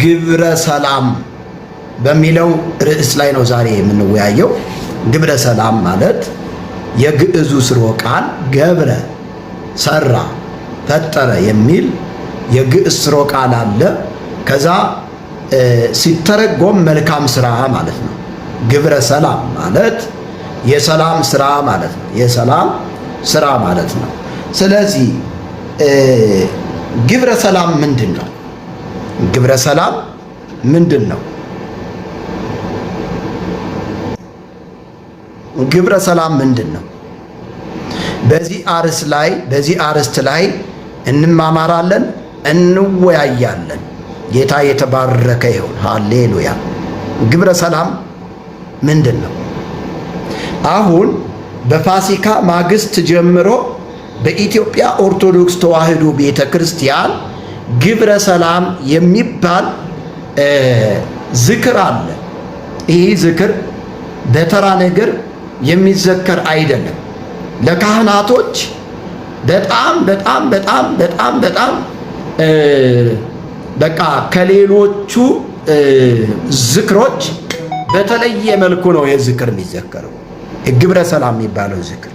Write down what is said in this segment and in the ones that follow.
ግብረ ሰላም በሚለው ርዕስ ላይ ነው ዛሬ የምንወያየው። ግብረ ሰላም ማለት የግዕዙ ስርወ ቃል ገብረ፣ ሰራ፣ ፈጠረ የሚል የግዕዝ ስርወ ቃል አለ። ከዛ ሲተረጎም መልካም ስራ ማለት ነው። ግብረ ሰላም ማለት የሰላም ስራ ማለት ነው። የሰላም ስራ ማለት ነው። ስለዚህ ግብረ ሰላም ምንድን ነው? ግብረ ሰላም ምንድን ነው? ግብረ ሰላም ምንድን ነው? በዚህ አርዕስት ላይ እንማማራለን፣ እንወያያለን። ጌታ የተባረከ ይሁን። ሃሌሉያ። ግብረ ሰላም ምንድን ነው? አሁን በፋሲካ ማግስት ጀምሮ በኢትዮጵያ ኦርቶዶክስ ተዋሕዶ ቤተ ክርስቲያን ግብረ ሰላም የሚባል ዝክር አለ። ይህ ዝክር በተራ ነገር የሚዘከር አይደለም። ለካህናቶች በጣም በጣም በጣም በጣም በጣም በቃ ከሌሎቹ ዝክሮች በተለየ መልኩ ነው ይህ ዝክር የሚዘከረው። ግብረ ሰላም የሚባለው ዝክር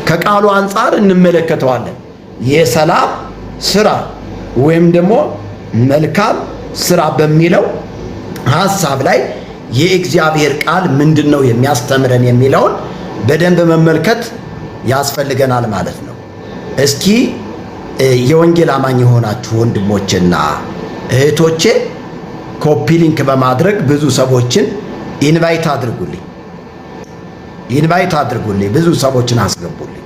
ከቃሉ አንጻር እንመለከተዋለን። የሰላም ስራ ወይም ደግሞ መልካም ስራ በሚለው ሐሳብ ላይ የእግዚአብሔር ቃል ምንድን ነው የሚያስተምረን የሚለውን በደንብ መመልከት ያስፈልገናል ማለት ነው። እስኪ የወንጌል አማኝ የሆናችሁ ወንድሞችና እህቶቼ ኮፒ ሊንክ በማድረግ ብዙ ሰዎችን ኢንቫይት አድርጉልኝ፣ ብዙ ሰዎችን አስገቡልኝ።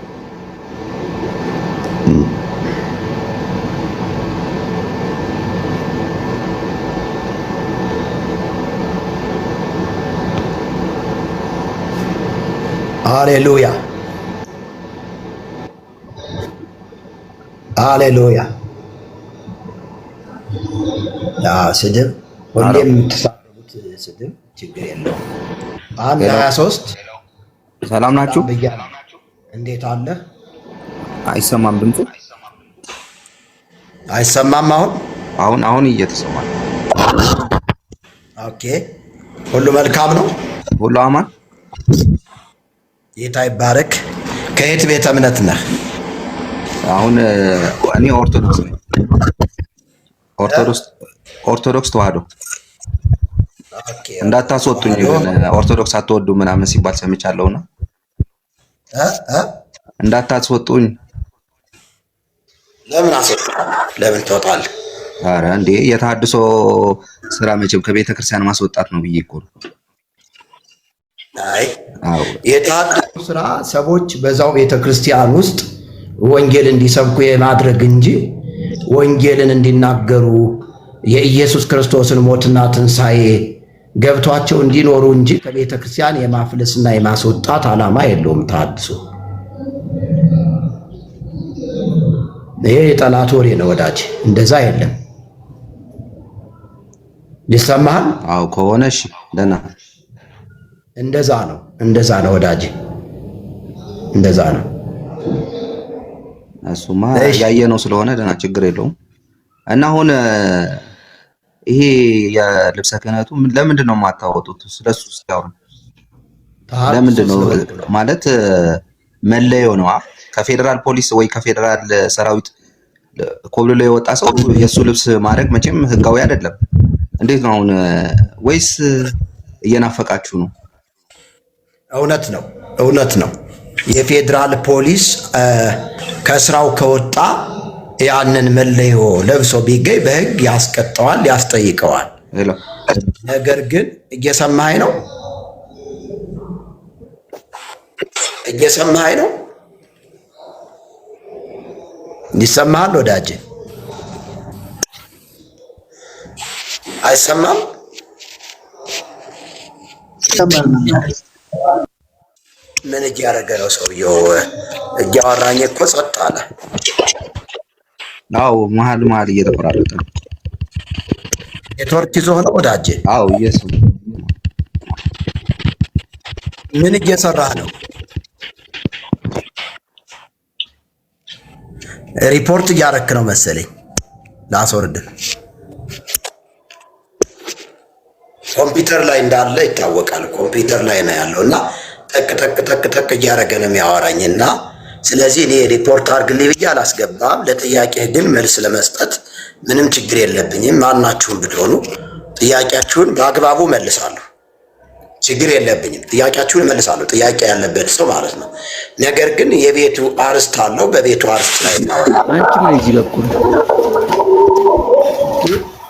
ሃሌሉያ ሃሌሉያ። ስድብ ሁሌም የምትሳደቡት ስድብ ችግር የለውም። 1:23 ሰላም ናችሁ? እንዴት አለ? አይሰማም? ድምፁ አይሰማም? አሁን እየተሰማ ነው። ኦኬ፣ ሁሉ መልካም ነው፣ ሁሉ አማን። ጌታ ይባረክ። ከየት ቤተ እምነት ነህ? አሁን እኔ ኦርቶዶክስ ነኝ። ኦርቶዶክስ ተዋህዶ። እንዳታስወጡኝ ግን ኦርቶዶክስ አትወዱ ምናምን ሲባል ሰምቻለሁና እንዳታስወጡኝ። ለምን አስወጡ? ለምን ትወጣለህ? ኧረ እንዴ የተሐድሶ ስራ መቼም ከቤተ ክርስቲያን ማስወጣት ነው ብዬ እኮ ነው። አይ የተሐድሶ ስራ ሰዎች በዛው ቤተ ክርስቲያን ውስጥ ወንጌል እንዲሰብኩ የማድረግ እንጂ ወንጌልን እንዲናገሩ የኢየሱስ ክርስቶስን ሞትና ትንሣኤ ገብቷቸው እንዲኖሩ እንጂ ከቤተ ክርስቲያን የማፍለስና የማስወጣት ዓላማ የለውም ተሐድሶ። ይሄ የጠላት ወሬ ነው ወዳጅ፣ እንደዛ የለም። ይሰማሃል? አዎ ከሆነ እሺ፣ ደህና። እንደዛ ነው ወዳጅ፣ እንደዛ ነው። እሱማ ያየነው ስለሆነ ደህና፣ ችግር የለውም። እና አሁን ይሄ የልብሰ ክህነቱ ለምንድን ነው የማታወጡት? ስለሱ እስኪያወሩ። ለምንድን ነው ማለት መለየው ነው? ከፌዴራል ፖሊስ ወይ ከፌዴራል ሰራዊት ኮብልሎ የወጣ ሰው የሱ ልብስ ማድረግ መቼም ህጋዊ አይደለም። እንዴት ነው አሁን? ወይስ እየናፈቃችሁ ነው? እውነት ነው። የፌዴራል ፖሊስ ከስራው ከወጣ ያንን መለዮ ለብሶ ቢገኝ በህግ ያስቀጠዋል፣ ያስጠይቀዋል። ነገር ግን እየሰማኸኝ ነው? ይሰማሃል ወዳጅ? አይሰማም? ምን እያደረገ ነው ሰውየው? እያወራኝ እኮ ጸጥ አለ። አዎ መሀል እየተቆራረጠ ነው። ኔትወርክ ይዞ ነው ወዳጄ? አዎ ምን እየሰራህ ነው? ሪፖርት እያረክ ነው መሰለኝ። ላስወርድ ኮምፒውተር ላይ እንዳለ ይታወቃል። ኮምፒውተር ላይ ነው ያለው እና ጠቅ ጠቅ ጠቅ ጠቅ እያደረገ ነው የሚያወራኝ እና ስለዚህ እኔ ሪፖርት አድርግልኝ ብዬ አላስገባም። ለጥያቄ ግን መልስ ለመስጠት ምንም ችግር የለብኝም። ማናችሁም ብትሆኑ ጥያቄያችሁን በአግባቡ መልሳለሁ። ችግር የለብኝም። ጥያቄያችሁን መልሳለሁ። ጥያቄ ያለበት ሰው ማለት ነው። ነገር ግን የቤቱ አርስት አለው። በቤቱ አርስት ላይ እናወራ። አንቺ ምን እዚህ በኩል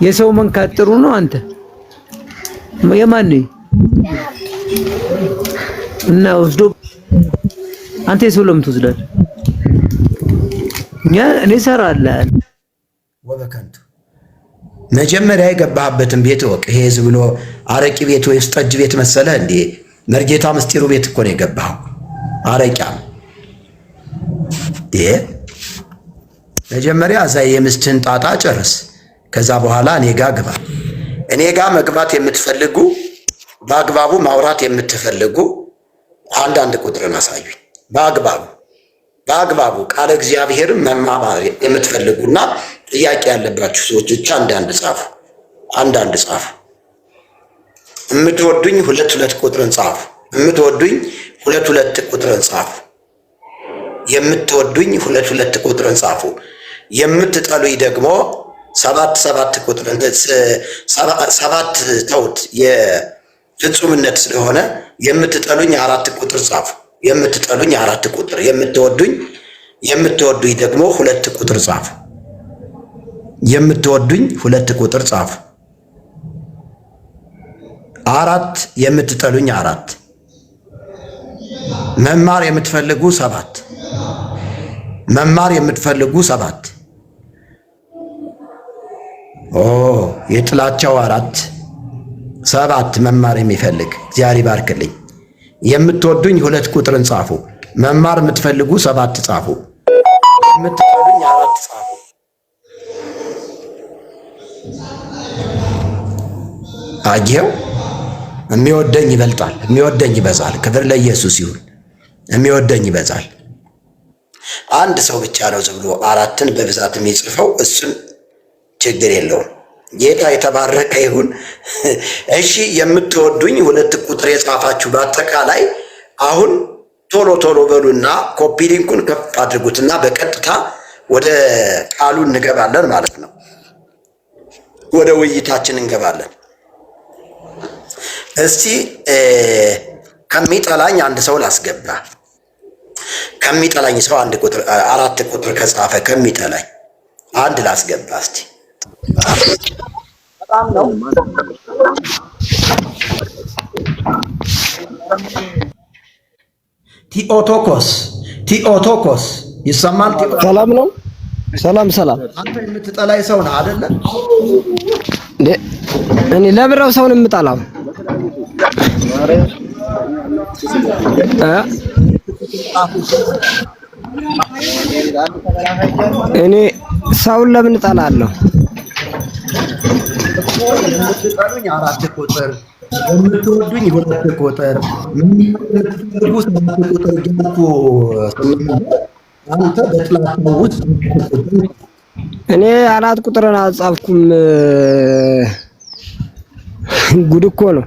የሰው መንካት ጥሩ ነው። አንተ የማን እና ወስዶ አንተ የሰው ለምን ትወስዳለህ? እኔ እሰራለሁ ወበከንቱ መጀመሪያ የገባህበትን ቤት ወቅ ይሄ ዝም ብሎ አረቂ ቤት ወይስ ጠጅ ቤት መሰለህ እንዴ? መርጌታ ምስጢሩ ቤት እኮ ነው የገባኸው። አረቂያ መጀመሪያ እዛ የምስትህን ጣጣ ጨርስ። ከዛ በኋላ እኔ ጋ ግባ። እኔ ጋ መግባት የምትፈልጉ በአግባቡ ማውራት የምትፈልጉ አንዳንድ ቁጥርን አሳዩኝ። በአግባቡ ቃለ እግዚአብሔርን መማማር የምትፈልጉና ጥያቄ ያለባችሁ ሰዎች ብቻ አንዳንድ ጻፉ። የምትወዱኝ ሁለት ቁጥርን ጻፉ። የምትወዱኝ ሁለት ቁጥርን ጻፉ። የምትወዱኝ ሁለት ቁጥርን ጻፉ። የምትጠሉኝ ደግሞ ሰባት ቁጥርን ሰባት ተውት፣ የፍጹምነት ስለሆነ የምትጠሉኝ 4 ቁጥር ጻፉ። የምትጠሉኝ 4 ቁጥር፣ የምትወዱኝ ደግሞ 2 ቁጥር ጻፉ። የምትወዱኝ 2 ቁጥር ጻፉ። 4 የምትጠሉኝ 4 መማር የምትፈልጉ 7 መማር የምትፈልጉ 7 የጥላቻው 7 መማር የሚፈልግ እግዚአብሔር ይባርክልኝ። የምትወዱኝ 2 ቁጥርን ጻፉ። መማር የምትፈልጉ 7 ጻፉ። የምትጠሉኝ 4 ጻፉ። አየው፣ የሚወደኝ ይበልጣል፣ የሚወደኝ ይበዛል። ክብር ለኢየሱስ ይሁን። የሚወደኝ ይበዛል። አንድ ሰው ብቻ ነው ዝም ብሎ 4ን በብዛት የሚጽፈው፣ እሱን ችግር የለውም። ጌታ የተባረከ ይሁን። እሺ፣ የምትወዱኝ 2 ቁጥር የጻፋችሁ በአጠቃላይ አሁን ቶሎ በሉና ኮፒ ሊንኩን ከፍ አድርጉትና በቀጥታ ወደ ቃሉ እንገባለን ማለት ነው። ወደ ውይይታችን እንገባለን። እስቲ ከሚጠላኝ አንድ ሰው ላስገባ። ከሚጠላኝ ሰው 4 ቁጥር ከጻፈ ከሚጠላኝ አንድ ላስገባ እስቲ። በጣም ነው ቲኦቶኮስ ይሰማል። ሰላም ነው። ሰላም። አንተ የምትጠላኝ ሰው ነህ አይደለ? እኔ ለብረው ሰውን የምጠላው እኔ ሰውን ለምን እጠላለሁ? የምትጠሉኝ 4 ቁጥር፣ የምትወዱኝ 2 ቁጥር፣ የምትፈልጉ 7 ቁጥር እያልኩ አንተ በጥላቻው ውስጥ እኔ 4 ቁጥርን አልጻፍኩም። ጉድ እኮ ነው።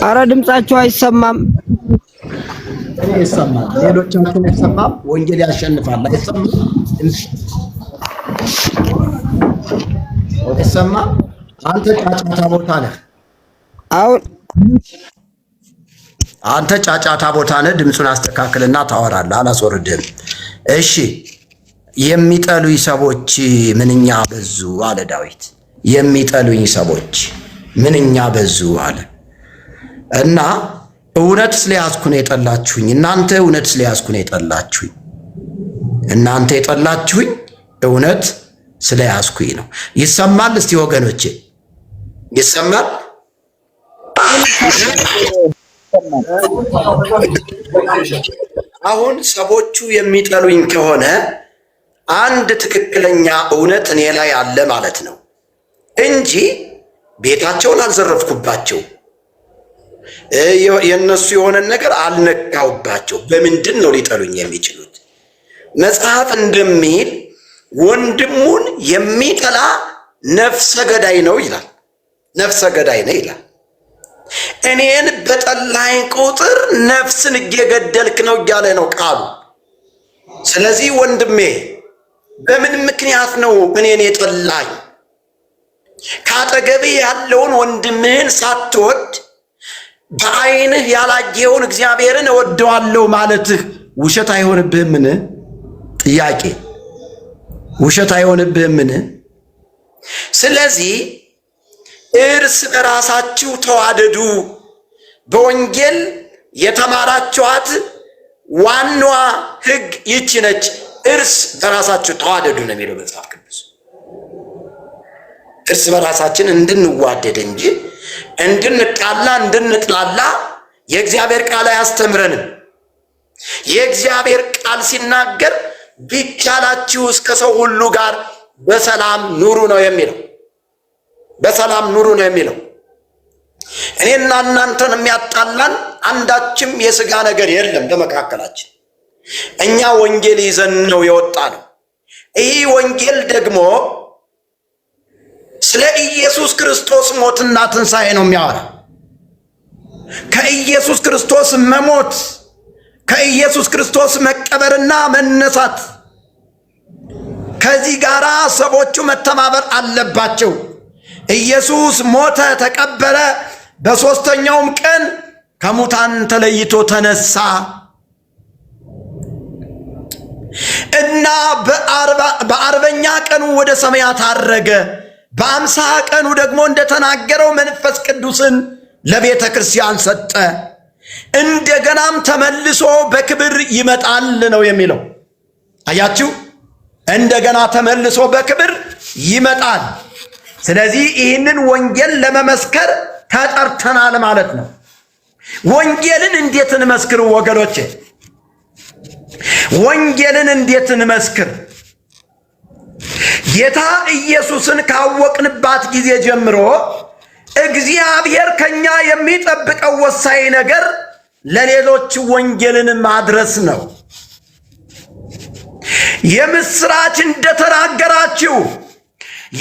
አረ ድምጻችሁ አይሰማም። እኔ ይሰማል፣ ሌሎቻችሁ አይሰማም። ወንጌል ያሸንፋል። አይሰማም? አይሰማም? አንተ ጫጫታ ቦታ ነህ። አሁን አንተ ጫጫታ ቦታ ነህ። ድምፁን አስተካክልና ታወራለህ። አላስወርድህም። እሺ፣ የሚጠሉኝ ሰዎች ምንኛ በዙ አለ ዳዊት። የሚጠሉኝ ሰዎች ምንኛ በዙ አለ እና እውነት ስለያዝኩ ነው የጠላችሁኝ። እናንተ እውነት ስለያዝኩ ነው የጠላችሁኝ። እናንተ የጠላችሁኝ እውነት ስለያዝኩኝ ነው። ይሰማል? እስቲ ወገኖቼ ይሰማል? አሁን ሰዎቹ የሚጠሉኝ ከሆነ አንድ ትክክለኛ እውነት እኔ ላይ አለ ማለት ነው እንጂ ቤታቸውን አልዘረፍኩባቸው፣ የነሱ የሆነን ነገር አልነካውባቸው። በምንድን ነው ሊጠሉኝ የሚችሉት? መጽሐፍ እንደሚል ወንድሙን የሚጠላ ነፍሰ ገዳይ ነው ይላል። ነፍሰ ገዳይ ነው ይላል። እኔን በጠላኝ ቁጥር ነፍስን እየገደልክ ነው እያለ ነው ቃሉ። ስለዚህ ወንድሜ በምን ምክንያት ነው እኔን የጠላኝ? ካጠገቤ ያለውን ወንድምህን ሳትወድ በዓይንህ ያላየውን እግዚአብሔርን እወደዋለሁ ማለትህ ውሸት አይሆንብህምን? ጥያቄ ውሸት አይሆንብህምን? ስለዚህ እርስ በራሳችሁ ተዋደዱ። በወንጌል የተማራችኋት ዋናዋ ሕግ ይቺ ነች። እርስ በራሳችሁ ተዋደዱ ነው የሚለው መጽሐፍ ቅዱስ። እርስ በራሳችን እንድንዋደድ እንጂ እንድንጣላ እንድንጥላላ የእግዚአብሔር ቃል አያስተምረንም። የእግዚአብሔር ቃል ሲናገር ቢቻላችሁ እስከ ሰው ሁሉ ጋር በሰላም ኑሩ ነው የሚለው። በሰላም ኑሩ ነው የሚለው። እኔና እናንተን የሚያጣላን አንዳችም የሥጋ ነገር የለም በመካከላችን። እኛ ወንጌል ይዘን ነው የወጣ ነው። ይህ ወንጌል ደግሞ ስለ ኢየሱስ ክርስቶስ ሞትና ትንሣኤ ነው የሚያወራ። ከኢየሱስ ክርስቶስ መሞት፣ ከኢየሱስ ክርስቶስ መቀበርና መነሳት፣ ከዚህ ጋር ሰዎቹ መተባበር አለባቸው። ኢየሱስ ሞተ፣ ተቀበረ፣ በሦስተኛውም ቀን ከሙታን ተለይቶ ተነሳ እና በአርበኛ ቀኑ ወደ ሰማያት አረገ። በአምሳ ቀኑ ደግሞ እንደተናገረው መንፈስ ቅዱስን ለቤተ ክርስቲያን ሰጠ። እንደገናም ተመልሶ በክብር ይመጣል ነው የሚለው። አያችሁ፣ እንደገና ተመልሶ በክብር ይመጣል። ስለዚህ ይህንን ወንጌል ለመመስከር ተጠርተናል ማለት ነው። ወንጌልን እንዴት እንመስክር ወገኖቼ? ወንጌልን እንዴት እንመስክር? ጌታ ኢየሱስን ካወቅንባት ጊዜ ጀምሮ እግዚአብሔር ከኛ የሚጠብቀው ወሳኝ ነገር ለሌሎች ወንጌልን ማድረስ ነው። የምስራች እንደተናገራችሁ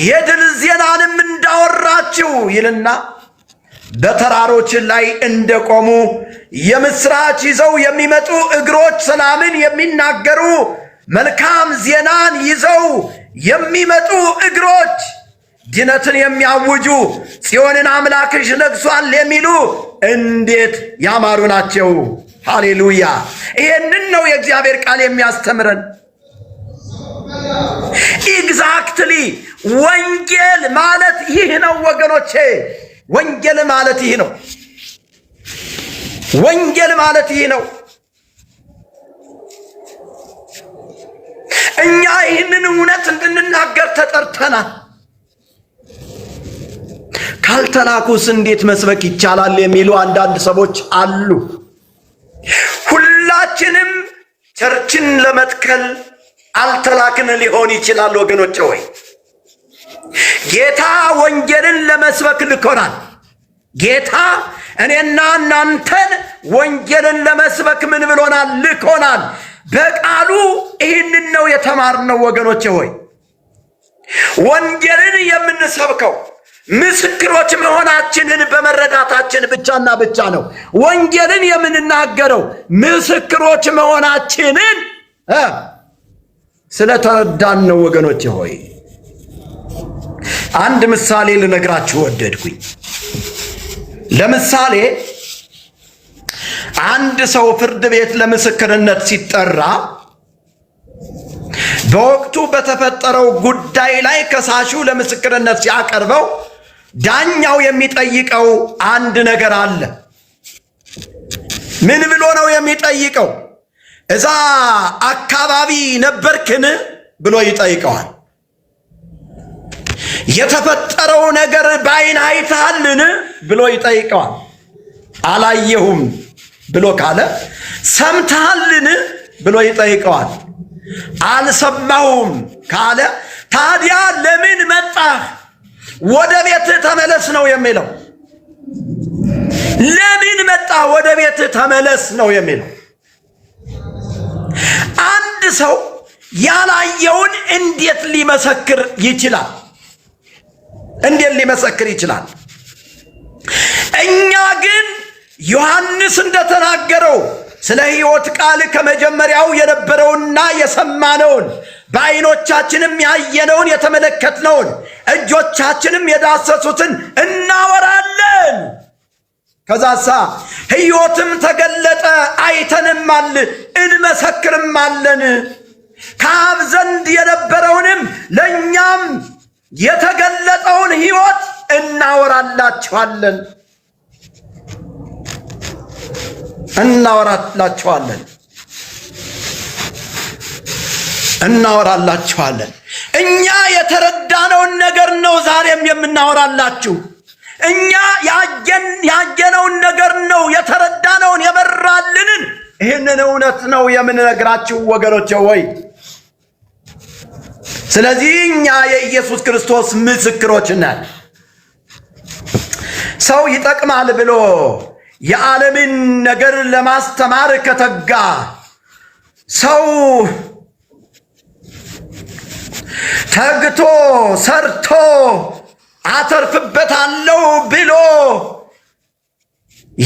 የድል ዜናንም እንዳወራችሁ ይልና በተራሮች ላይ እንደቆሙ የምስራች ይዘው የሚመጡ እግሮች ሰላምን የሚናገሩ መልካም ዜናን ይዘው የሚመጡ እግሮች ድነትን የሚያውጁ ጽዮንን አምላክሽ ነግሷል የሚሉ እንዴት ያማሩ ናቸው። ሃሌሉያ! ይሄንን ነው የእግዚአብሔር ቃል የሚያስተምረን። ኤግዛክትሊ ወንጌል ማለት ይህ ነው ወገኖቼ። ወንጌል ማለት ይህ ነው። ወንጌል ማለት ይህ ነው። እኛ ይህንን እውነት እንድንናገር ተጠርተናል። ካልተላኩስ እንዴት መስበክ ይቻላል የሚሉ አንዳንድ ሰዎች አሉ። ሁላችንም ቸርችን ለመትከል አልተላክን ሊሆን ይችላል ወገኖቼ ሆይ፣ ጌታ ወንጌልን ለመስበክ ልኮናል። ጌታ እኔና እናንተን ወንጌልን ለመስበክ ምን ብሎናል? ልኮናል። በቃሉ ይህንን ነው የተማርነው ወገኖቼ ሆይ። ወንጌልን የምንሰብከው ምስክሮች መሆናችንን በመረዳታችን ብቻና ብቻ ነው። ወንጌልን የምንናገረው ምስክሮች መሆናችንን ስለተረዳን ነው ወገኖቼ ሆይ። አንድ ምሳሌ ልነግራችሁ ወደድኩኝ። ለምሳሌ አንድ ሰው ፍርድ ቤት ለምስክርነት ሲጠራ በወቅቱ በተፈጠረው ጉዳይ ላይ ከሳሹ ለምስክርነት ሲያቀርበው ዳኛው የሚጠይቀው አንድ ነገር አለ። ምን ብሎ ነው የሚጠይቀው? እዛ አካባቢ ነበርክን ብሎ ይጠይቀዋል። የተፈጠረው ነገር በዓይን አይተሃልን ብሎ ይጠይቀዋል። አላየሁም ብሎ ካለ ሰምተሃልን ብሎ ይጠይቀዋል። አልሰማሁም ካለ ታዲያ ለምን መጣህ? ወደ ቤትህ ተመለስ ነው የሚለው። ለምን መጣህ? ወደ ቤትህ ተመለስ ነው የሚለው። አንድ ሰው ያላየውን እንዴት ሊመሰክር ይችላል? እንዴት ሊመሰክር ይችላል? እኛ ግን ዮሐንስ እንደተናገረው ስለ ሕይወት ቃል ከመጀመሪያው የነበረውና የሰማነውን በዓይኖቻችንም ያየነውን የተመለከትነውን እጆቻችንም የዳሰሱትን እናወራለን። ከዛሳ ሕይወትም ተገለጠ፣ አይተንማል፣ እንመሰክርማለን። ከአብ ዘንድ የነበረውንም ለእኛም የተገለጠውን ሕይወት እናወራላችኋለን እናወራላችኋለን። እኛ የተረዳነውን ነገር ነው ዛሬም የምናወራላችሁ። እኛ ያየነውን ነገር ነው የተረዳነውን የበራልንን ይህንን እውነት ነው የምንነግራችሁ ወገኖቼ ወይ። ስለዚህ እኛ የኢየሱስ ክርስቶስ ምስክሮች ነን። ሰው ይጠቅማል ብሎ የዓለምን ነገር ለማስተማር ከተጋ፣ ሰው ተግቶ ሰርቶ አተርፍበታለሁ ብሎ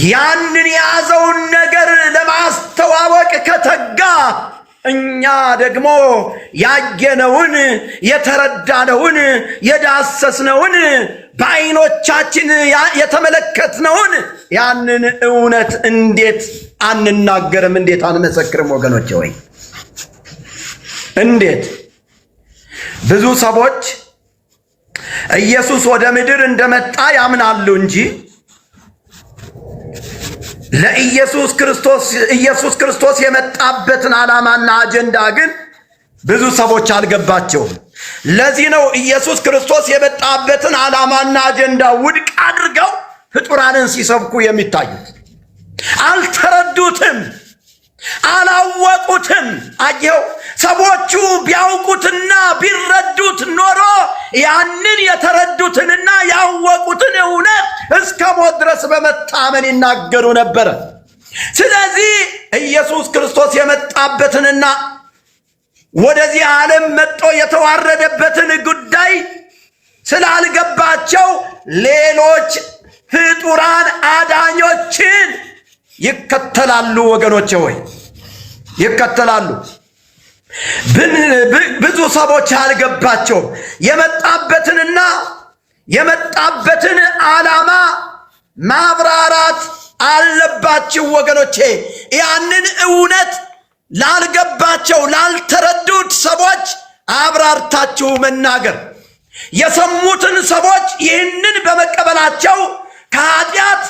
ያንን የያዘውን ነገር ለማስተዋወቅ ከተጋ፣ እኛ ደግሞ ያየነውን የተረዳነውን የዳሰስነውን በዓይኖቻችን የተመለከትነውን ያንን እውነት እንዴት አንናገርም? እንዴት አንመሰክርም? ወገኖቼ ወይ እንዴት! ብዙ ሰዎች ኢየሱስ ወደ ምድር እንደመጣ ያምናሉ እንጂ ለኢየሱስ ክርስቶስ የመጣበትን ዓላማና አጀንዳ ግን ብዙ ሰዎች አልገባቸውም። ለዚህ ነው ኢየሱስ ክርስቶስ የመጣበትን ዓላማና አጀንዳ ውድቅ አድርገው ፍጡራንን ሲሰብኩ የሚታዩት። አልተረዱትም፣ አላወቁትም። አየው፣ ሰዎቹ ቢያውቁትና ቢረዱት ኖሮ ያንን የተረዱትንና ያወቁትን እውነት እስከ ሞት ድረስ በመታመን ይናገሩ ነበረ። ስለዚህ ኢየሱስ ክርስቶስ የመጣበትንና ወደዚህ ዓለም መጥቶ የተዋረደበትን ጉዳይ ስላልገባቸው ሌሎች ፍጡራን አዳኞችን ይከተላሉ። ወገኖቼ ሆይ ይከተላሉ። ብዙ ሰዎች አልገባቸውም። የመጣበትን ዓላማ ማብራራት አለባችሁ ወገኖቼ። ያንን እውነት ላልገባቸው ላልተረዱት ሰዎች አብራርታችሁ መናገር፣ የሰሙትን ሰዎች ይህንን በመቀበላቸው ከኃጢአት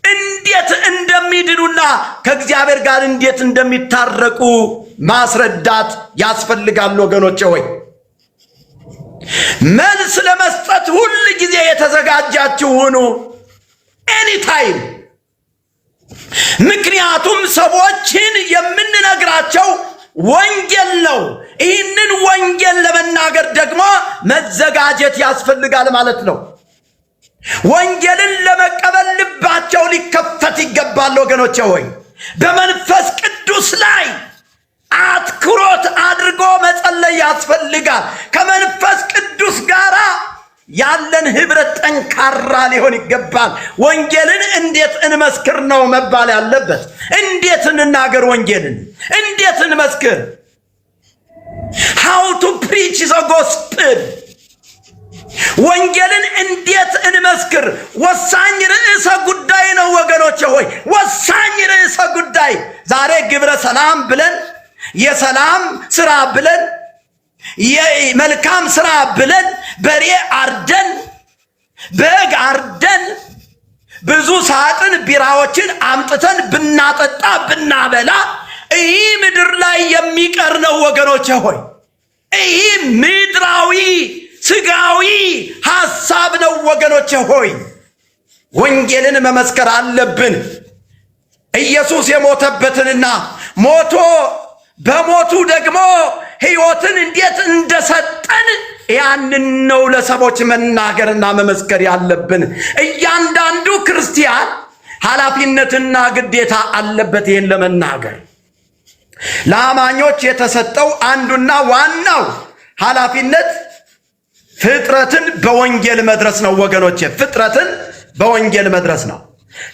እንዴት እንደሚድኑና ከእግዚአብሔር ጋር እንዴት እንደሚታረቁ ማስረዳት ያስፈልጋል። ወገኖቼ ሆይ መልስ ለመስጠት ሁል ጊዜ የተዘጋጃችሁ ሁኑ፣ ኤኒታይም። ምክንያቱም ሰዎችን የምንነግራቸው ወንጌል ነው። ይህንን ወንጌል ለመናገር ደግሞ መዘጋጀት ያስፈልጋል ማለት ነው። ወንጌልን ለመቀበል ልባቸው ሊከፈት ይገባል። ወገኖቼ ሆይ በመንፈስ ቅዱስ ላይ አትኩሮት አድርጎ መጸለይ ያስፈልጋል። ከመንፈስ ቅዱስ ጋር ያለን ህብረት ጠንካራ ሊሆን ይገባል። ወንጌልን እንዴት እንመስክር ነው መባል ያለበት። እንዴት እንናገር? ወንጌልን እንዴት እንመስክር? how to preach the gospel። ወንጌልን እንዴት እንመስክር? ወሳኝ ርዕሰ ጉዳይ ነው ወገኖቼ ሆይ፣ ወሳኝ ርዕሰ ጉዳይ። ዛሬ ግብረ ሰላም ብለን፣ የሰላም ስራ ብለን፣ የመልካም ስራ ብለን በሬ አርደን በግ አርደን ብዙ ሳጥን ቢራዎችን አምጥተን ብናጠጣ ብናበላ ይህ ምድር ላይ የሚቀር ነው ወገኖቼ ሆይ። ይህ ምድራዊ ስጋዊ ሐሳብ ነው ወገኖቼ ሆይ። ወንጌልን መመስከር አለብን። ኢየሱስ የሞተበትንና በሞቱ ደግሞ ሕይወትን እንዴት እንደሰጠን ያንን ነው ለሰዎች መናገርና መመስከር ያለብን። እያንዳንዱ ክርስቲያን ኃላፊነትና ግዴታ አለበት ይህን ለመናገር። ለአማኞች የተሰጠው አንዱና ዋናው ኃላፊነት ፍጥረትን በወንጌል መድረስ ነው ወገኖቼ። ፍጥረትን በወንጌል መድረስ ነው።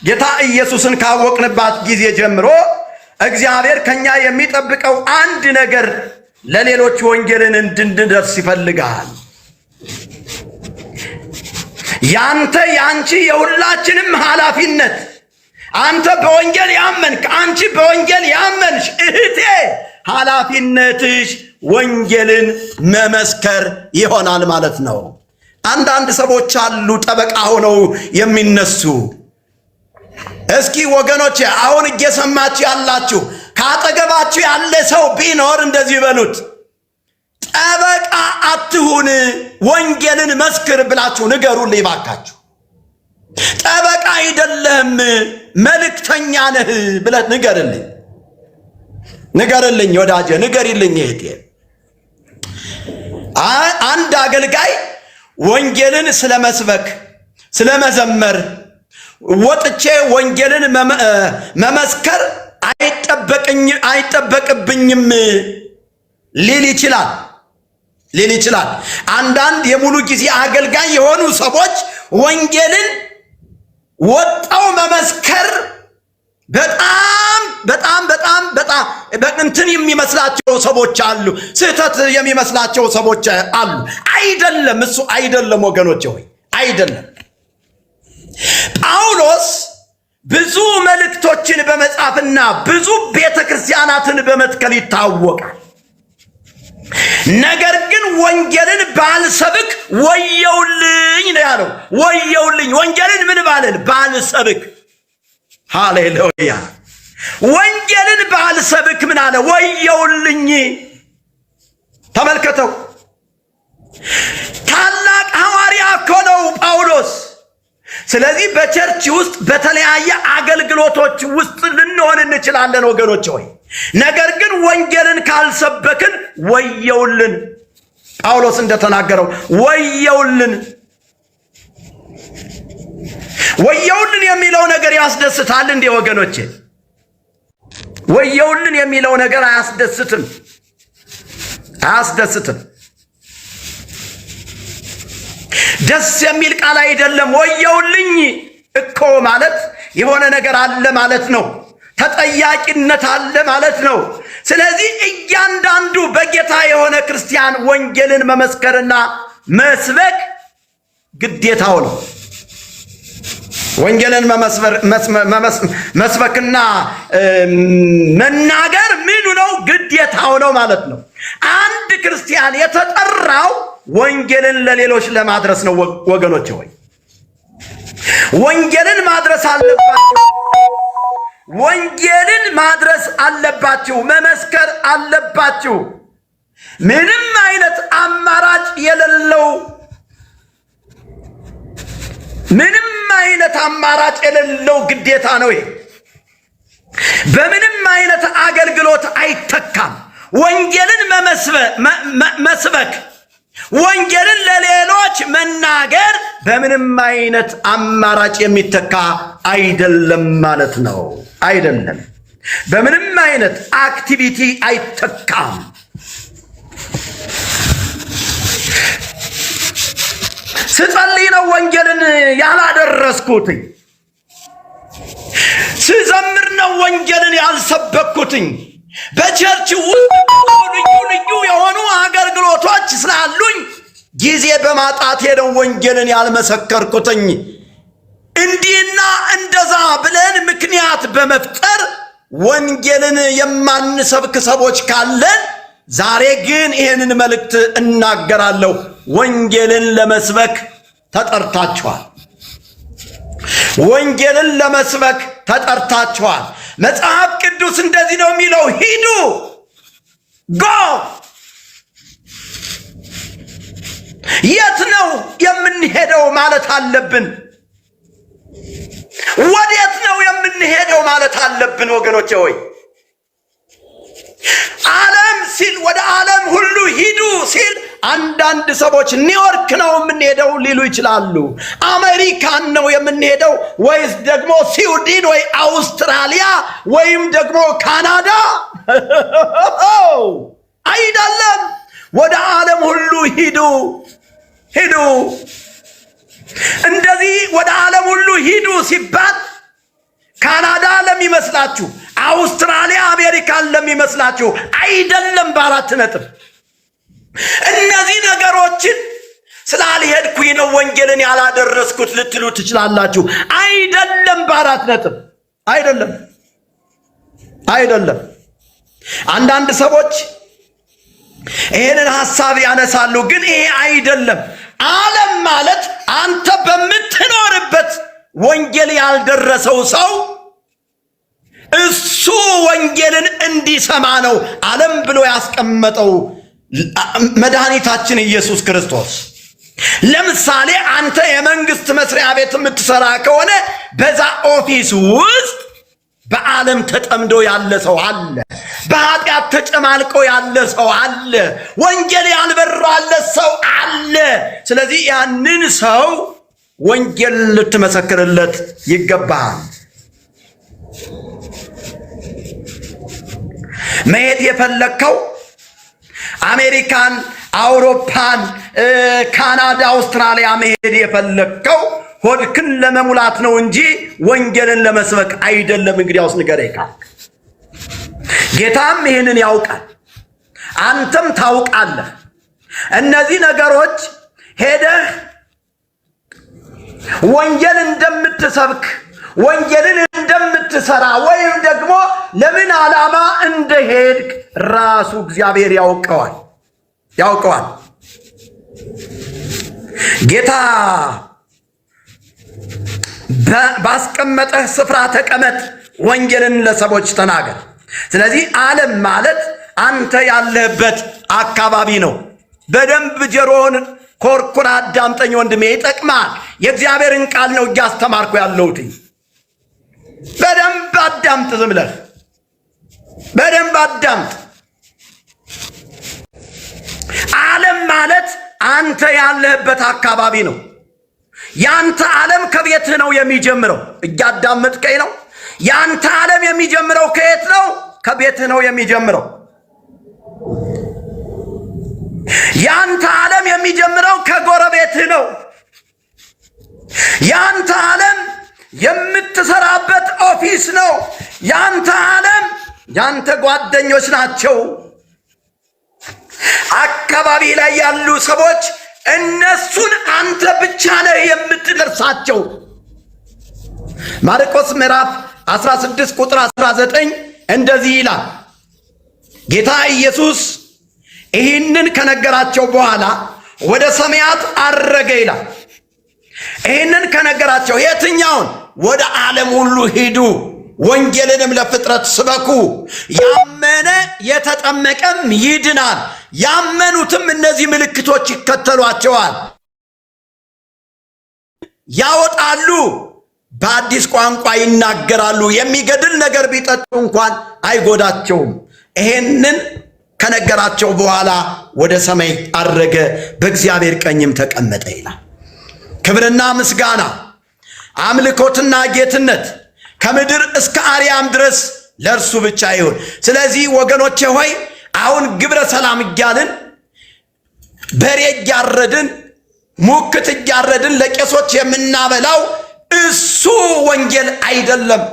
ጌታ ኢየሱስን ካወቅንባት ጊዜ ጀምሮ እግዚአብሔር ከኛ የሚጠብቀው አንድ ነገር ለሌሎች ወንጌልን እንድንደርስ ይፈልጋል። ያንተ ያንቺ የሁላችንም ኃላፊነት አንተ በወንጌል ያመንክ አንቺ በወንጌል ያመንሽ እህቴ ኃላፊነትሽ ወንጌልን መመስከር ይሆናል ማለት ነው። አንዳንድ ሰዎች አሉ ጠበቃ ሆነው የሚነሱ። እስኪ ወገኖቼ አሁን እየሰማችሁ ያላችሁ ካጠገባችሁ ያለ ሰው ቢኖር እንደዚህ በሉት፣ ጠበቃ አትሁን ወንጌልን መስክር ብላችሁ ንገሩልኝ ባካችሁ። ጠበቃ አይደለም መልእክተኛ ነህ ብለህ ንገርልኝ ወዳጄ፣ ንገሪልኝ እህቴ። አንድ አገልጋይ ወንጌልን ስለመስበክ ስለመዘመር ወጥቼ ወንጌልን መመስከር አይጠበቅብኝም ሊል ይችላል። አንዳንድ የሙሉ ጊዜ አገልጋይ የሆኑ ሰዎች ወንጌልን ወጣው መመስከር በጣም እንትን የሚመስላቸው ሰዎች አሉ። ስህተት የሚመስላቸው ሰዎች አሉ። አይደለም፣ እሱ አይደለም ወገኖቼ ሆይ አይደለም። ጳውሎስ ብዙ መልእክቶችን በመጻፍና ብዙ ቤተክርስቲያናትን በመትከል ይታወቃል። ነገር ግን ወንጌልን ባልሰብክ ወየውልኝ ነው ያለው። ወየውልኝ ወንጌልን ምን ባልሰብክ። ሃሌሉያ! ወንጌልን ባልሰብክ ምን አለ? ወየውልኝ። ተመልከተው፣ ታላቅ ሐዋርያ እኮ ነው ጳውሎስ። ስለዚህ በቸርች ውስጥ በተለያየ አገልግሎቶች ውስጥ ልንሆን እንችላለን ወገኖች ሆይ፣ ነገር ግን ወንጌልን ካልሰበክን ወየውልን። ጳውሎስ እንደተናገረው ወየውልን። ወየውልን የሚለው ነገር ያስደስታል እንዴ ወገኖቼ? ወየውልን የሚለው ነገር አያስደስትም። ደስ የሚል ቃል አይደለም። ወየውልኝ እኮ ማለት የሆነ ነገር አለ ማለት ነው። ተጠያቂነት አለ ማለት ነው። ስለዚህ እያንዳንዱ በጌታ የሆነ ክርስቲያን ወንጌልን መመስከርና መስበክ ግዴታው ነው። ወንጌልን መስበክና መናገር ምኑ ነው? ግዴታው ነው ማለት ነው። አንድ ክርስቲያን የተጠራው ወንጌልን ለሌሎች ለማድረስ ነው ወገኖች ሆይ፣ ወንጌልን ማድረስ አለባችሁ። ወንጌልን ማድረስ አለባችሁ፣ መመስከር አለባችሁ። ምንም አይነት አማራጭ የሌለው ግዴታ ነው ይሄ። በምንም አይነት አገልግሎት አይተካም። ወንጌልን መስበክ፣ ወንጌልን ለሌሎች መናገር በምንም አይነት አማራጭ የሚተካ አይደለም ማለት ነው። አይደለም፣ በምንም አይነት አክቲቪቲ አይተካም። ስጸልይ ነው ወንጌልን ያላደረስኩትኝ። ስዘምር ነው ወንጌልን ያልሰበኩትኝ። በቸርች ውስጥ ልዩ የሆኑ አገልግሎቶች ስላሉኝ ጊዜ በማጣቴ ነው ወንጌልን ያልመሰከርኩትኝ። እንዲህና እንደዛ ብለን ምክንያት በመፍጠር ወንጌልን የማንሰብክ ሰዎች ካለን ዛሬ ግን ይህንን መልእክት እናገራለሁ። ወንጌልን ለመስበክ ተጠርታችኋል። ወንጌልን ለመስበክ ተጠርታችኋል። መጽሐፍ ቅዱስ እንደዚህ ነው የሚለው፣ ሂዱ ጎ። የት ነው የምንሄደው ማለት አለብን። ወዴት ነው የምንሄደው ማለት አለብን ወገኖቼ ሆይ። ዓለም ሲል ወደ ዓለም ሁሉ ሂዱ ሲል አንዳንድ ሰዎች ኒውዮርክ ነው የምንሄደው ሊሉ ይችላሉ። አሜሪካን ነው የምንሄደው ወይስ ደግሞ ስዊድን ወይ አውስትራሊያ ወይም ደግሞ ካናዳ አይደለም። ወደ ዓለም ሁሉ ሂዱ ሂዱ። እንደዚህ ወደ ዓለም ሁሉ ሂዱ ሲባል ካናዳ ለሚመስላችሁ፣ አውስትራሊያ አሜሪካን ለሚመስላችሁ አይደለም። በአራት ነጥብ እነዚህ ነገሮችን ስላልሄድኩኝ ነው ወንጌልን ያላደረስኩት ልትሉ ትችላላችሁ። አይደለም። በአራት ነጥብ አይደለም። አይደለም። አንዳንድ ሰዎች ይሄንን ሐሳብ ያነሳሉ፣ ግን ይሄ አይደለም። ዓለም ማለት አንተ በምትኖርበት ወንጌል ያልደረሰው ሰው እሱ ወንጌልን እንዲሰማ ነው ዓለም ብሎ ያስቀመጠው መድኃኒታችን ኢየሱስ ክርስቶስ። ለምሳሌ አንተ የመንግስት መስሪያ ቤት የምትሰራ ከሆነ በዛ ኦፊስ ውስጥ በዓለም ተጠምዶ ያለ ሰው አለ። በኃጢአት ተጨማልቆ ያለ ሰው አለ። ወንጌል ያልበራለት ሰው አለ። ስለዚህ ያንን ሰው ወንጌል ልትመሰክርለት ይገባል። መሄድ የፈለግከው አሜሪካን፣ አውሮፓን፣ ካናዳ፣ አውስትራሊያ መሄድ የፈለግከው ሆድክን ለመሙላት ነው እንጂ ወንጌልን ለመስበክ አይደለም። እንግዲያውስ ንገረኝ ካልክ ጌታም ይህንን ያውቃል፣ አንተም ታውቃለህ። እነዚህ ነገሮች ሄደህ ወንጌል እንደምትሰብክ ወንጌልን እንደምትሰራ ወይም ደግሞ ለምን ዓላማ እንደሄድክ ራሱ እግዚአብሔር ያውቀዋል። ጌታ ባስቀመጠህ ስፍራ ተቀመጥ፣ ወንጌልን ለሰዎች ተናገር። ስለዚህ ዓለም ማለት አንተ ያለህበት አካባቢ ነው። በደንብ ጆሮህን ኮርኩር አዳምጠኝ ወንድሜ፣ ይጠቅማል። የእግዚአብሔርን ቃል ነው እያስተማርኩ ያለሁት። በደንብ አዳምጥ፣ ዝም ብለህ በደንብ አዳምጥ። ዓለም ማለት አንተ ያለህበት አካባቢ ነው። ያንተ ዓለም ከቤትህ ነው የሚጀምረው። እያዳመጥከኝ ነው? ያንተ ዓለም የሚጀምረው ከየት ነው? ከቤትህ ነው የሚጀምረው። ያንተ ዓለም የሚጀምረው ከጎረቤትህ ነው። ያንተ ዓለም የምትሰራበት ኦፊስ ነው። ያንተ ዓለም ያንተ ጓደኞች ናቸው። አካባቢ ላይ ያሉ ሰዎች እነሱን አንተ ብቻ ነህ የምትደርሳቸው። ማርቆስ ምዕራፍ 16 ቁጥር 19 እንደዚህ ይላል። ጌታ ኢየሱስ ይህንን ከነገራቸው በኋላ ወደ ሰማያት አረገ ይላል። ይህንን ከነገራቸው የትኛውን? ወደ ዓለም ሁሉ ሂዱ፣ ወንጌልንም ለፍጥረት ስበኩ፣ ያመነ የተጠመቀም ይድናል፣ ያመኑትም እነዚህ ምልክቶች ይከተሏቸዋል። ያወጣሉ፣ በአዲስ ቋንቋ ይናገራሉ፣ የሚገድል ነገር ቢጠጡ እንኳን አይጎዳቸውም። ይሄንን ከነገራቸው በኋላ ወደ ሰማይ አረገ፣ በእግዚአብሔር ቀኝም ተቀመጠ ይላል። ክብርና ምስጋና አምልኮትና ጌትነት ከምድር እስከ አርያም ድረስ ለእርሱ ብቻ ይሁን። ስለዚህ ወገኖቼ ሆይ አሁን ግብረ ሰላም እያልን በሬ እያረድን ሙክት እያረድን ለቄሶች የምናበላው እሱ ወንጌል አይደለም።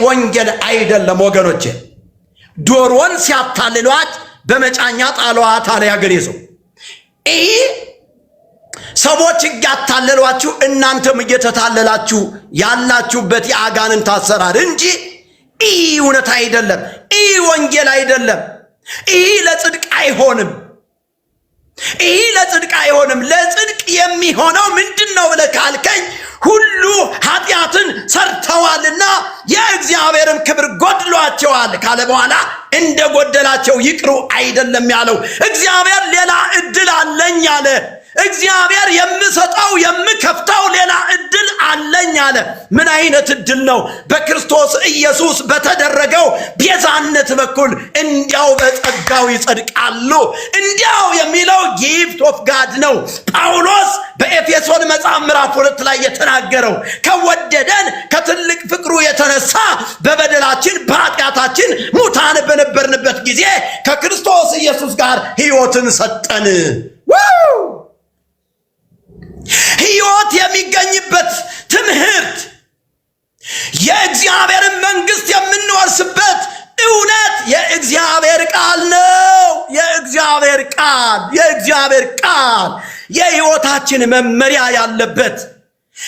ወንጌል አይደለም ወገኖቼ። ዶሮን ሲያታልሏት በመጫኛ ጣሏት አለ ያገሬ ሰው። ይህ ሰዎች እያታለሏችሁ እናንተም እየተታለላችሁ ያላችሁበት የአጋንንት አሰራር እንጂ ይህ እውነት አይደለም። ይህ ወንጌል አይደለም። ይህ ለጽድቅ አይሆንም። ይህ ለጽድቅ አይሆንም። ለጽድቅ የሚሆነው ምንድን ነው ብለህ ካልከኝ ሁሉ ኃጢአትን ሰርተዋልና የእግዚአብሔርም ክብር ጎድሏቸዋል ካለ በኋላ እንደ ጎደላቸው ይቅሩ አይደለም ያለው። እግዚአብሔር ሌላ እድል አለኝ አለ። እግዚአብሔር የምሰጠው የምከፍተው ሌላ እድል አለኝ አለ። ምን አይነት እድል ነው? በክርስቶስ ኢየሱስ በተደረገው ቤዛነት በኩል እንዲያው በጸጋው ይጸድቃሉ። እንዲያው የሚለው ጊፍት ኦፍ ጋድ ነው። ጳውሎስ በኤፌሶን መጽሐፍ ምዕራፍ 2 ላይ የተናገረው ከወደደን ከትልቅ ፍቅሩ የተነሳ በበደላችን በኃጢአታችን ሙታን በነበርንበት ጊዜ ከክርስቶስ ኢየሱስ ጋር ሕይወትን ሰጠን። ሕይወት የሚገኝበት ትምህርት የእግዚአብሔርን መንግስት የምንወርስበት እውነት የእግዚአብሔር ቃል ነው። የእግዚአብሔር ቃል የሕይወታችን መመሪያ ያለበት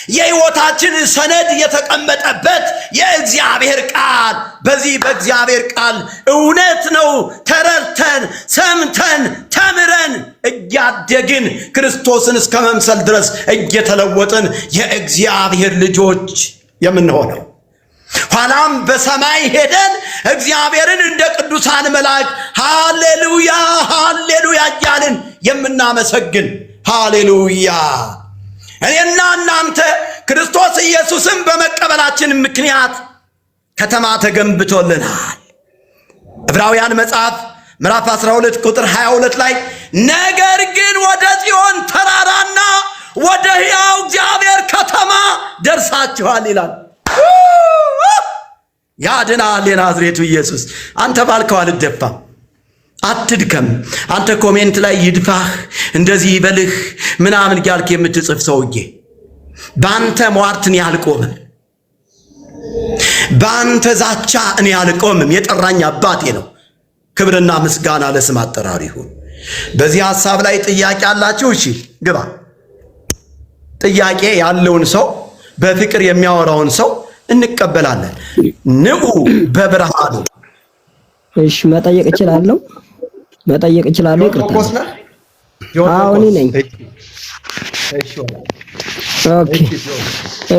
የሕይወታችን ሰነድ የተቀመጠበት የእግዚአብሔር ቃል። በዚህ በእግዚአብሔር ቃል እውነት ነው ተረድተን ሰምተን ተምረን እያደግን ክርስቶስን እስከ መምሰል ድረስ እየተለወጥን የእግዚአብሔር ልጆች የምንሆነው። ኋላም በሰማይ ሄደን እግዚአብሔርን እንደ ቅዱሳን መላእክት ሃሌሉያ ሃሌሉያ እያልን የምናመሰግን ሃሌሉያ። እኔና እናንተ ክርስቶስ ኢየሱስን በመቀበላችን ምክንያት ከተማ ተገንብቶልናል። ዕብራውያን መጽሐፍ ምዕራፍ 12 ቁጥር 22 ላይ ነገር ግን ወደ ጽዮን ተራራና ወደ ሕያው እግዚአብሔር ከተማ ደርሳችኋል ይላል። ያድናል የናዝሬቱ ኢየሱስ። አንተ ባልከው አልደፋም፣ አትድከም። አንተ ኮሜንት ላይ ይድፋህ እንደዚህ ይበልህ ምናምን ያልክ የምትጽፍ ሰውዬ በአንተ ሟርት እኔ አልቆምም፣ በአንተ ዛቻ እኔ አልቆምም። የጠራኝ አባቴ ነው። ክብርና ምስጋና ለስም አጠራሩ ይሁን። በዚህ ሐሳብ ላይ ጥያቄ አላችሁ? እሺ ግባ። ጥያቄ ያለውን ሰው በፍቅር የሚያወራውን ሰው እንቀበላለን። ንዑ በብርሃኑ። እሺ መጠየቅ እችላለሁ? ይቅርታ። አዎ እኔ ነኝ።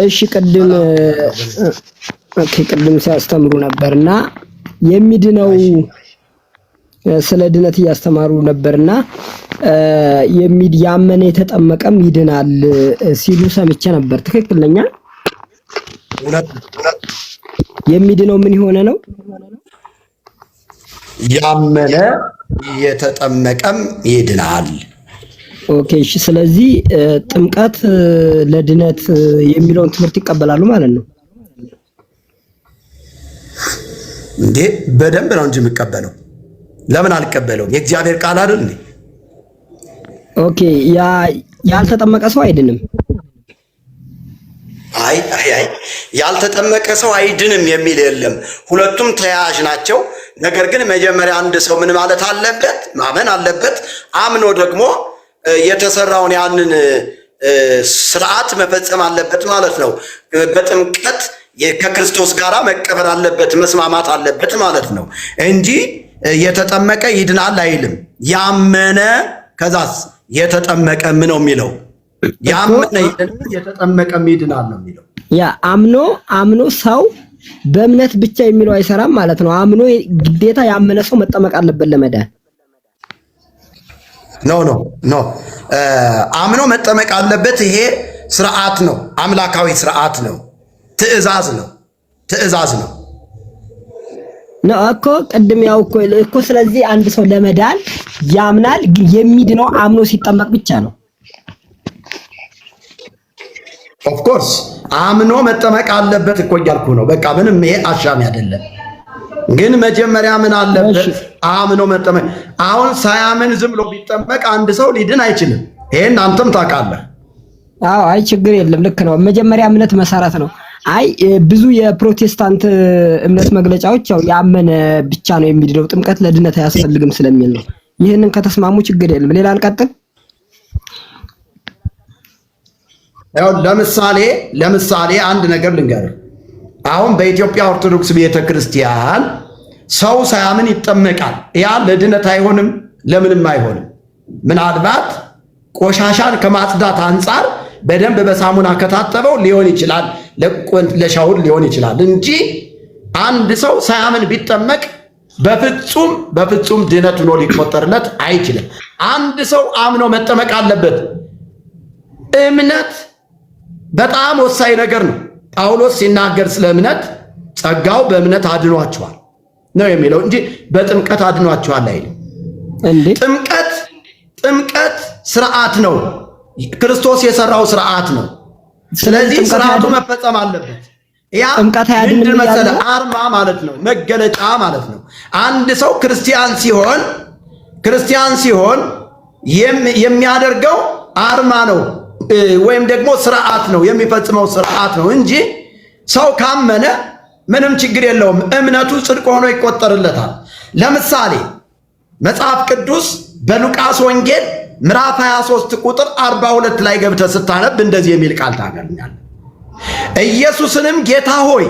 እሺ ቅድም ሲያስተምሩ ነበርና የሚድነው ስለ ድነት እያስተማሩ ነበርና ያመነ የተጠመቀም ይድናል ሲሉ ሰምቼ ነበር። ትክክል ነኝ? የሚድነው ምን የሆነ ነው? ያመነ የተጠመቀም ይድናል። ኦኬ እሺ። ስለዚህ ጥምቀት ለድነት የሚለውን ትምህርት ይቀበላሉ ማለት ነው እንዴ? በደንብ ነው እንጂ የሚቀበለው። ለምን አልቀበለውም? የእግዚአብሔር ቃል አይደል እንዴ? ኦኬ። ያልተጠመቀ ሰው አይድንም? አይ ያልተጠመቀ ሰው አይድንም የሚል የለም። ሁለቱም ተያያዥ ናቸው። ነገር ግን መጀመሪያ አንድ ሰው ምን ማለት አለበት? ማመን አለበት። አምኖ ደግሞ የተሰራውን ያንን ስርዓት መፈጸም አለበት ማለት ነው። በጥምቀት ከክርስቶስ ጋር መቀበር አለበት፣ መስማማት አለበት ማለት ነው እንጂ የተጠመቀ ይድናል አይልም። ያመነ ከዛስ የተጠመቀ ምን ነው የሚለው? ያመነ የተጠመቀ ይድናል ነው የሚለው። ያ አምኖ ሰው በእምነት ብቻ የሚለው አይሰራም ማለት ነው። አምኖ ግዴታ ያመነ ሰው መጠመቅ አለበት ለመዳን። ኖ አምኖ መጠመቅ አለበት። ይሄ ስርዓት ነው፣ አምላካዊ ስርዓት ነው፣ ትእዛዝ ነው እኮ ቅድም ያው እኮ ስለዚህ አንድ ሰው ለመዳን ያምናል፣ ግን የሚድነው አምኖ ሲጠመቅ ብቻ ነው። ኦፍ ኮርስ አምኖ መጠመቅ አለበት እኮ እያልኩ ነው። በቃ ምንም ይሄ አሻሚ አይደለም። ግን መጀመሪያ ምን አለበት? አምኖ መጠመቅ። አሁን ሳያምን ዝም ብሎ ቢጠመቅ አንድ ሰው ሊድን አይችልም። ይሄን አንተም ታውቃለህ። አዎ አይ ችግር የለም ልክ ነው። መጀመሪያ እምነት መሰረት ነው። አይ ብዙ የፕሮቴስታንት እምነት መግለጫዎች ያው ያመነ ብቻ ነው የሚድነው፣ ጥምቀት ለድነት አያስፈልግም ስለሚል ነው። ይህንን ከተስማሙ ችግር የለም። ሌላ አልቀጥል። ያው ለምሳሌ አንድ ነገር ልንገርህ። አሁን በኢትዮጵያ ኦርቶዶክስ ቤተክርስቲያን ሰው ሳያምን ይጠመቃል። ያ ለድነት አይሆንም፣ ለምንም አይሆንም። ምናልባት ቆሻሻን ከማጽዳት አንጻር በደንብ በሳሙና ከታጠበው ሊሆን ይችላል፣ ለሻውር ሊሆን ይችላል እንጂ አንድ ሰው ሳያምን ቢጠመቅ በፍጹም ድነት ሆኖ ሊቆጠርለት አይችልም። አንድ ሰው አምኖ መጠመቅ አለበት። እምነት በጣም ወሳኝ ነገር ነው። ጳውሎስ ሲናገር ስለ እምነት ጸጋው በእምነት አድኗቸዋል ነው የሚለው እንጂ በጥምቀት አድኗቸዋል አይልም። ጥምቀት ስርዓት ነው። ክርስቶስ የሰራው ስርዓት ነው። ስለዚህ ስርዓቱ መፈጸም አለበት። ያ ምንድን መሰለህ? አርማ ማለት ነው፣ መገለጫ ማለት ነው። አንድ ሰው ክርስቲያን ሲሆን የሚያደርገው አርማ ነው ወይም ደግሞ ስርዓት ነው፣ የሚፈጽመው ስርዓት ነው እንጂ ሰው ካመነ ምንም ችግር የለውም። እምነቱ ጽድቅ ሆኖ ይቆጠርለታል። ለምሳሌ መጽሐፍ ቅዱስ በሉቃስ ወንጌል ምዕራፍ 23 ቁጥር 42 ላይ ገብተህ ስታነብ እንደዚህ የሚል ቃል ታገኛለህ። ኢየሱስንም ጌታ ሆይ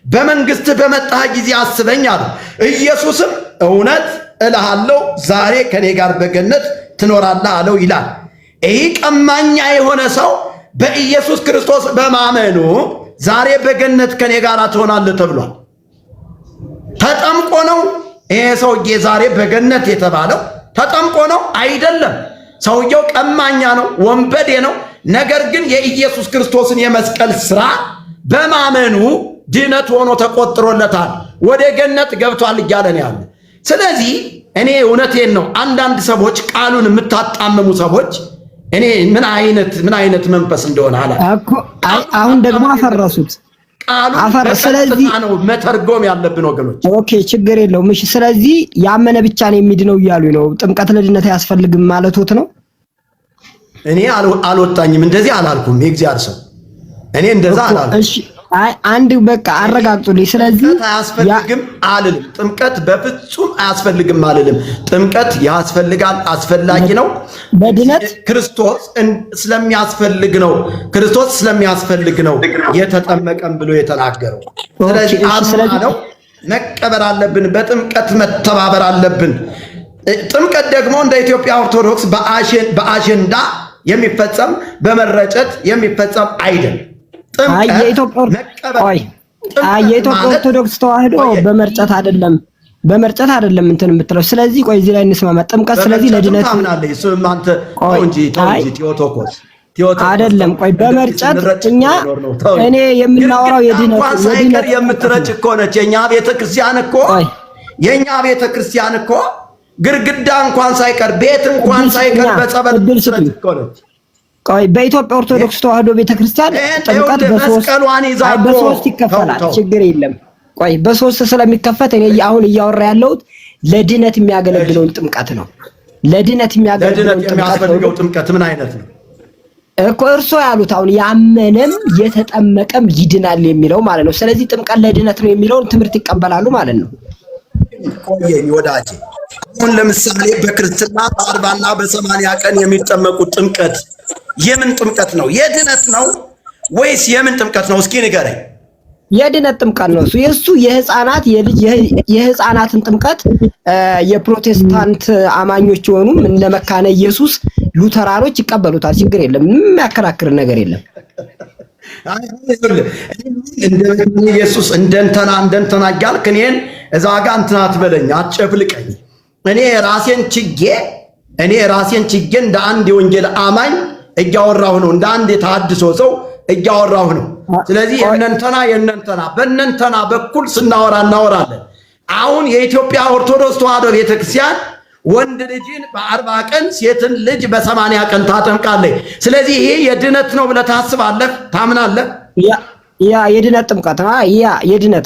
በመንግሥትህ በመጣህ ጊዜ አስበኝ አለው። ኢየሱስም እውነት እልሃለሁ ዛሬ ከኔ ጋር በገነት ትኖራለህ አለው ይላል። ይህ ቀማኛ የሆነ ሰው በኢየሱስ ክርስቶስ በማመኑ ዛሬ በገነት ከኔ ጋር ትሆናለህ ተብሏል። ተጠምቆ ነው ይሄ ሰውዬ ዛሬ በገነት የተባለው? ተጠምቆ ነው? አይደለም። ሰውየው ቀማኛ ነው፣ ወንበዴ ነው። ነገር ግን የኢየሱስ ክርስቶስን የመስቀል ሥራ በማመኑ ድነት ሆኖ ተቆጥሮለታል፣ ወደ ገነት ገብቷል እያለን ያለ። ስለዚህ እኔ እውነቴን ነው። አንዳንድ ሰዎች ቃሉን የምታጣምሙ ሰዎች እኔ ምን አይነት መንፈስ እንደሆነ አሁን ደግሞ አፈረሱት። ስለዚህ ነው መተርጎም ያለብን ወገኖች። ኦኬ ችግር የለውም። እሺ ስለዚህ ያመነ ብቻ ነው የሚድነው እያሉ ነው። ጥምቀት ለድነት አያስፈልግም ማለቶት ነው? እኔ አልወጣኝም፣ እንደዚህ አላልኩም። የእግዚአብሔር ሰው እኔ እንደዛ አላልኩም። እሺ አይ አንድ በቃ አረጋግጡልኝ። ስለዚህ አያስፈልግም አልልም። ጥምቀት በፍጹም አያስፈልግም አልልም። ጥምቀት ያስፈልጋል፣ አስፈላጊ ነው። በድነት ክርስቶስ ስለሚያስፈልግ ነው የተጠመቀም ብሎ የተናገረው። ስለዚህ አርማ ነው፣ መቀበል አለብን። በጥምቀት መተባበር አለብን። ጥምቀት ደግሞ እንደ ኢትዮጵያ ኦርቶዶክስ በአጀንዳ የሚፈጸም በመረጨት የሚፈጸም አይደለም። የኢትዮጵያ ኦርቶዶክስ ተዋህዶ በመርጨት አይደለም እንትን የምትለው። ስለዚህ ቆይ እዚህ ላይ እንስማማ። ጥምቀት ስለዚህ ለድነት አይደለም። ቆይ በመርጨት እኔ የምናወራው የድነት የምትረጭ እኮ ነች። የኛ ቤተክርስቲያን እኮ ግርግዳ እንኳን ሳይቀር ቤት እንኳን ሳይቀር በጸበል ትረጭ እኮ ነች። ቆይ በኢትዮጵያ ኦርቶዶክስ ተዋህዶ ቤተክርስቲያን ጥምቀት በሶስት ይከፈላል። ችግር የለም። ቆይ በሶስት ስለሚከፈት እኔ አሁን እያወራ ያለሁት ለድነት የሚያገለግለውን ጥምቀት ነው። ለድነት የሚያገለግለው ጥምቀት ምን አይነት ነው እኮ እርሶ ያሉት? አሁን ያመነም የተጠመቀም ይድናል የሚለው ማለት ነው። ስለዚህ ጥምቀት ለድነት ነው የሚለውን ትምህርት ይቀበላሉ ማለት ነው። ቆየኝ ወዳጄ፣ አሁን ለምሳሌ በክርስትና በ40 እና በ80 ቀን የሚጠመቁት ጥምቀት የምን ጥምቀት ነው? የድነት ነው ወይስ የምን ጥምቀት ነው? እስኪ ንገረኝ። የድነት ጥምቀት ነው። የሱ የህፃናትን ጥምቀት የፕሮቴስታንት አማኞች የሆኑ እነ መካነ ኢየሱስ ሉተራኖች ይቀበሉታል። ችግር የለም። ምንም የሚያከራክር ነገር የለም። እንደ መካነ ኢየሱስ እንደንተና እያልክ እኔን እዛ ጋር እንትና አትበለኝ፣ አትጨፍልቀኝ። እኔ ራሴን ችጌ እንደ አንድ የወንጌል አማኝ እያወራሁ ነው። እንደ አንድ የተሐድሶ ሰው እያወራሁ ነው። ስለዚህ በእነንተና በኩል ስናወራ እናወራለን። አሁን የኢትዮጵያ ኦርቶዶክስ ተዋህዶ ቤተክርስቲያን ወንድ ልጅን በ40 ቀን ሴትን ልጅ በ80 ቀን ታጠምቃለች። ስለዚህ ይሄ የድነት ነው ብለህ ታስባለህ? ታምናለህ? ያ የድነት ጥምቀት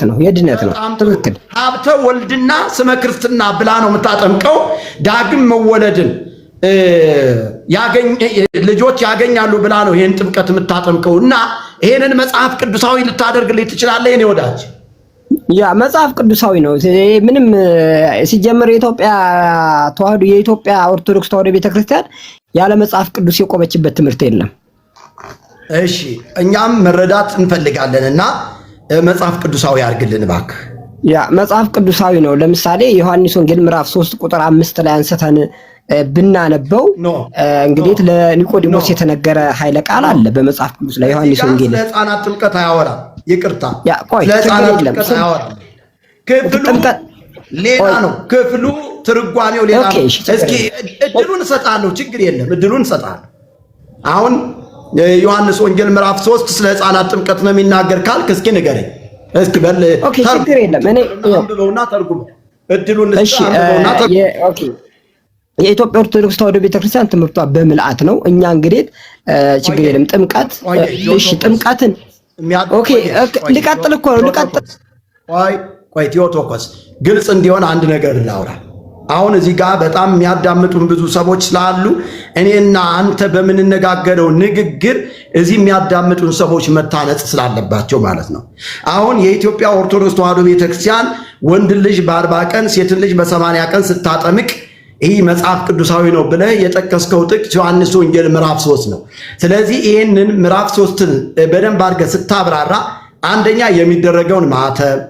ነው። የድነት ነው። ትክክል። ሀብተ ወልድና ስመ ክርስትና ብላ ነው የምታጠምቀው። ዳግም መወለድን ልጆች ያገኛሉ ብላ ነው ይሄን ጥምቀት የምታጠምቀው። እና ይሄንን መጽሐፍ ቅዱሳዊ ልታደርግልኝ ትችላለህ? የኔ ወዳጅ ያ መጽሐፍ ቅዱሳዊ ነው። ምንም ሲጀምር የኢትዮጵያ ኦርቶዶክስ ተዋህዶ ቤተክርስቲያን ያለ መጽሐፍ ቅዱስ የቆመችበት ትምህርት የለም። እሺ እኛም መረዳት እንፈልጋለን እና መጽሐፍ ቅዱሳዊ አድርግልን እባክህ። ያ መጽሐፍ ቅዱሳዊ ነው። ለምሳሌ ዮሐንስ ወንጌል ምዕራፍ 3 ቁጥር 5 ላይ አንስተን ብናነበው እንግዲህ ለኒቆዲሞስ የተነገረ ኃይለ ቃል አለ በመጽሐፍ ቅዱስ ላይ። ዮሐንስ ወንጌል ለሕፃናት ጥምቀት አያወራም። ይቅርታ፣ ለሕፃናት ጥምቀት አያወራም። ክፍሉ ሌላ ነው። ክፍሉ ትርጓሜው ሌላ ነው። እስኪ እድሉን እሰጣለሁ፣ ችግር የለም፣ እድሉን እሰጣለሁ። አሁን ዮሐንስ ወንጌል ምዕራፍ 3 ስለ ሕፃናት ጥምቀት ነው የሚናገር ካልክ እስኪ ንገረኝ። እስኪ በል ኦኬ፣ ችግር የለም እኔ አንብበውና ተርጉም እድሉን አንብበውና ተርጉም። ኦኬ የኢትዮጵያ ኦርቶዶክስ ተዋሕዶ ቤተክርስቲያን ትምህርቷ በምልአት ነው። እኛ እንግዲህ ችግር የለም ጥምቀት እሺ ጥምቀትን ኦኬ ልቀጥል እኮ ልቀጥል። ቆይ ቴዎቶኮስ ግልጽ እንዲሆን አንድ ነገር እናውራ። አሁን እዚህ ጋር በጣም የሚያዳምጡን ብዙ ሰዎች ስላሉ እኔና አንተ በምንነጋገረው ንግግር እዚህ የሚያዳምጡን ሰዎች መታነጽ ስላለባቸው ማለት ነው። አሁን የኢትዮጵያ ኦርቶዶክስ ተዋሕዶ ቤተክርስቲያን ወንድ ልጅ በ40 ቀን ሴትን ልጅ በ80 ቀን ስታጠምቅ ይህ መጽሐፍ ቅዱሳዊ ነው ብለህ የጠቀስከው ጥቅስ ዮሐንስ ወንጌል ምዕራፍ 3 ነው። ስለዚህ ይህንን ምዕራፍ 3ን በደንብ አድርገህ ስታብራራ አንደኛ የሚደረገውን ማተብ፣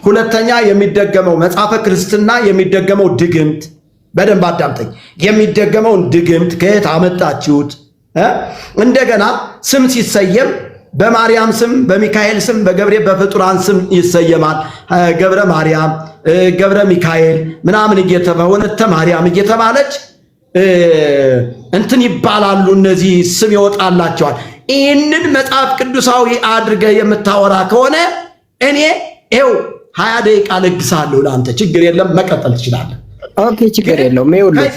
ሁለተኛ የሚደገመው መጽሐፈ ክርስትና የሚደገመው ድግምት፣ በደንብ አዳምጠኝ። የሚደገመውን ድግምት ከየት አመጣችሁት? እንደገና ስም ሲሰየም በማርያም ስም፣ በሚካኤል ስም፣ በገብርኤል በፍጡራን ስም ይሰየማል። ገብረ ማርያም፣ ገብረ ሚካኤል ምናምን ወለተ ማርያም እየተባለች እንትን ይባላሉ። እነዚህ ስም ይወጣላቸዋል። ይህንን መጽሐፍ ቅዱሳዊ አድርገህ የምታወራ ከሆነ እኔ ይኸው 20 ደቂቃ ለግሳለሁ ለአንተ። ችግር የለም መቀጠል ትችላለህ። ኦኬ ችግር የለውም። ይኸውልህ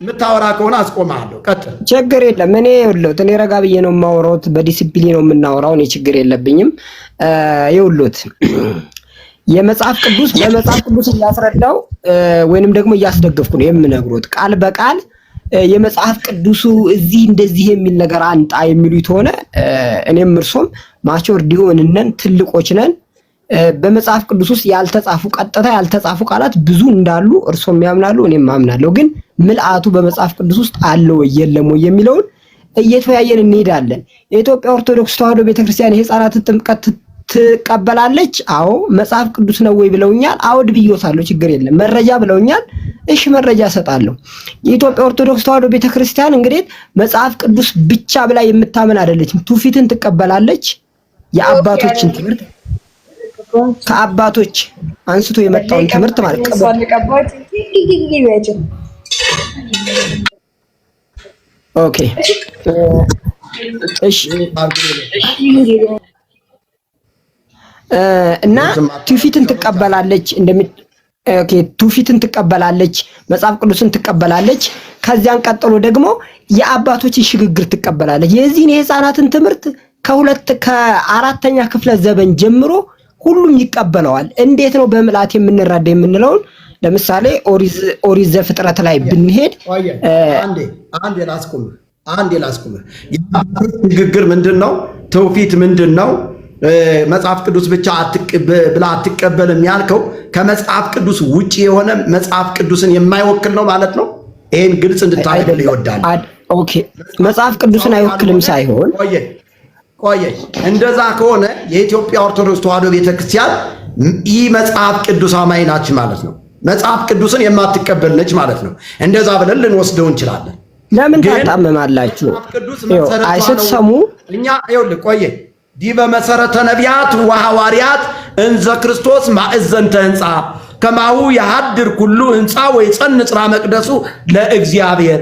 የምታወራ ከሆነ አስቆምሃለሁ። ቀጥል። ችግር የለም። እኔ ይኸውልህ እኔ ረጋ ብዬ ነው የማወራው፣ በዲሲፕሊን ነው የምናወራው። እኔ ችግር የለብኝም። ይኸውልህ የመጽሐፍ ቅዱስ በመጽሐፍ ቅዱስ እያስረዳው ወይንም ደግሞ እያስደገፍኩ ነው የምነግሮት ቃል በቃል የመጽሐፍ ቅዱሱ እዚህ እንደዚህ የሚል ነገር አንጣ የሚሉት ሆነ እኔም እርሶም ማቹርድ ሆነን ትልቆች ነን። በመጽሐፍ ቅዱስ ውስጥ ያልተጻፉ ቀጥታ ያልተጻፉ ቃላት ብዙ እንዳሉ እርሶም ያምናሉ፣ እኔም አምናለሁ። ግን ምልአቱ በመጽሐፍ ቅዱስ ውስጥ አለ ወይ የለም ወይ የሚለውን እየተወያየን እንሄዳለን። የኢትዮጵያ ኦርቶዶክስ ተዋሕዶ ቤተክርስቲያን የሕፃናትን ጥምቀት ትቀበላለች? አዎ። መጽሐፍ ቅዱስ ነው ወይ ብለውኛል። አውድ ብዮታለሁ። ችግር የለም። መረጃ ብለውኛል። እሺ መረጃ ሰጣለሁ። የኢትዮጵያ ኦርቶዶክስ ተዋሕዶ ቤተክርስቲያን እንግዲህ መጽሐፍ ቅዱስ ብቻ ብላ የምታመን አይደለችም። ትውፊትን ትቀበላለች። የአባቶችን ትምህርት ከአባቶች አንስቶ የመጣውን ትምህርት ማለት ነው። ኦኬ እሺ እና ትውፊትን ትቀበላለች ኦኬ ትውፊትን ትቀበላለች፣ መጽሐፍ ቅዱስን ትቀበላለች። ከዚያን ቀጥሎ ደግሞ የአባቶችን ሽግግር ትቀበላለች። የዚህን የሕፃናትን ትምህርት ከአራተኛ ክፍለ ዘመን ጀምሮ ሁሉም ይቀበለዋል። እንዴት ነው በምልአት የምንራዳ የምንለውን ለምሳሌ ኦሪት ዘፍጥረት ላይ ብንሄድ አንዴ ላስቁምህ። የአባቶች ሽግግር ምንድነው? ትውፊት ምንድነው? መጽሐፍ ቅዱስ ብቻ ብላ አትቀበልም ያልከው ከመጽሐፍ ቅዱስ ውጪ የሆነ መጽሐፍ ቅዱስን የማይወክል ነው ማለት ነው። ይሄን ግልጽ እንድታደርግ ይወዳል። ኦኬ መጽሐፍ ቅዱስን አይወክልም ሳይሆን ቆየ እንደዛ ከሆነ የኢትዮጵያ ኦርቶዶክስ ተዋሕዶ ቤተክርስቲያን ይህ መጽሐፍ ቅዱስ አማኝ ናች ማለት ነው። መጽሐፍ ቅዱስን የማትቀበል ነች ማለት ነው። እንደዛ ብለን ልንወስደው እንችላለን። ለምን ታጣመማላችሁ? አይስትሰሙ እኛ ይኸውልህ ቆየ ዲበ መሰረተ ነቢያት ወሐዋርያት እንዘ ክርስቶስ ማእዘንተ ህንፃ ከማሁ የሐድር ኩሉ ህንፃ ወይ ጸንጽራ መቅደሱ ለእግዚአብሔር።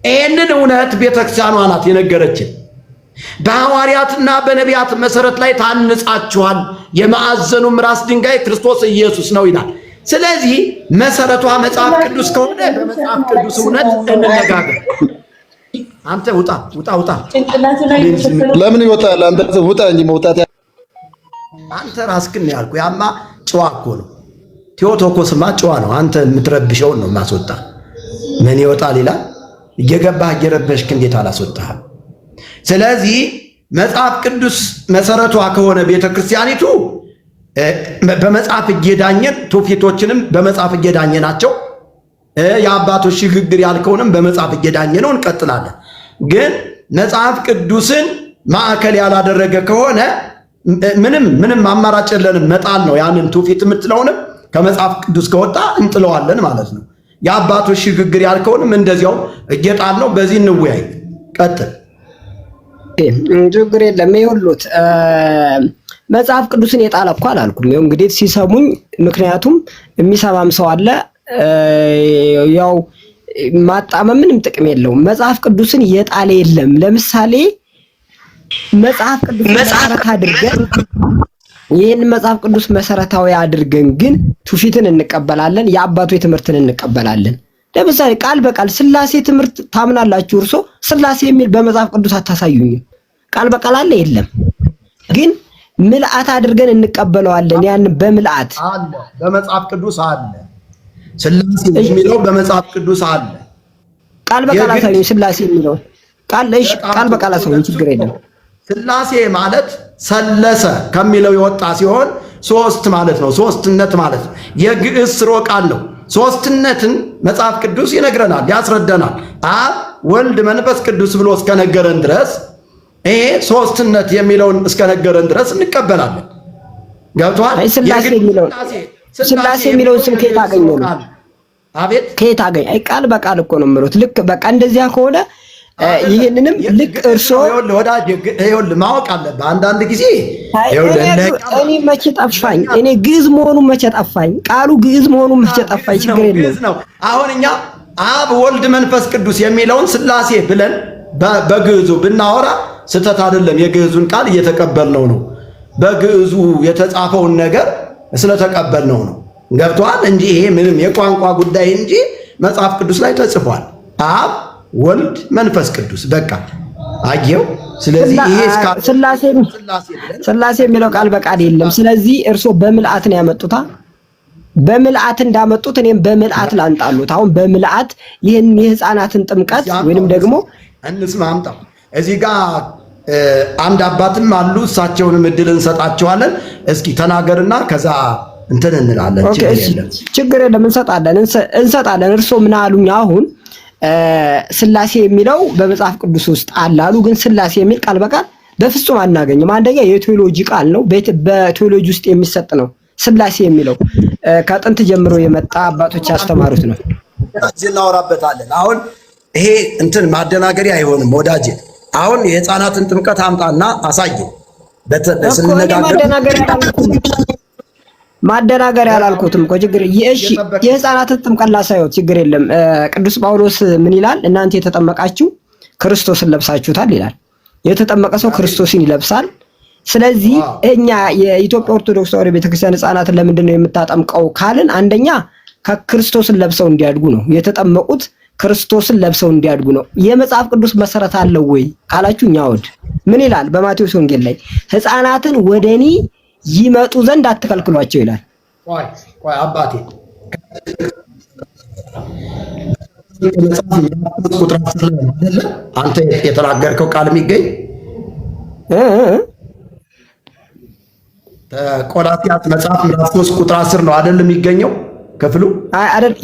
ይህንን እውነት ቤተክርስቲያኗ ናት የነገረችን። በሐዋርያትና በነቢያት መሰረት ላይ ታንጻችኋል፣ የማዕዘኑም ራስ ድንጋይ ክርስቶስ ኢየሱስ ነው ይላል። ስለዚህ መሰረቷ መጽሐፍ ቅዱስ ከሆነ በመጽሐፍ ቅዱስ እውነት እንነጋገር። አንተ ውጣ። ለምን ይወጣል? አንተ ውጣ እንጂ መውጣት አንተ ራስህን ነው ያልኩህ። ያማ ጨዋ እኮ ነው። ቴዎቶኮስማ ጨዋ ነው። አንተ የምትረብሸውን ነው ማስወጣ። ምን ይወጣል ይላል። እየገባህ እየረበሽክ እንዴት አላስወጣህም? ስለዚህ መጽሐፍ ቅዱስ መሰረቷ ከሆነ ቤተክርስቲያኒቱ በመጽሐፍ እየዳኘን ትውፊቶችንም በመጽሐፍ እየዳኘናቸው የአባቶች ሽግግር ያልከውንም በመጽሐፍ እየዳኘ ነው እንቀጥላለን። ግን መጽሐፍ ቅዱስን ማዕከል ያላደረገ ከሆነ ምንም አማራጭ የለንም፣ መጣል ነው። ያንን ትውፊት የምትለውንም ከመጽሐፍ ቅዱስ ከወጣ እንጥለዋለን ማለት ነው። የአባቶች ሽግግር ያልከውንም እንደዚያው እየጣል ነው። በዚህ እንወያይ። ቀጥል። ችግር የለም። ይኸውልዎት መጽሐፍ ቅዱስን የጣለ እኮ አላልኩም። ይኸው እንግዲህ ሲሰሙኝ፣ ምክንያቱም የሚሰማም ሰው አለ። ያው ማጣመም ምንም ጥቅም የለውም። መጽሐፍ ቅዱስን የጣለ የለም። ለምሳሌ መጽሐፍ ቅዱስ መሰረት አድርገን ይህን መጽሐፍ ቅዱስ መሰረታዊ አድርገን ግን ትውፊትን እንቀበላለን፣ የአባቶች ትምህርትን እንቀበላለን። ለምሳሌ ቃል በቃል ስላሴ ትምህርት ታምናላችሁ? እርሶ ስላሴ የሚል በመጽሐፍ ቅዱስ አታሳዩኝም። ቃል በቃል አለ የለም። ግን ምልአት አድርገን እንቀበለዋለን። ያን በምልአት አለ፣ በመጽሐፍ ቅዱስ አለ። ስላሴ የሚለው በመጽሐፍ ቅዱስ አለ። ቃል በቃል አሳዩኝ። ስላሴ የሚለው ቃል በቃል አሳዩኝ፣ ችግር የለም። ስላሴ ማለት ሰለሰ ከሚለው የወጣ ሲሆን ሶስት ማለት ነው። ሶስትነት ማለት የግዕዝ ስርወ ቃል ነው። ሶስትነትን መጽሐፍ ቅዱስ ይነግረናል፣ ያስረዳናል። አብ ወልድ መንፈስ ቅዱስ ብሎ እስከነገረን ድረስ ይሄ ሶስትነት የሚለውን እስከነገረን ድረስ እንቀበላለን። ገብቷል? ስላሴ የሚለውን ስም ከየት አገኘው? አቤት ከየት አገኘ? ቃል በቃል እኮ ነው የምሉት። ልክ በቃ እንደዚያ ከሆነ ይሄንንም ልክ እርሶ ወዳጅ ማወቅ አለብህ። አንዳንድ ጊዜ እኔ መቼ ጠፋኝ? እኔ ግዕዝ መሆኑን መቼ ጠፋኝ? ቃሉ ግዕዝ መሆኑን መቼ ጠፋኝ? ችግር የለም። አሁን እኛ አብ ወልድ መንፈስ ቅዱስ የሚለውን ስላሴ ብለን በግዕዙ ብናወራ ስህተት አይደለም። የግዕዙን ቃል እየተቀበልነው ነው። በግዕዙ የተጻፈውን ነገር ስለተቀበልነው ነው። ገብቷል? እንጂ ይሄ ምንም የቋንቋ ጉዳይ እንጂ መጽሐፍ ቅዱስ ላይ ተጽፏል። አብ ወልድ መንፈስ ቅዱስ በቃ አየው። ስለዚህ ይሄ ስላሴ የሚለው ቃል በቃል የለም። ስለዚህ እርሶ በምልአት ነው ያመጡታ። በምልአት እንዳመጡት እኔም በምልአት ላንጣሉት። አሁን በምልአት ይህን የህፃናትን ጥምቀት ወይንም ደግሞ እንስማምጣው። እዚህ ጋር አንድ አባትም አሉ፣ እሳቸውንም እድል እንሰጣቸዋለን። እስኪ ተናገርና ከዛ እንትን እንላለን። ችግር የለም እንሰጣለን። እርሶ ምን አሉኝ? አሁን ስላሴ የሚለው በመጽሐፍ ቅዱስ ውስጥ አለ አሉ። ግን ስላሴ የሚል ቃል በቃል በፍጹም አናገኝም። አንደኛ የቴዎሎጂ ቃል ነው፣ በቴዎሎጂ ውስጥ የሚሰጥ ነው። ስላሴ የሚለው ከጥንት ጀምሮ የመጣ አባቶች ያስተማሩት ነው። እዚህ እናወራበታለን። አሁን ይሄ እንትን ማደናገሪያ አይሆንም ወዳጄ። አሁን የህፃናትን ጥምቀት አምጣና አሳይ። ማደናገሪያ አላልኩትም እኮ ችግር። እሺ የህፃናትን ጥምቀት ላሳየው፣ ችግር የለም። ቅዱስ ጳውሎስ ምን ይላል? እናንተ የተጠመቃችሁ ክርስቶስን ለብሳችሁታል ይላል። የተጠመቀ ሰው ክርስቶስን ይለብሳል። ስለዚህ እኛ የኢትዮጵያ ኦርቶዶክስ ተዋሕዶ ቤተክርስቲያን ህፃናትን ለምንድን ነው የምታጠምቀው ካልን፣ አንደኛ ከክርስቶስን ለብሰው እንዲያድጉ ነው። የተጠመቁት ክርስቶስን ለብሰው እንዲያድጉ ነው። የመጽሐፍ ቅዱስ መሰረት አለው ወይ ካላችሁ፣ እኛ ወድ ምን ይላል? በማቴዎስ ወንጌል ላይ ህፃናትን ወደኔ ይመጡ ዘንድ አትከልክሏቸው ይላል። ቆይ አባቴ ቁጥር 10 ላይ ነው አይደል? አንተ የተናገርከው ቃል የሚገኝ ቆላስይስ መጽሐፍ ምዕራፍ 3 ቁጥር 10 ነው አይደል የሚገኘው ክፍሉ? አይደል?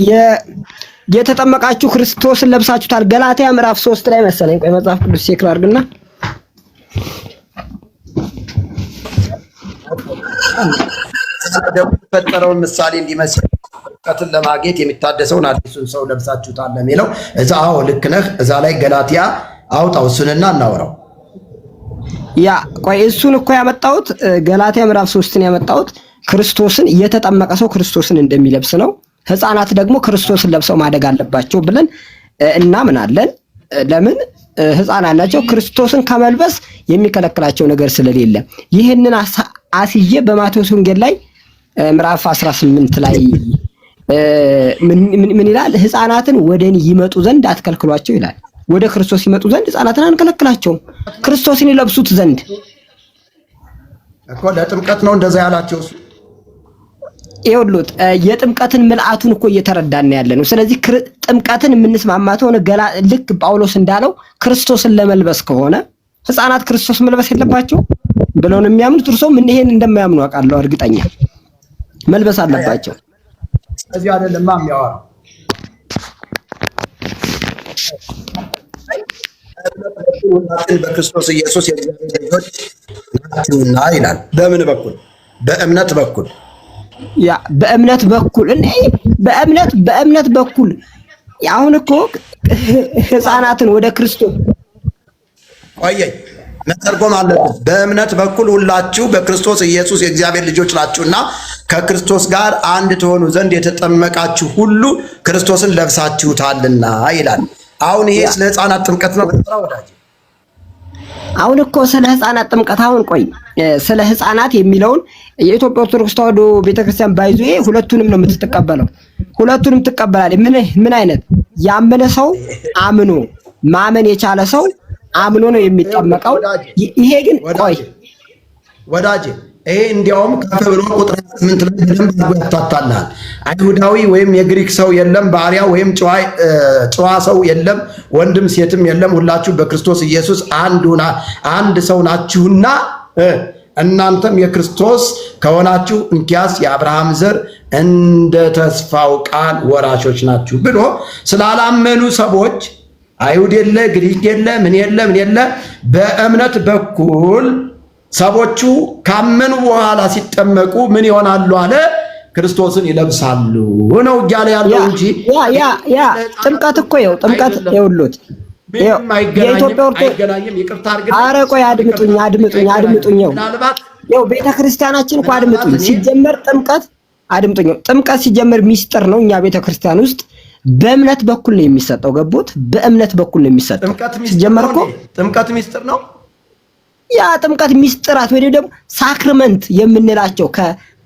የተጠመቃችሁ ክርስቶስን ለብሳችሁታል። ገላትያ ምዕራፍ 3 ላይ መሰለኝ። ቆይ መጽሐፍ ቅዱስ ቼክ አድርግና ደግሞ የተፈጠረውን ምሳሌ እንዲመስል ጥምቀትን ለማግኘት የሚታደሰውን አዲሱን ሰው ለብሳችሁታል የሚለው እዛ። አዎ ልክ ነህ። እዛ ላይ ገላትያ አውጣው፣ እሱንና እናወራው። ያ ቆይ እሱን እኮ ያመጣሁት ገላትያ ምዕራፍ 3ን ያመጣሁት ክርስቶስን የተጠመቀ ሰው ክርስቶስን እንደሚለብስ ነው። ህፃናት ደግሞ ክርስቶስን ለብሰው ማደግ አለባቸው ብለን እናምናለን። ለምን? ህፃናት ናቸው። ክርስቶስን ከመልበስ የሚከለክላቸው ነገር ስለሌለ ይህንን አስዬ በማቴዎስ ወንጌል ላይ ምዕራፍ 18 ላይ ምን ይላል? ህፃናትን ወደኔ ይመጡ ዘንድ አትከልክሏቸው ይላል። ወደ ክርስቶስ ይመጡ ዘንድ ህፃናትን አንከለክላቸውም፣ ክርስቶስን ይለብሱት ዘንድ እኮ። ለጥምቀት ነው እንደዛ ያላቸው እሱ። ይኸውልዎት የጥምቀትን ምልአቱን እኮ እየተረዳን ያለ ነው። ስለዚህ ጥምቀትን የምንስማማት ሆነ ልክ ጳውሎስ እንዳለው ክርስቶስን ለመልበስ ከሆነ ህፃናት ክርስቶስ መልበስ የለባቸው ብለው ነው የሚያምኑት። እርሶም ምን ይሄን እንደማያምኑ አውቃለሁ፣ እርግጠኛ መልበስ አለባቸው። እዚህ አይደለም የሚያወራው በክርስቶስ ኢየሱስ የእግዚአብሔር ልጆች ናችሁና ይላል። በምን በኩል? በእምነት በኩል። ያ በእምነት በኩል በእምነት በኩል አሁን እኮ ህፃናትን ወደ ክርስቶስ ቆየኝ መተርጎም አለበት። በእምነት በኩል ሁላችሁ በክርስቶስ ኢየሱስ የእግዚአብሔር ልጆች ናችሁና ከክርስቶስ ጋር አንድ ትሆኑ ዘንድ የተጠመቃችሁ ሁሉ ክርስቶስን ለብሳችሁታልና ይላል። አሁን ይሄ ስለ ሕፃናት ጥምቀት ነው ወዳጅ። አሁን እኮ ስለ ሕፃናት ጥምቀት አሁን ቆይ ስለ ሕፃናት የሚለውን የኢትዮጵያ ኦርቶዶክስ ተዋሕዶ ቤተክርስቲያን ባይዞ ሁለቱንም ነው የምትቀበለው። ሁለቱንም ትቀበላለች። ምን አይነት ያመነ ሰው አምኖ ማመን የቻለ ሰው አምኖ ነው የሚጠመቀው። ይሄ ግን ቆይ ወዳጅ ይሄ እንዲያውም ከፍ ብሎ ቁጥር 8 ላይ በደንብ አድርጎ ያታታልሃል። አይሁዳዊ ወይም የግሪክ ሰው የለም፣ ባሪያ ወይም ጨዋ ሰው የለም፣ ወንድም ሴትም የለም፣ ሁላችሁ በክርስቶስ ኢየሱስ አንድ ሰው ናችሁና እናንተም የክርስቶስ ከሆናችሁ እንኪያስ የአብርሃም ዘር እንደ ተስፋው ቃል ወራሾች ናችሁ ብሎ ስላላመኑ ሰዎች አይሁድ የለ ግሪክ የለ ምን የለ በእምነት በኩል ሰዎቹ ካመኑ በኋላ ሲጠመቁ ምን ይሆናሉ አለ? ክርስቶስን ይለብሳሉ ነው እያለ ያለው እንጂ ያ ጥምቀት እኮ ጥምቀት ይውሉት የኢትዮጵያ አይገናኝም። ይቅርታ አድርገን ኧረ ቆይ አድምጡኝ። ቤተክርስቲያናችን እኮ አድምጡኝ። ሲጀመር ጥምቀት ሲጀመር ሚስጥር ነው። እኛ ቤተክርስቲያን ውስጥ በእምነት በኩል ነው የሚሰጠው። ገቦት በእምነት በኩል ነው የሚሰጠው። ሲጀመር እኮ ጥምቀት ሚስጥር ነው። ያ ጥምቀት ሚስጥራት ወይ ደግሞ ሳክራመንት የምንላቸው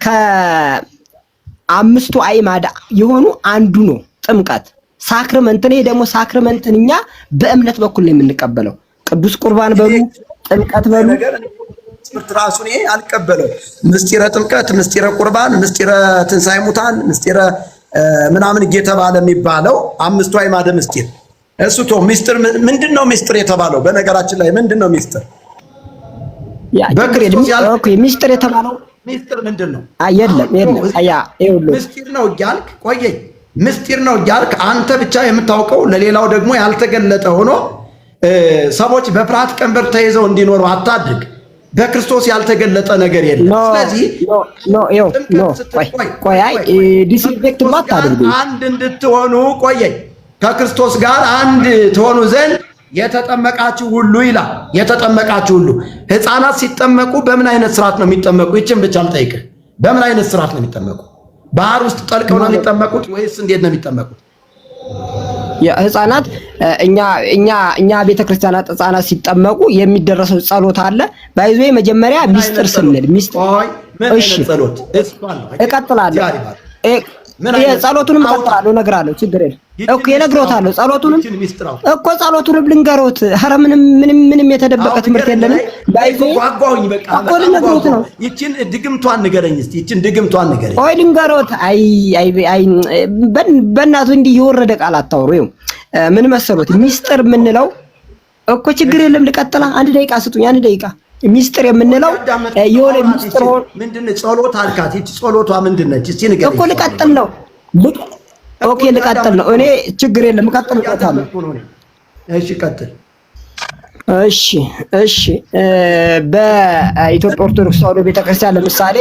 ከአምስቱ አዕማድ የሆኑ አንዱ ነው ጥምቀት ሳክራመንት ነው። ደግሞ ሳክራመንትን እኛ በእምነት በኩል ነው የምንቀበለው። ቅዱስ ቁርባን በሉ ጥምቀት በሉ ትምህርት ራሱን ይሄ አልቀበለው። ምስጢረ ጥምቀት፣ ምስጢረ ቁርባን፣ ምስጢረ ትንሣኤ ሙታን፣ ምስጢረ ምናምን እየተባለ የሚባለው አምስቱ አዕማደ ምስጢር እሱ ምስጢር ምንድነው? ምስጢር የተባለው በነገራችን ላይ ምንድነው ምስጢር? ሚስጥር የተባለው ሚስጥር ምንድነው? የለም ምስጢር ነው እያልክ ቆየኝ። ምስጢር ነው እያልክ አንተ ብቻ የምታውቀው ለሌላው ደግሞ ያልተገለጠ ሆኖ ሰዎች በፍርሃት ቀንበር ተይዘው እንዲኖሩ አታድርግ። በክርስቶስ ያልተገለጠ ነገር የለም። ስለዚህ ዲስሪስፔክት አታድርጉ። አንድ እንድትሆኑ ቆየኝ። ከክርስቶስ ጋር አንድ ትሆኑ ዘንድ የተጠመቃችሁ ሁሉ ይላል። የተጠመቃችሁ ሁሉ ሕፃናት ሲጠመቁ በምን አይነት ስርዓት ነው የሚጠመቁ? ይችን ብቻ ልጠይቅህ። በምን አይነት ስርዓት ነው የሚጠመቁ? ባህር ውስጥ ጠልቀው ነው የሚጠመቁት ወይስ እንዴት ነው የሚጠመቁት? የሕፃናት እኛ ቤተክርስቲያናት ሕፃናት ሲጠመቁ የሚደረሰው ጸሎት አለ። ባይዞ መጀመሪያ ሚስጥር ስንል እሺ፣ እቀጥላለሁ። ጸሎቱንም እቀጥላለሁ፣ እነግራለሁ። ችግር የለም እኮ እነግሮታለሁ። ጸሎቱንም ልንገሮት። ኧረ ምንም የተደበቀ ትምህርት የለንም። ባይዞ እኮ ልነግሮት ነው። ይችን ድግምቷን ንገረኝ እስቲ። ይችን ድግምቷን ንገረኝ። ቆይ ልንገሮት። በእናቱ እንዲህ የወረደ ቃል አታውሩ። ምን መሰሎት ሚስጥር የምንለው እኮ ችግር የለም። ልቀጥላ። አንድ ደቂቃ ስጡኝ። አንድ ደቂቃ ሚስጥር የምንለው የሆነ ሚስጥር ምንድነው? ጸሎት አልካት። ይቺ ጸሎቷ ምንድነች? እስቲ ንገረኝ እኮ ልቀጥል ነው። ኦኬ ልቀጥል ነው። እኔ ችግር የለም እቀጥልበታለሁ። እሺ ቀጥል። እሺ በኢትዮጵያ ኦርቶዶክስ ተዋሕዶ ቤተክርስቲያን ለምሳሌ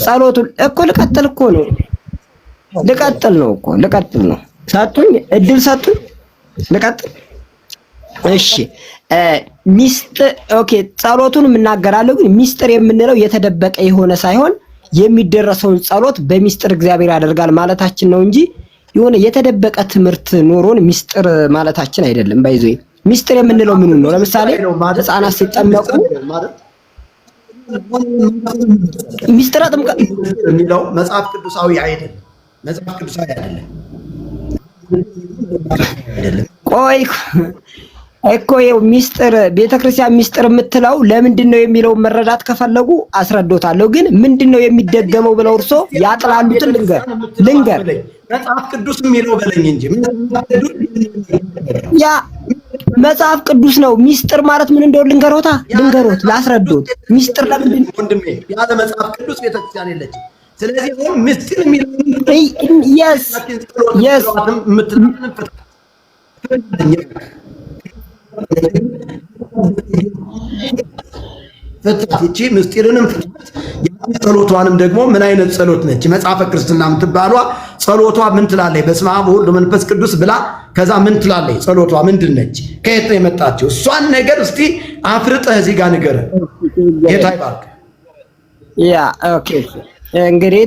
ጸሎቱ እኮ ልቀጥል ነው። ሰጡኝ፣ እድል ሰጡኝ። ልቀጥል። እሺ ሚስጥር ጸሎቱን እናገራለሁ። ግን ሚስጥር የምንለው የተደበቀ የሆነ ሳይሆን የሚደረሰውን ጸሎት በሚስጥር እግዚአብሔር ያደርጋል ማለታችን ነው እንጂ የሆነ የተደበቀ ትምህርት ኖሮን ሚስጥር ማለታችን አይደለም። ባይዞ ሚስጥር የምንለው ምን ነው? ለምሳሌ ሕፃናት ሲጠመቁ ሚስጥር ጥምቀት የሚለው መጽሐፍ ቅዱሳዊ አይደለም። መጽሐፍ ቅዱሳዊ አይደለም። ቆይ እኮ ሚስጥር ቤተክርስቲያን ሚስጥር የምትለው ለምንድን ነው የሚለውን መረዳት ከፈለጉ አስረዶታለሁ። ግን ምንድን ነው የሚደገመው ብለው እርሶ ያጥላሉትን ልንገር መጽሐፍ ቅዱስ የሚለው በለኝ እንጂ ያ መጽሐፍ ቅዱስ ነው። ሚስጥር ማለት ምን እንደሆነ ልንገሮት ላስረዶት። ሚስጥር ለምንድን ነው ወንድሜ? ያለ መጽሐፍ ቅዱስ ቤተክርስቲያን የለችም። ስለዚህ ሚስጥር የሚለው ፍታት። ይቺ ምስጢርንም ፍታት። ጸሎቷንም ደግሞ ምን አይነት ጸሎት ነች? መጽሐፈ ክርስትና የምትባሏ ጸሎቷ ምን ትላለች? በስመ አብ ወወልድ ወመንፈስ ቅዱስ ብላ ከዛ ምን ትላለች? ጸሎቷ ምንድን ነች? ከየት ነው የመጣችው? እሷን ነገር እስቲ አፍርጠህ እዚህ ጋር ንገረን። ጌታ ይባርክ። ያ ኦኬ። እንግዲህ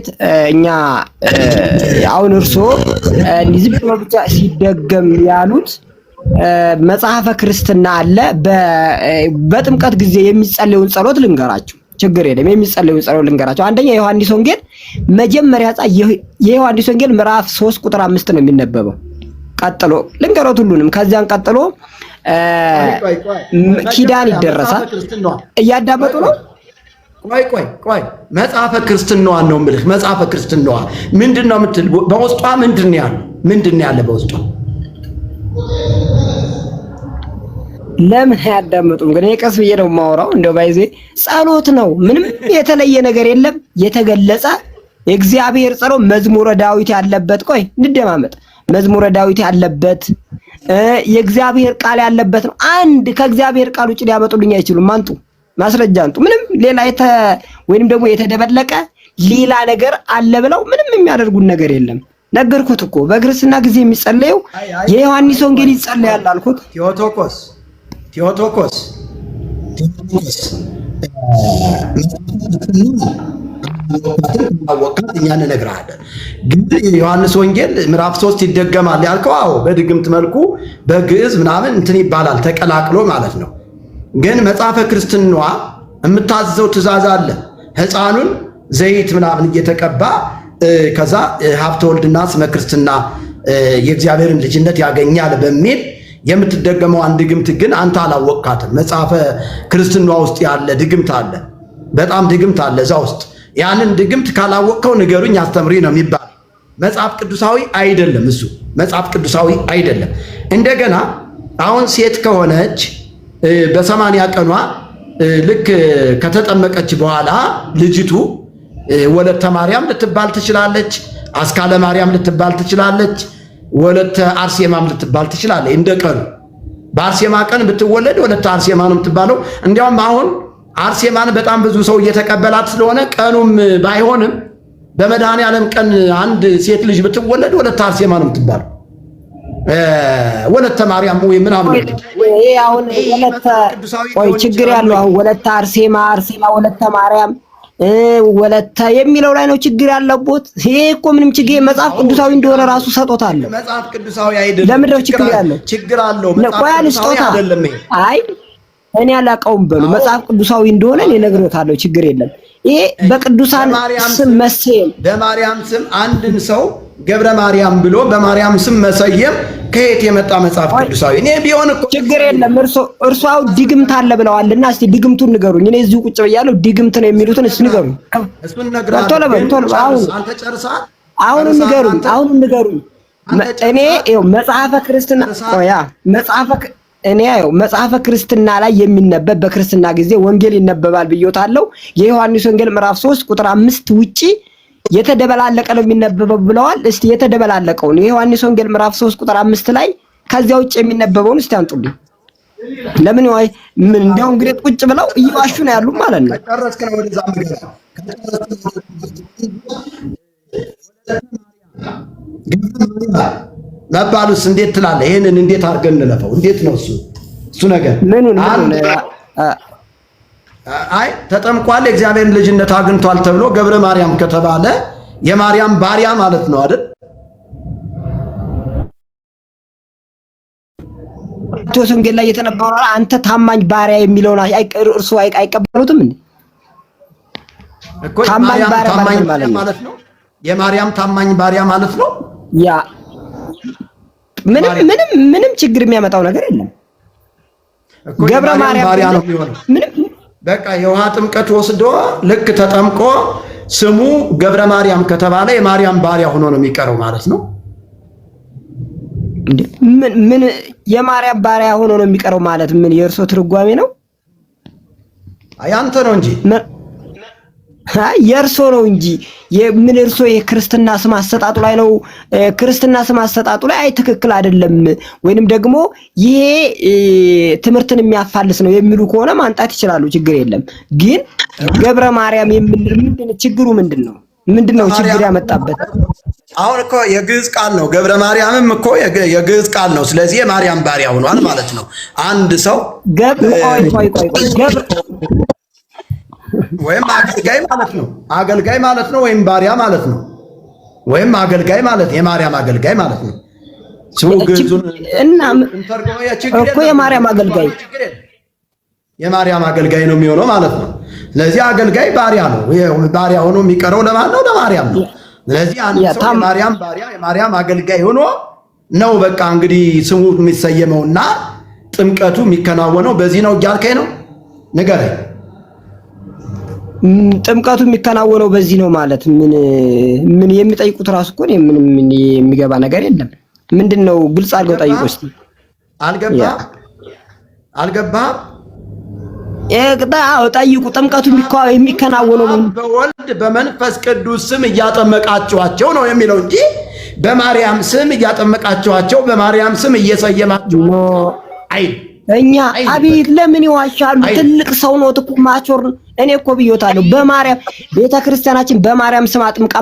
እኛ አሁን እርሶ ዝም ብሎ ብቻ ሲደገም ያሉት መጽሐፈ ክርስትና አለ። በጥምቀት ጊዜ የሚጸለዩን ጸሎት ልንገራችሁ፣ ችግር የለም። የሚጸለዩን ጸሎት ልንገራችሁ። አንደኛ የዮሐንስ ወንጌል መጀመሪያ የዮሐንስ ወንጌል ምዕራፍ 3 ቁጥር 5 ነው የሚነበበው። ቀጥሎ ልንገሮት ሁሉንም። ከዚያን ቀጥሎ ኪዳን ይደረሳል። እያዳመጡ ነው? ቆይ መጽሐፈ ክርስትናዋን ነው የምልህ። መጽሐፈ ክርስትናዋ ምንድን ነው የምትል? በውስጧ ምንድን ነው ያለው? ምንድን ነው ያለ በውስጧ? ለምን አያዳምጡም? ግን ቀስ ብዬ ነው የማወራው። እንደው ባይዜ ጸሎት ነው፣ ምንም የተለየ ነገር የለም። የተገለጸ የእግዚአብሔር ጸሎት መዝሙረ ዳዊት ያለበት፣ ቆይ እንደማመጥ መዝሙረ ዳዊት ያለበት የእግዚአብሔር ቃል ያለበት ነው። አንድ ከእግዚአብሔር ቃል ውጭ ሊያመጡልኝ አይችሉም። አንጡ ማስረጃ አንጡ። ምንም ሌላ ወይንም ደግሞ የተደበለቀ ሌላ ነገር አለ ብለው ምንም የሚያደርጉን ነገር የለም። ነገርኩት እኮ በክርስትና ጊዜ የሚጸለየው የዮሐንስ ወንጌል ይጸለያል አልኩት። ቴዎቶኮስ ወቃት እኛን እነግርሃለን። ግን ዮሐንስ ወንጌል ምዕራፍ 3 ይደገማል ያልከው፣ አዎ በድግምት መልኩ በግዕዝ ምናምን እንትን ይባላል ተቀላቅሎ ማለት ነው። ግን መጽሐፈ ክርስትናዋ የምታዘው ትእዛዝ አለ። ሕፃኑን ዘይት ምናምን እየተቀባ ከዛ ሀብተ ወልድና ስመ ክርስትና የእግዚአብሔርን ልጅነት ያገኛል በሚል የምትደገመው አንድ ድግምት ግን አንተ አላወቅካትም። መጽሐፈ ክርስትናዋ ውስጥ ያለ ድግምት አለ፣ በጣም ድግምት አለ እዛ ውስጥ። ያንን ድግምት ካላወቅከው ንገሩኝ አስተምሪ ነው የሚባል። መጽሐፍ ቅዱሳዊ አይደለም እሱ፣ መጽሐፍ ቅዱሳዊ አይደለም። እንደገና አሁን ሴት ከሆነች በ80 ቀኗ ልክ ከተጠመቀች በኋላ ልጅቱ ወለተ ማርያም ልትባል ትችላለች፣ አስካለ ማርያም ልትባል ትችላለች፣ ወለተ አርሴማም ልትባል ትችላለች። እንደቀኑ በአርሴማ ቀን ብትወለድ ወለተ አርሴማ ነው የምትባለው። እንዲያውም አሁን አርሴማን በጣም ብዙ ሰው እየተቀበላት ስለሆነ ቀኑም ባይሆንም በመድኃኔዓለም ቀን አንድ ሴት ልጅ ብትወለድ ወለተ አርሴማ ነው የምትባለው። ወለተ ማርያም ወይ ምናምን ይሄ አሁን ቆይ ችግር ያለው አሁን ወለተ አርሴማ ወለተ ማርያም ወለተ የሚለው ላይ ነው ችግር ያለበት። ይሄ እኮ ምንም ችግር መጽሐፍ ቅዱሳዊ እንደሆነ ራሱ ሰጦታል። መጽሐፍ ቅዱሳዊ አይደለም። ለምን ነው ችግር ያለው? ችግር አለው። መጽሐፍ ቅዱሳዊ አይደለም። አይ እኔ አላውቀውም በሉ። መጽሐፍ ቅዱሳዊ እንደሆነ እኔ ነግሮታለሁ። ችግር የለም። ይሄ በቅዱሳን ስም መሰየም፣ በማርያም ስም አንድን ሰው ገብረ ማርያም ብሎ በማርያም ስም መሰየም ከየት የመጣ መጽሐፍ ቅዱሳዊ? እኔ ቢሆን እኮ ችግር የለም። እርሷው ድግምት አለ ብለዋልና እስቲ ድግምቱን ንገሩኝ። እኔ እዚሁ ቁጭ ብያለሁ። ድግምት ነው የሚሉትን እስቲ ንገሩኝ። እሱን ነግራለሁ። አንተ ጨርሰሃል? አሁን ንገሩኝ። እኔ ይኸው መጽሐፈ ክርስትና መጽሐፈ ክርስትና ላይ የሚነበብ በክርስትና ጊዜ ወንጌል ይነበባል ብዮታለሁ። የዮሐንስ ወንጌል ምዕራፍ 3 ቁጥር 5 ውጪ የተደበላለቀ ነው የሚነበበው ብለዋል። እስቲ የተደበላለቀውን የዮሐንስ ወንጌል ምዕራፍ 3 ቁጥር 5 ላይ ከዚያ ውጭ የሚነበበውን እስቲ አንጡልኝ። ለምን ወይ ምን እንደው እንግዲህ ቁጭ ብለው እየዋሹ ነው ያሉ ማለት ነው። ከጨረስክ ነው ወደዛ መባሉስ እንዴት ትላለህ? ይሄንን እንዴት አድርገን እንለፈው? እንዴት ነው እሱ ነገር አይ ተጠምቋል የእግዚአብሔርን ልጅነት አግኝቷል ተብሎ ገብረ ማርያም ከተባለ የማርያም ባሪያ ማለት ነው አይደል? ማቴዎስ ወንጌል ላይ የተነበረው አንተ ታማኝ ባሪያ የሚለውን እርሱ አይቀበሉትም እንዴ? እኮ ታማኝ ባሪያ ማለት ነው። የማርያም ታማኝ ባሪያ ማለት ነው። ያ ምንም ችግር የሚያመጣው ነገር የለም። ገብረ ማርያም ባሪያ ነው የሚሆነው። በቃ የውሃ ጥምቀት ወስዶ ልክ ተጠምቆ ስሙ ገብረ ማርያም ከተባለ የማርያም ባሪያ ሆኖ ነው የሚቀረው ማለት ነው። ምን የማርያም ባሪያ ሆኖ ነው የሚቀረው ማለት ምን የእርሶ ትርጓሜ ነው? አይ አንተ ነው እንጂ የእርሶ ነው እንጂ የምን እርሶ የክርስትና ስም አሰጣጡ ላይ ነው። ክርስትና ስም አሰጣጡ ላይ አይ ትክክል አይደለም ወይንም ደግሞ ይሄ ትምህርትን የሚያፋልስ ነው የሚሉ ከሆነ ማንጣት ይችላሉ፣ ችግር የለም። ግን ገብረ ማርያም ምንድነው ችግሩ? ምንድነው ችግር ያመጣበት? አሁን እኮ የግዕዝ ቃል ነው። ገብረ ማርያምም እኮ የግዕዝ ቃል ነው። ስለዚህ የማርያም ባሪያ ሆኗል ማለት ነው። አንድ ሰው ወይም አገልጋይ ማለት ነው። አገልጋይ ማለት ነው፣ ወይም ባሪያ ማለት ነው፣ ወይም አገልጋይ ማለት የማርያም አገልጋይ ማለት ነው። ስሙ ግዕዙን እና እኮ የማርያም አገልጋይ የማርያም አገልጋይ ነው የሚሆነው ማለት ነው። ስለዚህ አገልጋይ ባሪያ ነው። ባሪያ ሆኖ የሚቀረው ለማን ነው? ለማርያም ነው። ስለዚህ አንድ ሰው የማርያም ባሪያ የማርያም አገልጋይ ሆኖ ነው በቃ እንግዲህ ስሙ የሚሰየመውና ጥምቀቱ የሚከናወነው በዚህ ነው እያልከኝ ነው? ንገረኝ። ጥምቀቱ የሚከናወነው በዚህ ነው ማለት ምን የሚጠይቁት ራሱ እኮ ምንም የሚገባ ነገር የለም። ምንድነው? ግልጽ አድርገው ጠይቁ እስቲ። አልገባህም? ጠይቁ። ጥምቀቱ የሚከናወነው በወልድ በመንፈስ ቅዱስ ስም እያጠመቃችኋቸው ነው የሚለው እንጂ በማርያም ስም እያጠመቃችኋቸው በማርያም ስም እየሰየማችሁ አይ እኛ አቤት ለምን ይዋሻሉ? ትልቅ ሰው ነው እኮ ማቾር። እኔ እኮ ብዮታለሁ። በማርያም ቤተክርስቲያናችን በማርያም ስም አጥምቃ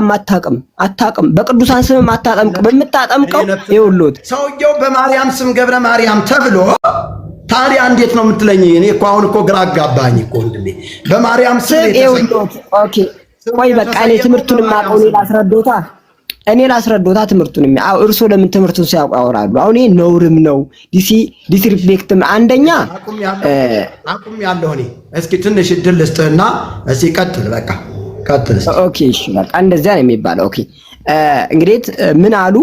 አታጥምቅም። በቅዱሳን ስም አታጠምቅ። በምታጠምቀው ይውሉት ሰውየው በማርያም ስም ገብረ ማርያም ተብሎ ታዲያ እንዴት ነው የምትለኝ? እኔ እኮ አሁን እኮ ግራ አጋባኝ እኮ ወንድሜ። በማርያም ስም ይውሉት። ኦኬ ቆይ በቃ እኔ ትምህርቱን ማቆኔ ላስረዶታ ትምህርቱን እርሶ ለምን ትምህርቱን ሲያውቁ ያወራሉ? አሁን ይሄ ነውርም ነው ዲስሪስፔክትም። አንደኛ አቁም ያለው እኔ እስኪ ትንሽ እድል ልስጥህና እስኪ ቀጥል። በቃ ቀጥል። ኦኬ እሺ በቃ እንደዚያ ነው የሚባለው። ኦኬ እንግዲህ ምን አሉ?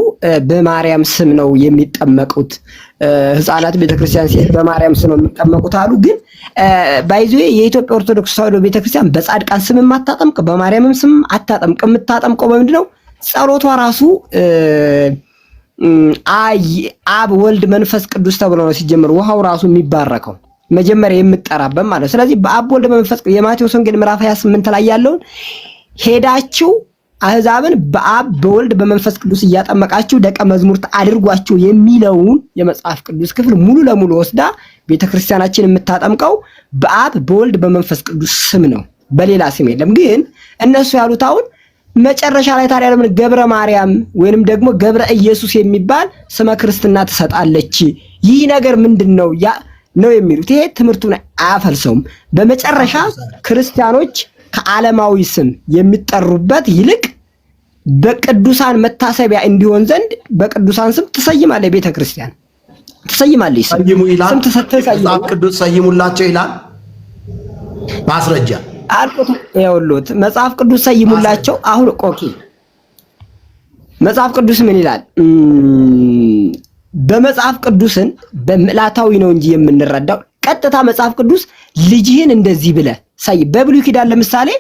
በማርያም ስም ነው የሚጠመቁት ህፃናት ቤተክርስቲያን ሲሄድ በማርያም ስም ነው የሚጠመቁት አሉ። ግን ባይዙ የኢትዮጵያ ኦርቶዶክስ ተዋሕዶ ቤተክርስቲያን በጻድቃን ስም አታጠምቅ፣ በማርያምም ስም አታጠምቅ። የምታጠምቀው በምንድነው? ጸሎቷ ራሱ አብ ወልድ መንፈስ ቅዱስ ተብሎ ነው ሲጀምር ውሃው ራሱ የሚባረከው መጀመሪያ የምትጠራበት ማለት። ስለዚህ በአብ ወልድ መንፈስ የማቴዎስ ወንጌል ምዕራፍ 28 ላይ ያለውን ሄዳችሁ አህዛብን በአብ በወልድ በመንፈስ ቅዱስ እያጠመቃችሁ ደቀ መዝሙርት አድርጓቸው የሚለውን የመጽሐፍ ቅዱስ ክፍል ሙሉ ለሙሉ ወስዳ ቤተክርስቲያናችን የምታጠምቀው በአብ በወልድ በመንፈስ ቅዱስ ስም ነው፣ በሌላ ስም የለም። ግን እነሱ ያሉት አሁን መጨረሻ ላይ ታዲያ ለምን ገብረ ማርያም ወይንም ደግሞ ገብረ ኢየሱስ የሚባል ስመ ክርስትና ትሰጣለች? ይህ ነገር ምንድነው ነው የሚሉት። ይሄ ትምህርቱን አያፈልሰውም። በመጨረሻ ክርስቲያኖች ከዓለማዊ ስም የሚጠሩበት ይልቅ በቅዱሳን መታሰቢያ እንዲሆን ዘንድ በቅዱሳን ስም ትሰይማለች ቤተክርስቲያን ትሰይማለች። ስም ተሰጥተው ቅዱስ ሰይሙላቸው ይላል ማስረጃ አልቆት ይኸውልዎት መጽሐፍ ቅዱስ ሰይሙላቸው። አሁን ኦኬ መጽሐፍ ቅዱስ ምን ይላል? በመጽሐፍ ቅዱስን በምዕላታዊ ነው እንጂ የምንረዳው ቀጥታ መጽሐፍ ቅዱስ ልጅህን እንደዚህ ብለህ ሳይ በብሉይ ኪዳን ለምሳሌ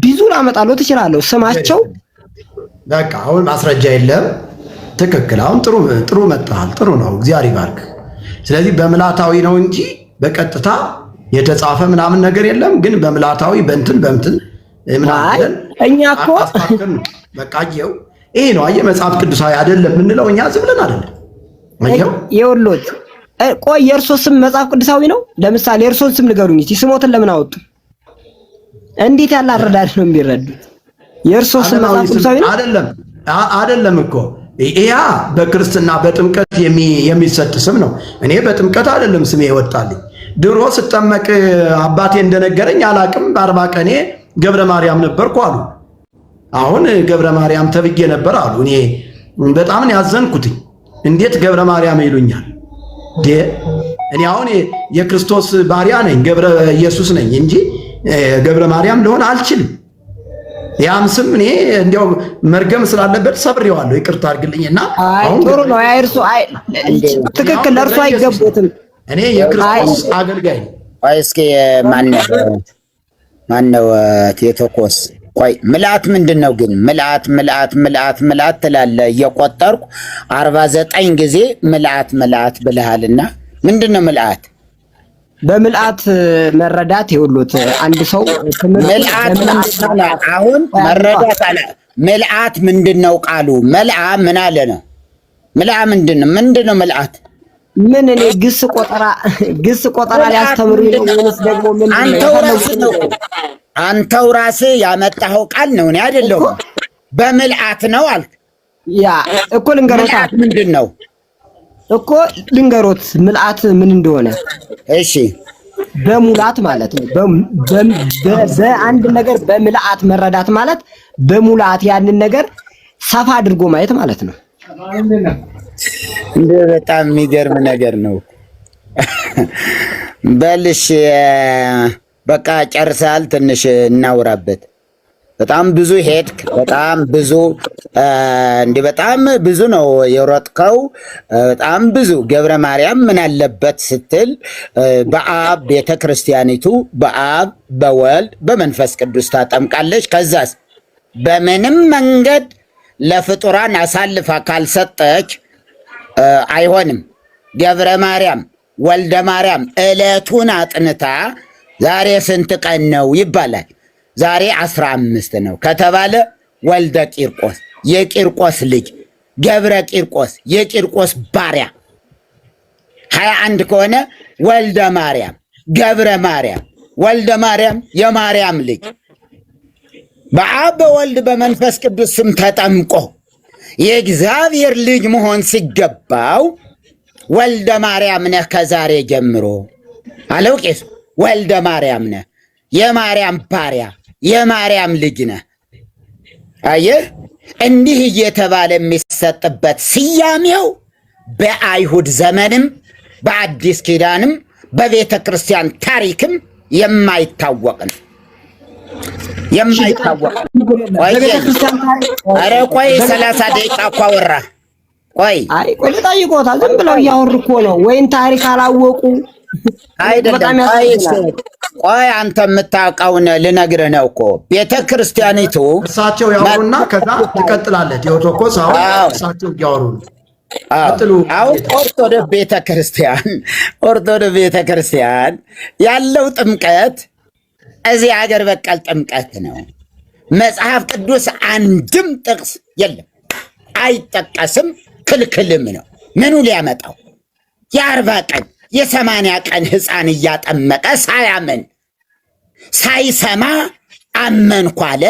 ብዙ ላመጣለው ትችላለህ ስማቸው። በቃ አሁን ማስረጃ የለም። ትክክል። አሁን ጥሩ መጣል። ጥሩ ነው። እግዚአብሔር ይባርክ። ስለዚህ በምዕላታዊ ነው እንጂ በቀጥታ የተጻፈ ምናምን ነገር የለም። ግን በምላታዊ በእንትን ምናምን እኛ እኮ በቃ ይሄ ነው አየህ፣ መጽሐፍ ቅዱሳዊ አይደለም የምንለው እኛ ዝም ብለን አይደለም። ይኸውልዎት ቆይ የእርሶ ስም መጽሐፍ ቅዱሳዊ ነው? ለምሳሌ የእርሶን ስም ንገሩኝ እስኪ። ስሞትን ለምን አወጡ? እንዴት ያለ አረዳድ ነው የሚረዱት? የእርሶ ስም መጽሐፍ ቅዱሳዊ ነው? አይደለም እኮ ያ በክርስትና በጥምቀት የሚሰጥ ስም ነው። እኔ በጥምቀት አይደለም ስሜ ይወጣልኝ። ድሮ ስጠመቅ አባቴ እንደነገረኝ አላቅም፣ በ40 ቀኔ ገብረ ማርያም ነበርኩ አሉ። አሁን ገብረ ማርያም ተብዬ ነበር አሉ። እኔ በጣም ነው ያዘንኩትኝ። እንዴት ገብረ ማርያም ይሉኛል? እኔ አሁን የክርስቶስ ባሪያ ነኝ፣ ገብረ ኢየሱስ ነኝ እንጂ ገብረ ማርያም ልሆን አልችልም። ያም ስም እኔ እንዲያው መርገም ስላለበት ሰብሬዋለሁ። ይቅርታ አድርግልኝና አሁን ጥሩ ነው ያይርሱ ትክክል፣ ለእርሱ አይገቡትም። እኔ የክርስቶስ አገልጋይ ነኝ። ቆይ እስኪ ማነው ቴቶኮስ? ቆይ ምልአት ምንድነው ግን? ምልአት ትላለህ እየቆጠርኩ 49 ጊዜ ምልአት ብለሃልና ምንድነው ምልአት? በምልአት መረዳት ይኸውልዎት አንድ ሰው ምልአት ምንድነው? አሁን መረዳት አለ። ምልአት ምንድነው? ቃሉ መልአ ምን አለ ነው? መልአ ምንድነው ምልአት? ምን እኔ ግስ ቆጠራ ሊያስተምሩ ወይስ ደግሞ ምን? አንተው ራስህ ያመጣኸው ቃል ነው፣ እኔ አይደለሁም። በምልአት ነው አልክ። ያ እኮ ልንገሮት ምንድነው እኮ ልንገሮት ምልአት ምን እንደሆነ። እሺ በሙላት ማለት ነው። በአንድ ነገር በምልአት መረዳት ማለት በሙላት ያንን ነገር ሰፋ አድርጎ ማየት ማለት ነው። እንደ በጣም የሚገርም ነገር ነው። በልሽ በቃ ጨርሰሃል። ትንሽ እናውራበት። በጣም ብዙ ሄድክ። በጣም ብዙ ነው የሮጥከው። በጣም ብዙ ገብረ ማርያም ምን አለበት ስትል በአብ ቤተ ክርስቲያኒቱ በአብ በወልድ በመንፈስ ቅዱስ ታጠምቃለች። ከዛስ በምንም መንገድ ለፍጡራን አሳልፋ ካልሰጠች አይሆንም። ገብረ ማርያም ወልደ ማርያም ዕለቱን አጥንታ ዛሬ ስንት ቀን ነው ይባላል። ዛሬ 15 ነው ከተባለ ወልደ ቂርቆስ የቂርቆስ ልጅ ገብረ ቂርቆስ የቂርቆስ ባሪያ 21 ከሆነ ወልደ ማርያም ገብረ ማርያም ወልደ ማርያም የማርያም ልጅ በአብ በወልድ በመንፈስ ቅዱስ ስም ተጠምቆ የእግዚአብሔር ልጅ መሆን ሲገባው ወልደ ማርያም ነህ ከዛሬ ጀምሮ አለው ቄሱ። ወልደ ማርያም ነህ፣ የማርያም ባሪያ የማርያም ልጅ ነህ። አየህ፣ እንዲህ እየተባለ የሚሰጥበት ስያሜው በአይሁድ ዘመንም በአዲስ ኪዳንም በቤተ ክርስቲያን ታሪክም የማይታወቅ ነው። የማይታወቅ ኧረ ቆይ 30 ደቂቃ እኮ አወራ። ቆይ ልጠይቅዎታ። ዝም ብለው እያወሩ እኮ ነው። ወይን ታሪክ አላወቁ አይደለም። ቆይ አንተ የምታውቀውን ልነግርህ ነው እኮ ቤተ ክርስቲያኒቱ እሳቸው ያወሩና ከዛ ትቀጥላለህ። ቴዎቶኮስ አሁን እሳቸው እያወሩ ነው። አሁን ኦርቶዶክስ ቤተ ክርስቲያን ያለው ጥምቀት እዚህ ሀገር በቀል ጥምቀት ነው። መጽሐፍ ቅዱስ አንድም ጥቅስ የለም፣ አይጠቀስም፣ ክልክልም ነው። ምኑ ሊያመጣው የ40 ቀን የ80 ቀን ሕፃን እያጠመቀ ሳያምን ሳይሰማ አመንኩ አለ።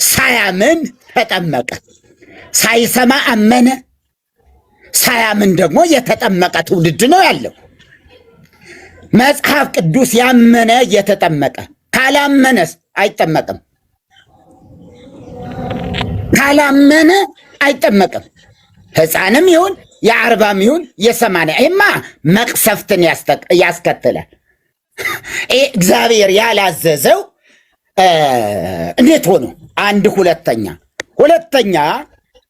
ሳያምን ተጠመቀ። ሳይሰማ አመነ፣ ሳያምን ደግሞ የተጠመቀ ትውልድ ነው ያለው። መጽሐፍ ቅዱስ ያመነ እየተጠመቀ ካላመነስ አይጠመቅም። ካላመነ አይጠመቅም። ሕፃንም ይሁን የ40 ይሁን የ80 ይማ መቅሰፍትን ያስከትላል። እግዚአብሔር ያላዘዘው እንዴት ሆኖ? አንድ ሁለተኛ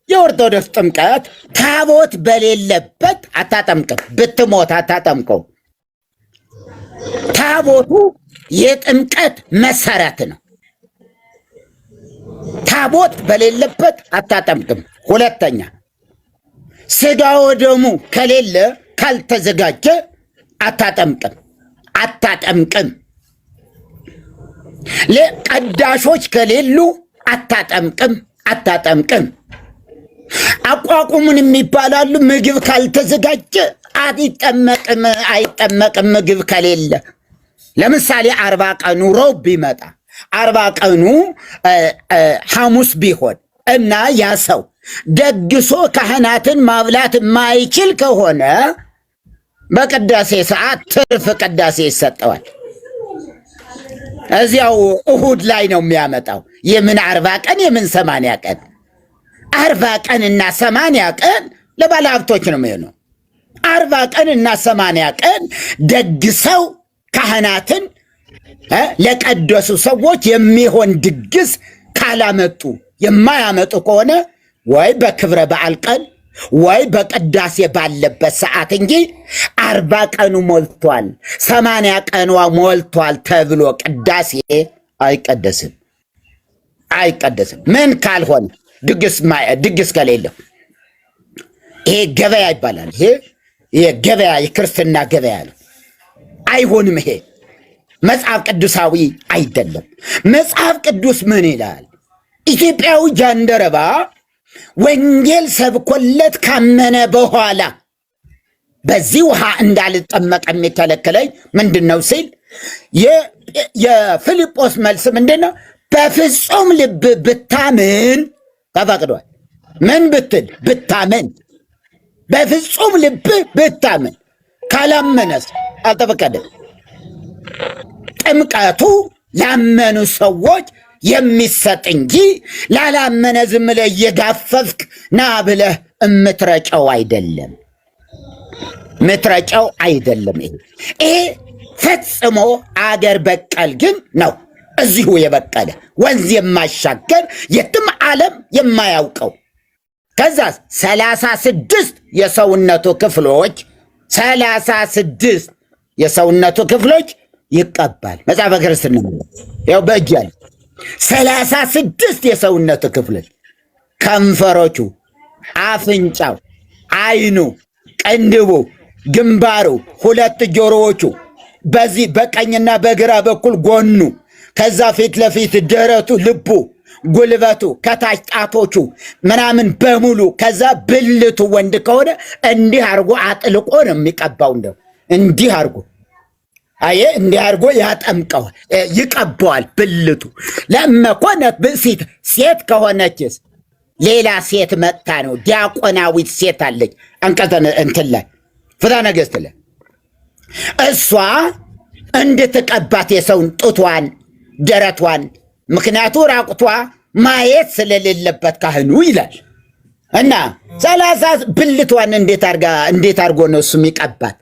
የኦርቶዶክስ ጥምቀት ታቦት በሌለበት አታጠምቅም። ብትሞት አታጠምቀው። ታቦቱ የጥምቀት መሰረት ነው። ታቦት በሌለበት አታጠምቅም። ሁለተኛ ስጋ ወደሙ ከሌለ ካልተዘጋጀ አታጠምቅም። ለቀዳሾች ከሌሉ አታጠምቅም። አቋቁሙን የሚባላሉ ምግብ ካልተዘጋጀ አይጠመቅም። ምግብ ከሌለ ለምሳሌ 40 ቀኑ ሮብ ቢመጣ 40 ቀኑ ሐሙስ ቢሆን እና ያ ሰው ደግሶ ካህናትን ማብላት የማይችል ከሆነ በቅዳሴ ሰዓት ትርፍ ቅዳሴ ይሰጠዋል። እዚያው እሁድ ላይ ነው የሚያመጣው። የምን 40 ቀን የምን 80 ቀን? 40 ቀን እና 80 ቀን ለባለ ሀብቶች ነው የሚሆነው። 40 ቀን እና 80 ቀን ደግሰው ካህናትን ለቀደሱ ሰዎች የሚሆን ድግስ ካላመጡ የማያመጡ ከሆነ ወይ በክብረ በዓል ቀን ወይ በቅዳሴ ባለበት ሰዓት እንጂ 40 ቀኑ ሞልቷል 80 ቀኗ ሞልቷል ተብሎ ቅዳሴ አይቀደስም። ምን ካልሆነ ድግስ ከሌለው ይሄ ገበያ ይባላል። ይሄ የገበያ የክርስትና ገበያ ነው። አይሆንም። ይሄ መጽሐፍ ቅዱሳዊ አይደለም። መጽሐፍ ቅዱስ ምን ይላል? ኢትዮጵያዊ ጃንደረባ ወንጌል ሰብኮለት ካመነ በኋላ በዚህ ውሃ እንዳልጠመቅ የሚከለክለኝ ምንድን ነው ሲል የፊልጶስ መልስ ምንድን ነው? በፍጹም ልብ ብታምን ተፈቅዷል። ምን ብትል? ብታምን። በፍጹም ልብ ብታምን። ካላመነስ አልተፈቀደም። ጥምቀቱ ላመኑ ሰዎች የሚሰጥ እንጂ ላላመነ ዝም ብለህ እየጋፈፍክ ና ብለህ እምትረጨው አይደለም። ምትረጨው አይደለም። ይሄ ፈጽሞ አገር በቀል ግን ነው። እዚሁ የበቀለ ወንዝ የማሻገር የትም ዓለም የማያውቀው ከዛ 36 የሰውነቱ ክፍሎች 36 የሰውነቱ ክፍሎች ይቀባል። መጽሐፈ ክርስትና ያው በእጅ ያለ 36 የሰውነቱ ክፍሎች ከንፈሮቹ፣ አፍንጫው፣ አይኑ፣ ቅንድቡ፣ ግንባሩ፣ 2 ጆሮዎቹ፣ በዚህ በቀኝና በግራ በኩል ጎኑ፣ ከዛ ፊት ለፊት ደረቱ፣ ልቡ፣ ጉልበቱ፣ ከታች ጣቶቹ ምናምን በሙሉ ከዛ ብልቱ ወንድ ከሆነ እንዲህ አርጎ አጥልቆ ነው የሚቀባው። እንደው እንዲህ አርጎ አየ እንዲህ አርጎ ያጠምቀዋል፣ ይቀባዋል ብልቱ። ለመኮነት ብእሲት ሴት ከሆነችስ ሌላ ሴት መጥታ ነው። ዲያቆናዊት ሴት አለች አንቀጸ እንትን ላይ ፍትሐ ነገሥት ላይ እሷ እንድትቀባት የሰውን ጡቷን፣ ደረቷን፣ ምክንያቱ ራቁቷ ማየት ስለሌለበት ካህኑ ይላል እና 30 ብልቷን እንዴት አርጎ ነው እሱ የሚቀባት?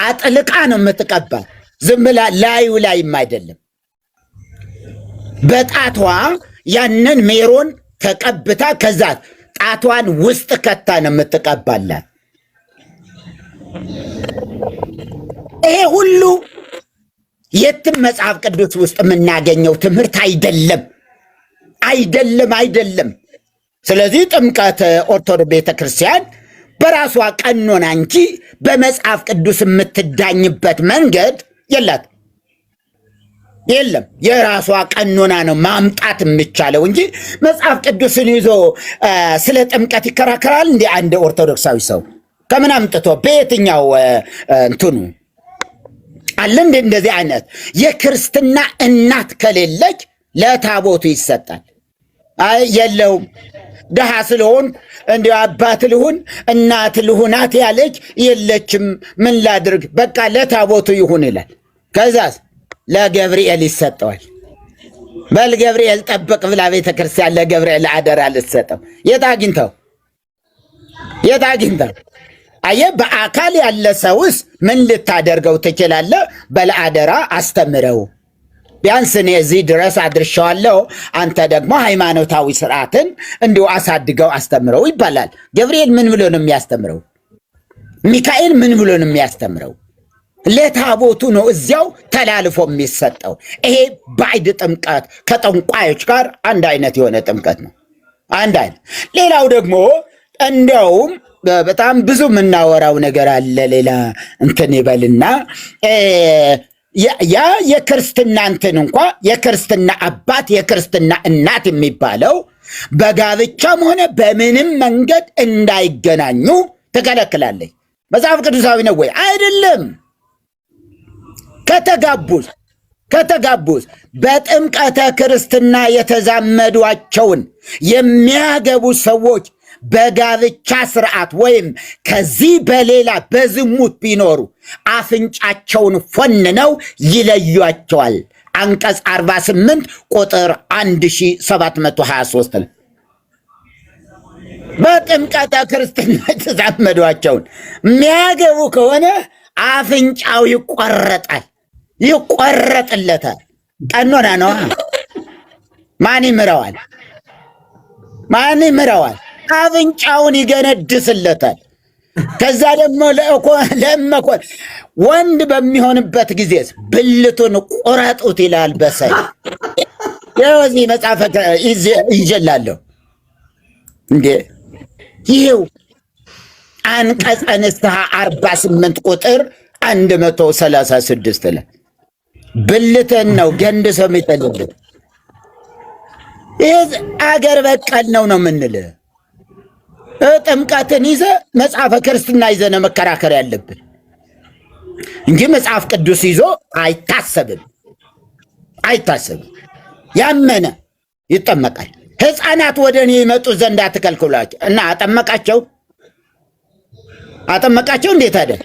አጥልቃ ነው የምትቀባት። ዝም ብላ ላዩ ላይም አይደለም። በጣቷ ያንን ሜሮን ተቀብታ ከዛ ጣቷን ውስጥ ከታ ነው የምትቀባላት። ይሄ ሁሉ የትም መጽሐፍ ቅዱስ ውስጥ የምናገኘው ትምህርት አይደለም። ስለዚህ ጥምቀት ኦርቶዶክስ ቤተክርስቲያን በራሷ ቀኖና እንጂ በመጽሐፍ ቅዱስ የምትዳኝበት መንገድ የለም። የራሷ ቀኖና ነው ማምጣት የሚቻለው እንጂ መጽሐፍ ቅዱስን ይዞ ስለ ጥምቀት ይከራከራል እንዴ? አንድ ኦርቶዶክሳዊ ሰው ከምን አምጥቶ በየትኛው እንትኑ አለ እንደዚህ አይነት የክርስትና እናት ከሌለች ለታቦቱ ይሰጣል። አይ የለውም ደሃ ስለሆን እንደ አባት ልሁን እናት ልሁናት ያለች የለችም፣ ምን ላድርግ በቃ ለታቦቱ ይሁን ይላል። ከዛስ ለገብርኤል ይሰጠዋል። በል ገብርኤል ጠብቅ ብላ ቤተክርስቲያን ለገብርኤል አደራ ልትሰጠው። የት አግኝተው? አየ በአካል ያለ ሰውስ ምን ልታደርገው ትችላለህ? በለአደራ አስተምረው። ቢያንስ እኔ እዚህ ድረስ አድርሻዋለሁ፣ አንተ ደግሞ ሃይማኖታዊ ስርዓትን እንዲሁ አሳድገው አስተምረው ይባላል። ገብርኤል ምን ብሎ ነው የሚያስተምረው? ሚካኤል ምን ብሎ ነው የሚያስተምረው? ለታቦቱ ነው እዚያው ተላልፎ የሚሰጠው። ይሄ ባዕድ ጥምቀት ከጠንቋዮች ጋር አንድ አይነት የሆነ ጥምቀት ነው። አንድ አይነት። ሌላው ደግሞ እንዲያውም በጣም ብዙ የምናወራው ነገር አለ። ሌላ እንትን ይበልና ያ የክርስትና እንትን እንኳ የክርስትና አባት የክርስትና እናት የሚባለው በጋብቻም ሆነ በምንም መንገድ እንዳይገናኙ ትከለክላለች። መጽሐፍ ቅዱሳዊ ነው ወይ? አይደለም። ከተጋቡስ በጥምቀተ ክርስትና የተዛመዷቸውን የሚያገቡ ሰዎች በጋብቻ ስርዓት ወይም ከዚህ በሌላ በዝሙት ቢኖሩ አፍንጫቸውን ፎንነው ይለዩቸዋል። አንቀጽ 48 ቁጥር 1723 በጥምቀተ ክርስትና የተዛመዷቸውን የሚያገቡ ከሆነ አፍንጫው ይቆረጥለታል። ቀኖና ነው። ማን ይምረዋል? አፍንጫውን ይገነድስለታል። ከዛ ደግሞ ለመኮን ወንድ በሚሆንበት ጊዜ ብልቱን ቁረጡት ይላል በሰይፍ። የዚህ መጽሐፈ ይጀላለሁ እንዴ ይሄው አንቀጸ ንስሐ 48 ቁጥር 136 ላይ ብልትን ነው ገንድ ሰው የሚጥልልህ። ይህ አገር በቀል ነው የምንልህ። ጥምቀትን ይዘህ መጽሐፈ ክርስትና ይዘህ ነው መከራከር ያለብን እንጂ መጽሐፍ ቅዱስ ይዞ አይታሰብም። ያመነ ይጠመቃል። ሕፃናት ወደ እኔ ይመጡ ዘንድ አትከልክሏቸው እና አጠመቃቸው። እንዴት አይደል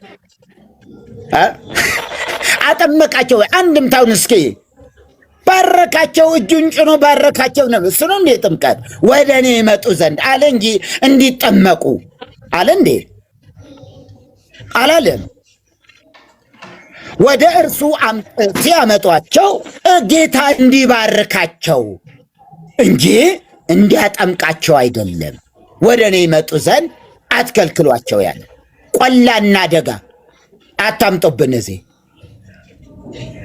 አጠመቃቸው? አንድምታውን እስኪ ባረካቸው፣ እጁን ጭኖ ባረካቸው ነው። እሱ ነው እንዴ ጥምቀት? ወደ እኔ ይመጡ ዘንድ አለ እንጂ እንዲጠመቁ አለ እንዴ? አላለም። ወደ እርሱ ሲያመጧቸው ጌታ እንዲባርካቸው እንጂ እንዲያጠምቃቸው አይደለም። ወደ እኔ ይመጡ ዘንድ አትከልክሏቸው ያለ። ቆላና ደጋ አታምጦብን እዚህ።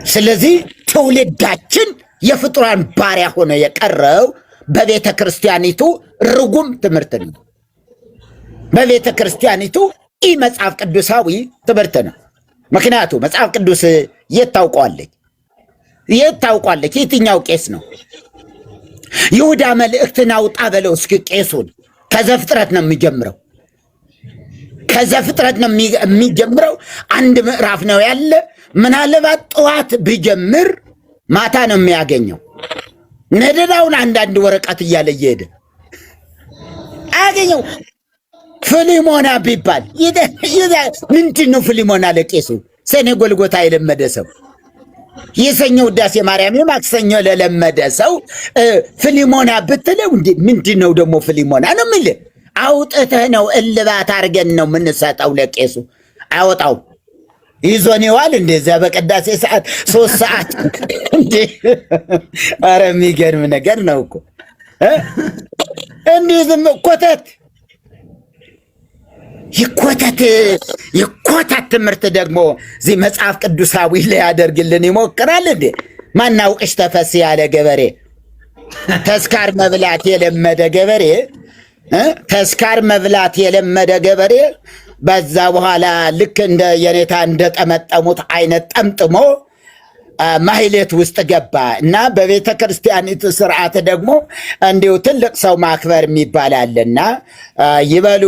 ስለዚህ ትውልዳችን የፍጡራን ባሪያ ሆነ የቀረው በቤተ ክርስቲያኒቱ ርጉም ትምህርት ነው። በቤተ ክርስቲያኒቱ ኢ መጽሐፍ ቅዱሳዊ ትምህርት ነው። ምክንያቱ መጽሐፍ ቅዱስ የት ታውቋለች? የትኛው ቄስ ነው? ይሁዳ መልእክትን አውጣ በለው እስኪ ቄሱን። ከዘፍጥረት ነው የሚጀምረው። አንድ ምዕራፍ ነው ያለ። ምናልባት ጠዋት ቢጀምር ማታ ነው የሚያገኘው። ነደዳውን አንዳንድ ወረቀት እያለ እየሄደ አያገኘው። ፍሊሞና ቢባል ምንድን ነው ፍሊሞና? ለቄሱ ሰኔ ጎልጎታ የለመደ ሰው፣ የሰኞ ውዳሴ ማርያም የማክሰኞ ለለመደ ሰው ፍሊሞና ብትለው ምንድን ነው ደግሞ ፍሊሞና ነው የሚልህ? አውጥተህ ነው እልባት አድርገን ነው የምንሰጠው ለቄሱ። አወጣው ይዞኔዋል እንደዚያ በቅዳሴ ሰዓት 3 ሰዓት እንዴ! ኧረ የሚገርም ነገር ነው እኮ እንዲህ ዝም ይኮተት ትምህርት ደግሞ እዚህ መጽሐፍ ቅዱሳዊ ላይ ያደርግልን ይሞክራል እንዴ? ማናውቅሽ ተፈስ ያለ ገበሬ ተስካር መብላት የለመደ ገበሬ በዛ በኋላ ልክ እንደ የኔታ እንደጠመጠሙት አይነት ጠምጥሞ ማህሌት ውስጥ ገባ እና በቤተ ክርስቲያኒቱ ስርዓት ደግሞ እንዲሁ ትልቅ ሰው ማክበር የሚባል አለና ይበሉ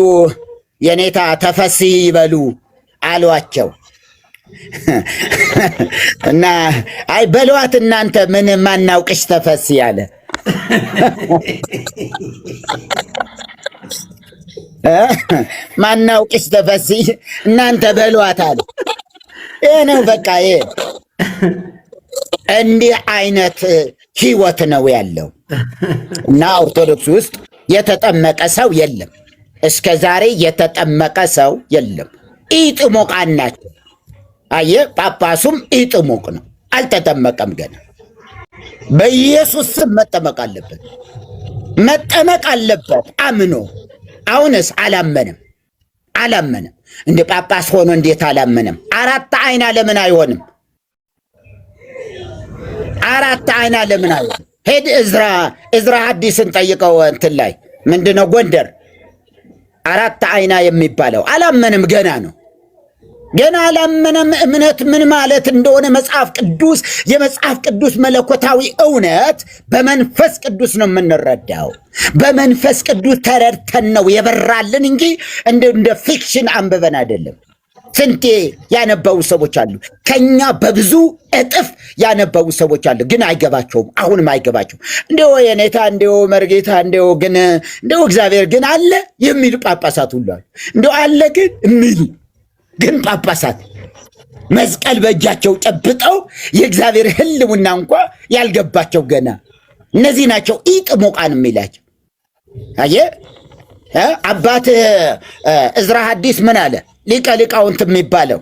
የኔታ ተፈሲ ይበሉ አሏቸው። እና አይ በሏት እናንተ ምን ማናውቅሽ ተፈሲ አለ። ማናውቅሽ ተፈሲ እናንተ በሏት አለ። ይሄ ነው በቃ። ይሄ እንዲህ አይነት ህይወት ነው ያለው እና ኦርቶዶክስ ውስጥ የተጠመቀ ሰው የለም። እስከ ዛሬ የተጠመቀ ሰው የለም። ኢጥሞቃን ናቸው። አየህ፣ ጳጳሱም ኢጥሞቅ ነው፣ አልተጠመቀም ገና። በኢየሱስ ስም መጠመቅ አለበት አምኖ። አሁንስ አላመንም። እንደ ጳጳስ ሆኖ እንዴት አላመንም? 4 አይና ለምን አይሆንም? 4 አይና ለምን አይሆንም? ሄድ እዝራ ሐዲስን ጠይቀው እንትን ላይ ምንድነው ጎንደር 4 አይና የሚባለው አላመንም። ገና አላመነም። እምነት ምን ማለት እንደሆነ የመጽሐፍ ቅዱስ መለኮታዊ እውነት በመንፈስ ቅዱስ ነው የምንረዳው። በመንፈስ ቅዱስ ተረድተን ነው የበራልን እንጂ እንደ ፊክሽን አንብበን አይደለም። ስንቴ ያነበቡ ሰዎች አሉ፣ ከኛ በብዙ እጥፍ ያነበቡ ሰዎች አሉ፣ ግን አይገባቸውም። አሁንም አይገባቸውም። እንደው የኔታ እንደው መርጌታ እንደው እግዚአብሔር ግን አለ የሚሉ ጳጳሳት ሁሉ አሉ። እንደው አለ ግን የሚሉ ግን ጳጳሳት መስቀል በእጃቸው ጨብጠው የእግዚአብሔር ሕልውና እንኳ ያልገባቸው ገና እነዚህ ናቸው ኢጥሞቃን የሚላቸው። አየህ አባት እዝራ ሐዲስ ምን አለ? ሊቀ ሊቃውንት የሚባለው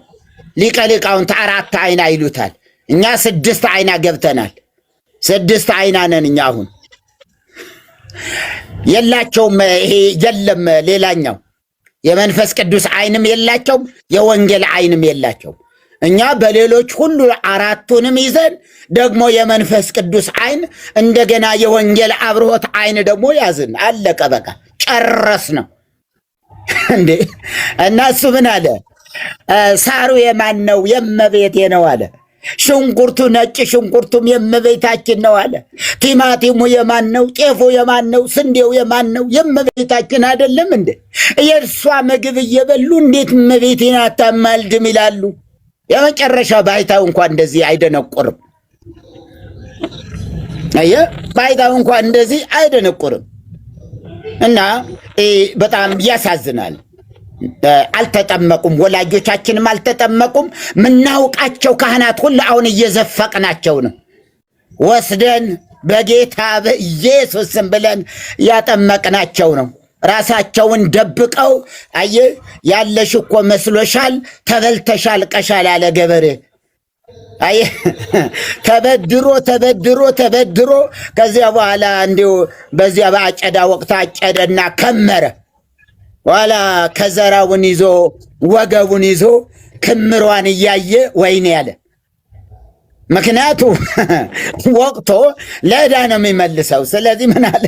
ሊቀ ሊቃውንት 4 አይና ይሉታል። እኛ 6 አይና ገብተናል። 6 አይና ነን እኛ። አሁን የላቸውም። ይሄ የለም። ሌላኛው የመንፈስ ቅዱስ አይንም የላቸውም፣ የወንጌል አይንም የላቸውም። እኛ በሌሎች ሁሉ 4ቱንም ይዘን ደግሞ የመንፈስ ቅዱስ አይን እንደገና የወንጌል አብርሆት አይን ደግሞ ያዝን። አለቀ በቃ ጨረስ ነው እንዴ። እና እሱ ምን አለ? ሳሩ የማን ነው? የእመቤቴ ነው አለ። ሽንኩርቱ ነጭ ሽንኩርቱም የእመቤታችን ነው አለ። ቲማቲሙ የማን ነው? ጤፉ የማን ነው? ስንዴው የማን ነው? የእመቤታችን አይደለም እንዴ? የእርሷ ምግብ እየበሉ እንዴት እመቤቴን አታማልድም ይላሉ። የመጨረሻ ባይታው እንኳን እንደዚህ አይደነቁርም። ባይታው እንኳን እንደዚህ አይደነቁርም። እና በጣም ያሳዝናል። አልተጠመቁም፣ ወላጆቻችንም አልተጠመቁም። ምናውቃቸው ካህናት ሁሉ አሁን እየዘፈቅናቸው ነው። ወስደን በጌታ በኢየሱስ ስም ብለን ያጠመቅናቸው ነው። ራሳቸውን ደብቀው ያለሽ እኮ መስሎሻል፣ ተበልተሻል ቀሻል ያለ ገበሬ ተበድሮ ከዚያ በኋላ እንዲሁ በዚያ በአጨዳ ወቅት አጨደና ከመረ። ኋላ ከዘራውን ይዞ ወገቡን ይዞ ክምሯን እያየ ወይኔ ያለ። ምክንያቱ ወቅቶ ለዕዳ ነው የሚመልሰው። ስለዚህ ምን አለ?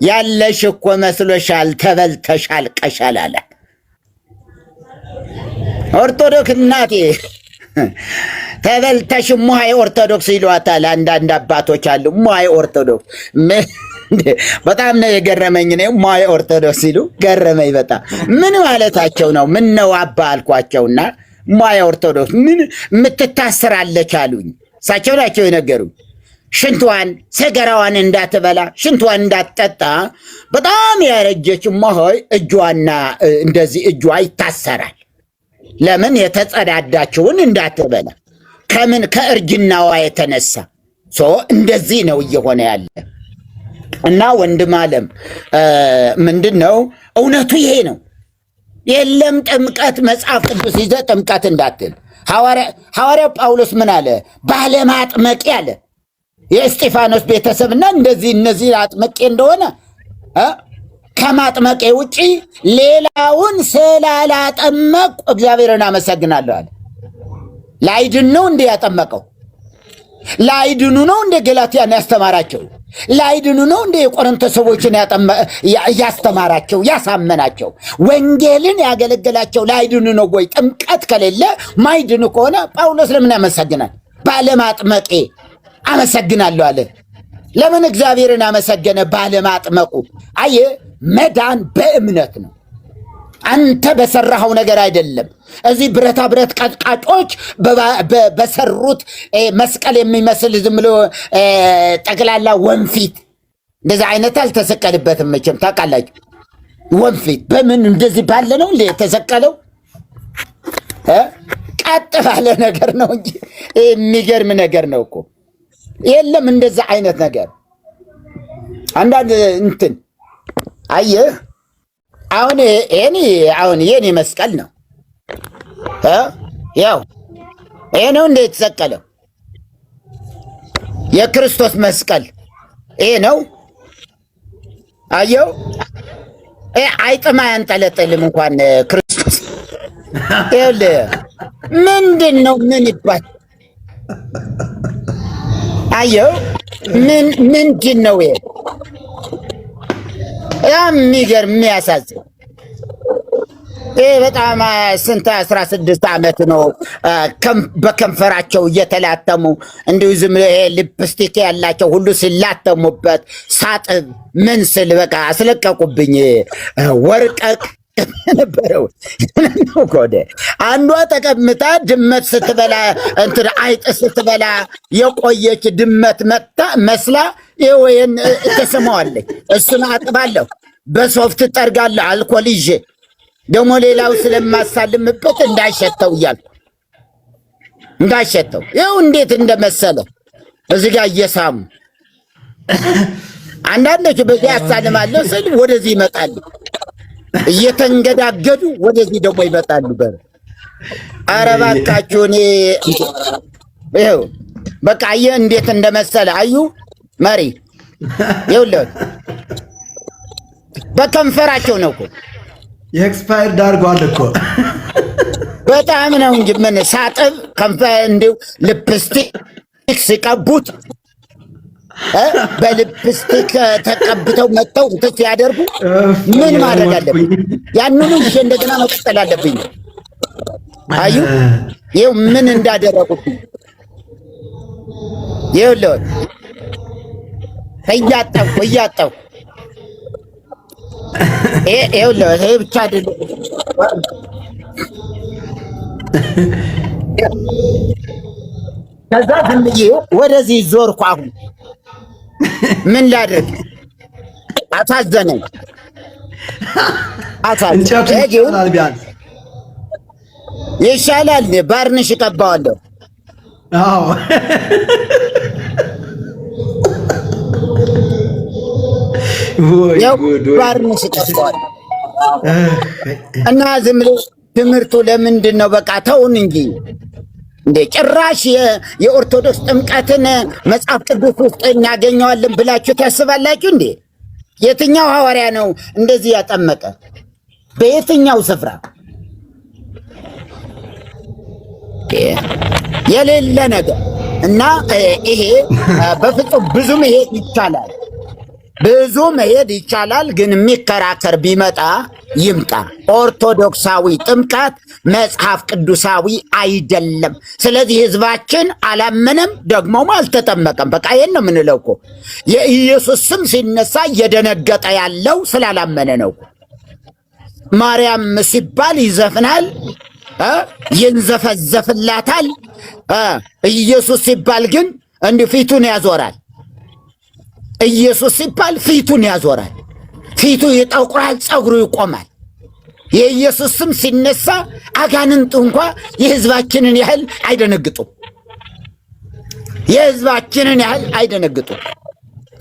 ያለሽ እኮ መስሎሻል፣ ተበልተሻል ቀሻል አለ። ኦርቶዶክስ እናቴ ተበልተሽ ሙሃይ ኦርቶዶክስ ይሏታል። አንዳንድ አባቶች አሉ ሙሃይ ኦርቶዶክስ። በጣም ነው የገረመኝ። ነው ሙሃይ ኦርቶዶክስ ሲሉ ገረመኝ በጣም። ምን ማለታቸው ነው? ምን ነው አባ አልኳቸውና ሙሃይ ኦርቶዶክስ ምን የምትታስራለች አሉኝ። እሳቸው ናቸው የነገሩኝ። ሽንቷን ሰገራዋን እንዳትበላ ሽንቷን እንዳትጠጣ በጣም ያረጀች ሙሃይ እጇና እንደዚህ እጇ ይታሰራል። ለምን? የተጸዳዳችውን እንዳትበላ ከምን ከእርጅናዋ የተነሳ እንደዚህ ነው እየሆነ ያለ። እና ወንድም ዓለም ምንድን ነው እውነቱ? ይሄ ነው። የለም ጥምቀት መጽሐፍ ቅዱስ ይዘህ ጥምቀት እንዳትል። ሐዋርያው ጳውሎስ ምን አለ? ባለማጥመቄ አለ የእስጢፋኖስ ቤተሰብና እንደዚህ እነዚህ አጥመቄ እንደሆነ ከማጥመቄ ውጪ ሌላውን ስላላጠመቁ እግዚአብሔርን አመሰግናለሁ አለ። ላይድን ነው እንደ ያጠመቀው? ላይድኑ ነው እንደ ገላትያን ያስተማራቸው? ላይድኑ ነው እንደ የቆሮንቶስ ሰዎችን ያስተማራቸው ያሳመናቸው? ወንጌልን ያገለገላቸው ላይድኑ ነው ወይ? ጥምቀት ከሌለ ማይድኑ ከሆነ ጳውሎስ ለምን ያመሰግናል? ባለማጥመቄ አመሰግናለሁ አለ። ለምን እግዚአብሔርን አመሰገነ? ባለማጥመቁ። አየ መዳን በእምነት ነው። አንተ በሰራኸው ነገር አይደለም። እዚህ ብረታ ብረት ቀጥቃጮች በሰሩት መስቀል የሚመስል ዝም ብሎ ጠቅላላ ወንፊት እንደዚህ አይነት አልተሰቀልበትም። መቼም ታውቃላችሁ። ወንፊት በምን እንደዚህ ባለ ነው የተሰቀለው? ቀጥ ባለ ነገር ነው እንጂ የሚገርም ነገር ነው እኮ የለም እንደዛ አይነት ነገር። አንዳንድ እንትን አየህ አሁን የኔ መስቀል ነው ያው ይሄ ነው እንደ የተሰቀለው የክርስቶስ መስቀል ይሄ ነው። አየው አይጥማ ያንጠለጥልም እንኳን ክርስቶስ ይኸውልህ ምንድን ነው ምን ይባል? አየው ምንድን ነው ይሄ? የሚገርም የሚያሳዝን ይሄ በጣም ስንት 16 ዓመት ነው በከንፈራቸው እየተላተሙ እንዲሁ ዝም ሊፕስቲክ ያላቸው ሁሉ ሲላተሙበት ሳጥብ ምን ስል በቃ አስለቀቁብኝ። ወርቀቅ ነበረው ነው ኮደ አንዷ ተቀምጣ ድመት ስትበላ እንትን አይጥ ስትበላ የቆየች ድመት መጣ መስላ ይወይን ተሰማዋለች። እሱን አጥባለሁ በሶፍት ጠርጋለሁ አልኮል ይዤ ደግሞ ሌላው ስለማሳልምበት እንዳይሸተው እያልኩ እንዳይሸተው ይኸው እንዴት እንደመሰለ እዚህ ጋር እየሳሙ አንዳንዶች በዚህ ያሳልማለሁ ስል ወደዚህ ይመጣሉ እየተንገዳገዱ ወደዚህ ደግሞ ይመጣሉ። ኧረ እባካችሁ እኔ ይኸው በቃ አየህ እንዴት እንደመሰለ አዩ መሪ ይኸውልህ በከንፈራቸው ነው እኮ የኤክስፓየር ዳርጓል እኮ በጣም ነው እንጂ ምን ሳጥብ ከንፈር እንዲሁ ልፕስቲክ ሲቀቡት በልፕስቲክ ተቀብተው መጥተው እንትን ሲያደርጉ ምን ማድረግ አለብኝ? ያንኑ ይዤ እንደገና መቀጠል አለብኝ። አዩ ይኸው ምን እንዳደረጉብኝ ይኸውልህ፣ እያጠብኩ ይኸውልህ፣ ይሄ ብቻ አይደለም። ከዛ ዝም ብዬ ወደዚህ ዞርኩ። አሁን ምን ላድርግ? አሳዘነኝ። ይሻላል ባርንሽ እቀባዋለሁ። አዎ ባርንሽ እቀባዋለሁ እና ዝም ብሎ ትምህርቱ ለምንድን ነው? በቃ ተውን እንጂ እንዴ! ጭራሽ የኦርቶዶክስ ጥምቀትን መጽሐፍ ቅዱስ ውስጥ እናገኘዋለን ብላችሁ ታስባላችሁ እንዴ? የትኛው ሐዋርያ ነው እንደዚህ ያጠመቀ? በየትኛው ስፍራ? የሌለ ነገር እና ይሄ በፍጹም ብዙ መሄድ ይቻላል፣ ግን የሚከራከር ቢመጣ ይምጣ። ኦርቶዶክሳዊ ጥምቀት መጽሐፍ ቅዱሳዊ አይደለም። ስለዚህ ህዝባችን አላመነም፣ ደግሞም አልተጠመቀም። በቃ ይሄን ነው የምንለው እኮ። የኢየሱስ ስም ሲነሳ እየደነገጠ ያለው ስላላመነ ነው። ማርያም ሲባል ይዘፍናል፣ ይንዘፈዘፍላታል። ኢየሱስ ሲባል ግን እንዲሁ ፊቱን ያዞራል። ኢየሱስ ሲባል ፊቱን ያዞራል፣ ፊቱ ይጠቁራል፣ ፀጉሩ ይቆማል። የኢየሱስ ስም ሲነሳ አጋንንቱ እንኳ የህዝባችንን ያህል አይደነግጡም።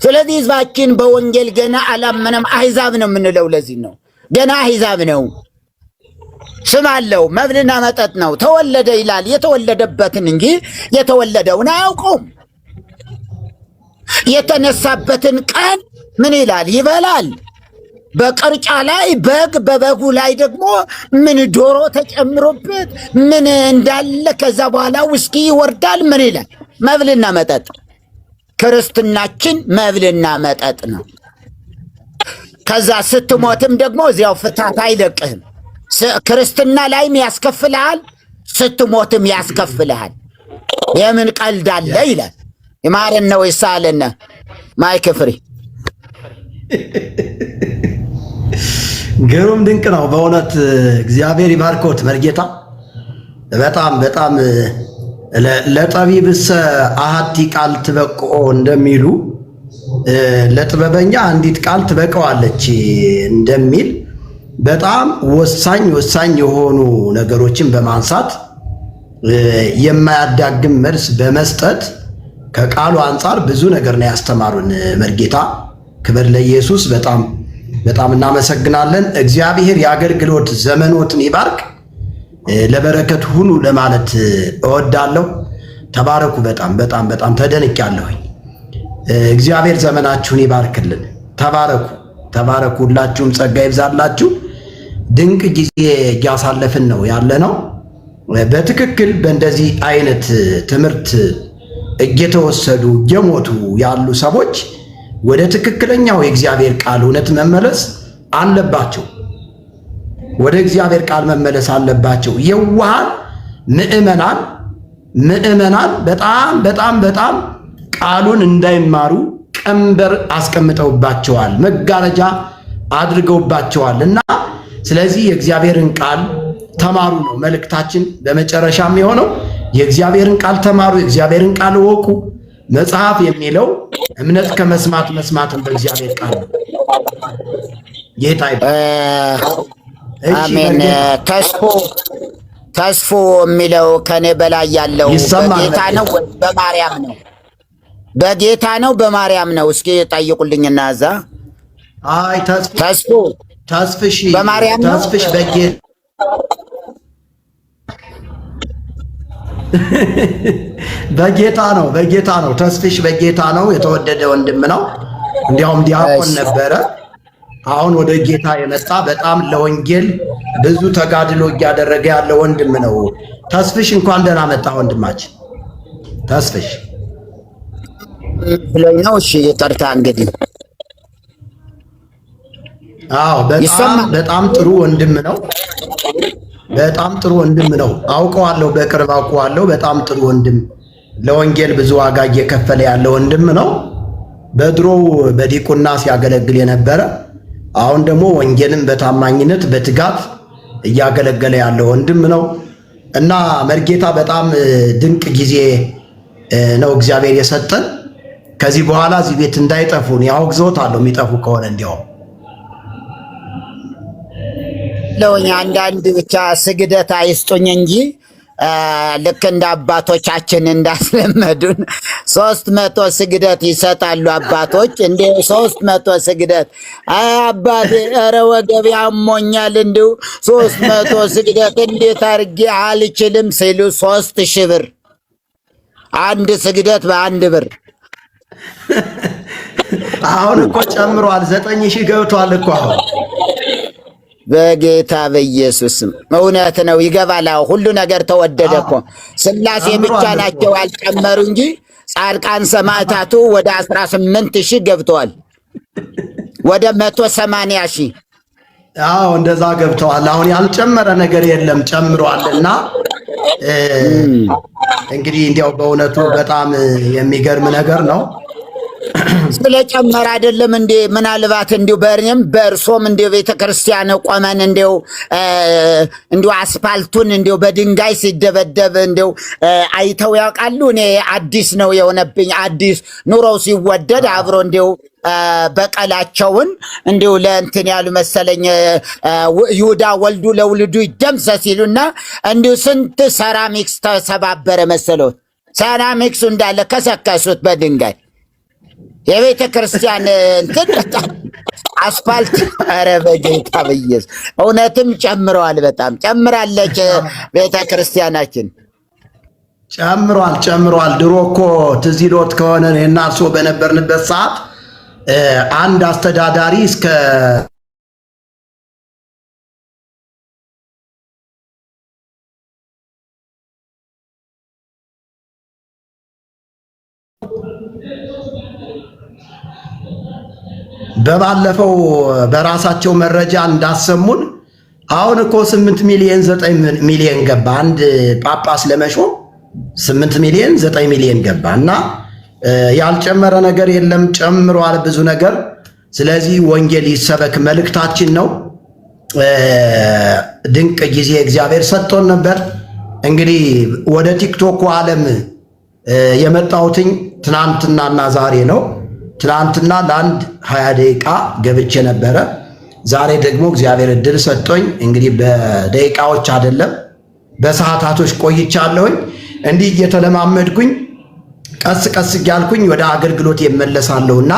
ስለዚህ ህዝባችን በወንጌል ገና አላመነም። አሕዛብ ነው የምንለው ለዚህ ነው። ገና አሕዛብ ነው። ስም አለው፣ መብልና መጠጥ ነው። ተወለደ ይላል፣ የተወለደበትን እንጂ የተወለደውን አያውቁም። የተነሳበትን ቀን ምን ይላል? ይበላል። በቅርጫ ላይ በግ፣ በበጉ ላይ ደግሞ ምን ዶሮ ተጨምሮበት ምን እንዳለ፣ ከዛ በኋላ ውስኪ ይወርዳል። ምን ይላል? መብልና መጠጥ። ክርስትናችን መብልና መጠጥ ነው። ከዛ ስትሞትም ደግሞ እዚያው ፍታት አይለቅህም። ክርስትና ላይም ያስከፍልሃል፣ ስትሞትም ያስከፍልሃል። የምን ቀልድ አለ ይላል። ይማረን ነው ይሳለና ማይክ ፍሪ። ግሩም ድንቅ ነው በእውነት እግዚአብሔር ይባርኮት መርጌታ። በጣም ለጠቢብሰ አሐቲ ቃል ትበቅዖ እንደሚሉ ለጥበበኛ አንዲት ቃል ትበቀዋለች እንደሚል በጣም ወሳኝ የሆኑ ነገሮችን በማንሳት የማያዳግም መልስ በመስጠት ከቃሉ አንጻር ብዙ ነገር ነው ያስተማሩን መርጌታ። ክብር ለኢየሱስ። በጣም እናመሰግናለን። እግዚአብሔር የአገልግሎት ዘመኖትን ይባርክ። ለበረከት ሁኑ ለማለት እወዳለሁ። ተባረኩ። በጣም ተደንቄያለሁኝ። እግዚአብሔር ዘመናችሁን ይባርክልን። ተባረኩ። ሁላችሁም ጸጋ ይብዛላችሁ። ድንቅ ጊዜ እያሳለፍን ነው ያለነው። በትክክል በእንደዚህ አይነት ትምህርት እየተወሰዱ እየሞቱ ያሉ ሰዎች ወደ ትክክለኛው የእግዚአብሔር ቃል እውነት መመለስ አለባቸው። ወደ እግዚአብሔር ቃል መመለስ አለባቸው። የዋሃን ምዕመናን በጣም ቃሉን እንዳይማሩ ቀንበር አስቀምጠውባቸዋል፣ መጋረጃ አድርገውባቸዋል። እና ስለዚህ የእግዚአብሔርን ቃል ተማሩ ነው መልእክታችን። በመጨረሻም የሆነው የእግዚአብሔርን ቃል ተማሩ፣ የእግዚአብሔርን ቃል እወቁ። መጽሐፍ የሚለው እምነት ከመስማት መስማትን በእግዚአብሔር ቃል ነው። ጌታ አሜን። ተስፎ የሚለው ከኔ በላይ ያለው በጌታ ነው በማርያም ነው? በጌታ ነው በማርያም ነው? እስኪ ጠይቁልኝና እዛ አይ ተስፍሽ በማርያም ነው? ተስፍሽ በጌታ ነው። ተስፍሽ በጌታ ነው። የተወደደ ወንድም ነው። እንዲያውም ዲያቆን ነበረ። አሁን ወደ ጌታ የመጣ በጣም ለወንጌል ብዙ ተጋድሎ እያደረገ ያለ ወንድም ነው። ተስፍሽ እንኳን ደህና መጣ ወንድማችን ተስፍሽ። ብሎኝ ነው። እሺ ይቅርታ እንግዲህ። አዎ በጣም ጥሩ ወንድም ነው። በጣም ጥሩ ወንድም ነው። አውቀዋለሁ፣ በቅርብ አውቀዋለሁ። በጣም ጥሩ ወንድም፣ ለወንጌል ብዙ ዋጋ እየከፈለ ያለ ወንድም ነው። በድሮው በዲቁና ሲያገለግል የነበረ አሁን ደግሞ ወንጌልን በታማኝነት በትጋት እያገለገለ ያለ ወንድም ነው እና መርጌታ በጣም ድንቅ ጊዜ ነው እግዚአብሔር የሰጠን። ከዚህ በኋላ እዚህ ቤት እንዳይጠፉን ያወግዘውታለሁ፣ የሚጠፉ ከሆነ እንዲያው ለውኛ አንዳንድ ብቻ ስግደት አይስጡኝ እንጂ ልክ እንደ አባቶቻችን እንዳስለመዱን 300 ስግደት ይሰጣሉ አባቶች። እንደ 300 ስግደት አባቴ ኧረ ወገቤ አሞኛል እንዲሁ 300 ስግደት እንዴት አድርጌ አልችልም ሲሉ 3000 ብር አንድ ስግደት በ1 ብር። አሁን እኮ ጨምሯል፣ 9000 ገብቷል እኮ አሁን። በጌታ በኢየሱስም እውነት ነው፣ ይገባል። ሁሉ ነገር ተወደደ እኮ። ስላሴ ብቻ ናቸው አልጨመሩ እንጂ ጻድቃን ሰማዕታቱ ወደ 18000 ገብተዋል፣ ወደ 180,000። አዎ እንደዛ ገብተዋል። አሁን ያልጨመረ ነገር የለም፣ ጨምሯልና እንግዲህ እንዲያው በእውነቱ በጣም የሚገርም ነገር ነው። ስለጨመረ አይደለም እንዴ? ምናልባት እንዲሁ በእኔም በእርሶም እንዲሁ ቤተክርስቲያን ቆመን እንዲሁ አስፋልቱን እንዲሁ በድንጋይ ሲደበደብ እንዲሁ አይተው ያውቃሉ? እኔ አዲስ ነው የሆነብኝ። አዲስ ኑሮው ሲወደድ አብሮ እንዲሁ በቀላቸውን እንዲሁ ለእንትን ያሉ መሰለኝ ይሁዳ ወልዱ ለውልዱ ይደምሰስ ሲሉና እንዲሁ ስንት ሰራሚክስ ተሰባበረ መሰሎት። ሰራሚክሱ እንዳለ ከሰከሱት በድንጋይ የቤተ ክርስቲያን እንትን አስፋልት። ኧረ በጌታ በኢየሱስ እውነትም ጨምረዋል፣ በጣም ጨምራለች ቤተ ክርስቲያናችን። ጨምሯል። ድሮ እኮ ትዝ ይሎት ከሆነ እኔና እርስዎ በነበርንበት ሰዓት አንድ አስተዳዳሪ እስከ በባለፈው በራሳቸው መረጃ እንዳሰሙን አሁን እኮ 8 ሚሊዮን 9 ሚሊዮን ገባ። አንድ ጳጳስ ለመሾም 8 ሚሊዮን 9 ሚሊዮን ገባ እና ያልጨመረ ነገር የለም፣ ጨምሯል ብዙ ነገር። ስለዚህ ወንጌል ይሰበክ መልእክታችን ነው። ድንቅ ጊዜ እግዚአብሔር ሰጥቶን ነበር። እንግዲህ ወደ ቲክቶኩ ዓለም የመጣሁትኝ ትናንትናና ዛሬ ነው። ትናንትና ለአንድ 20 ደቂቃ ገብቼ ነበረ። ዛሬ ደግሞ እግዚአብሔር እድል ሰጥቶኝ እንግዲህ በደቂቃዎች አይደለም በሰዓታቶች ቆይቻለሁኝ። እንዲህ እየተለማመድኩኝ ቀስ ቀስ እያልኩኝ ወደ አገልግሎት የመለሳለሁና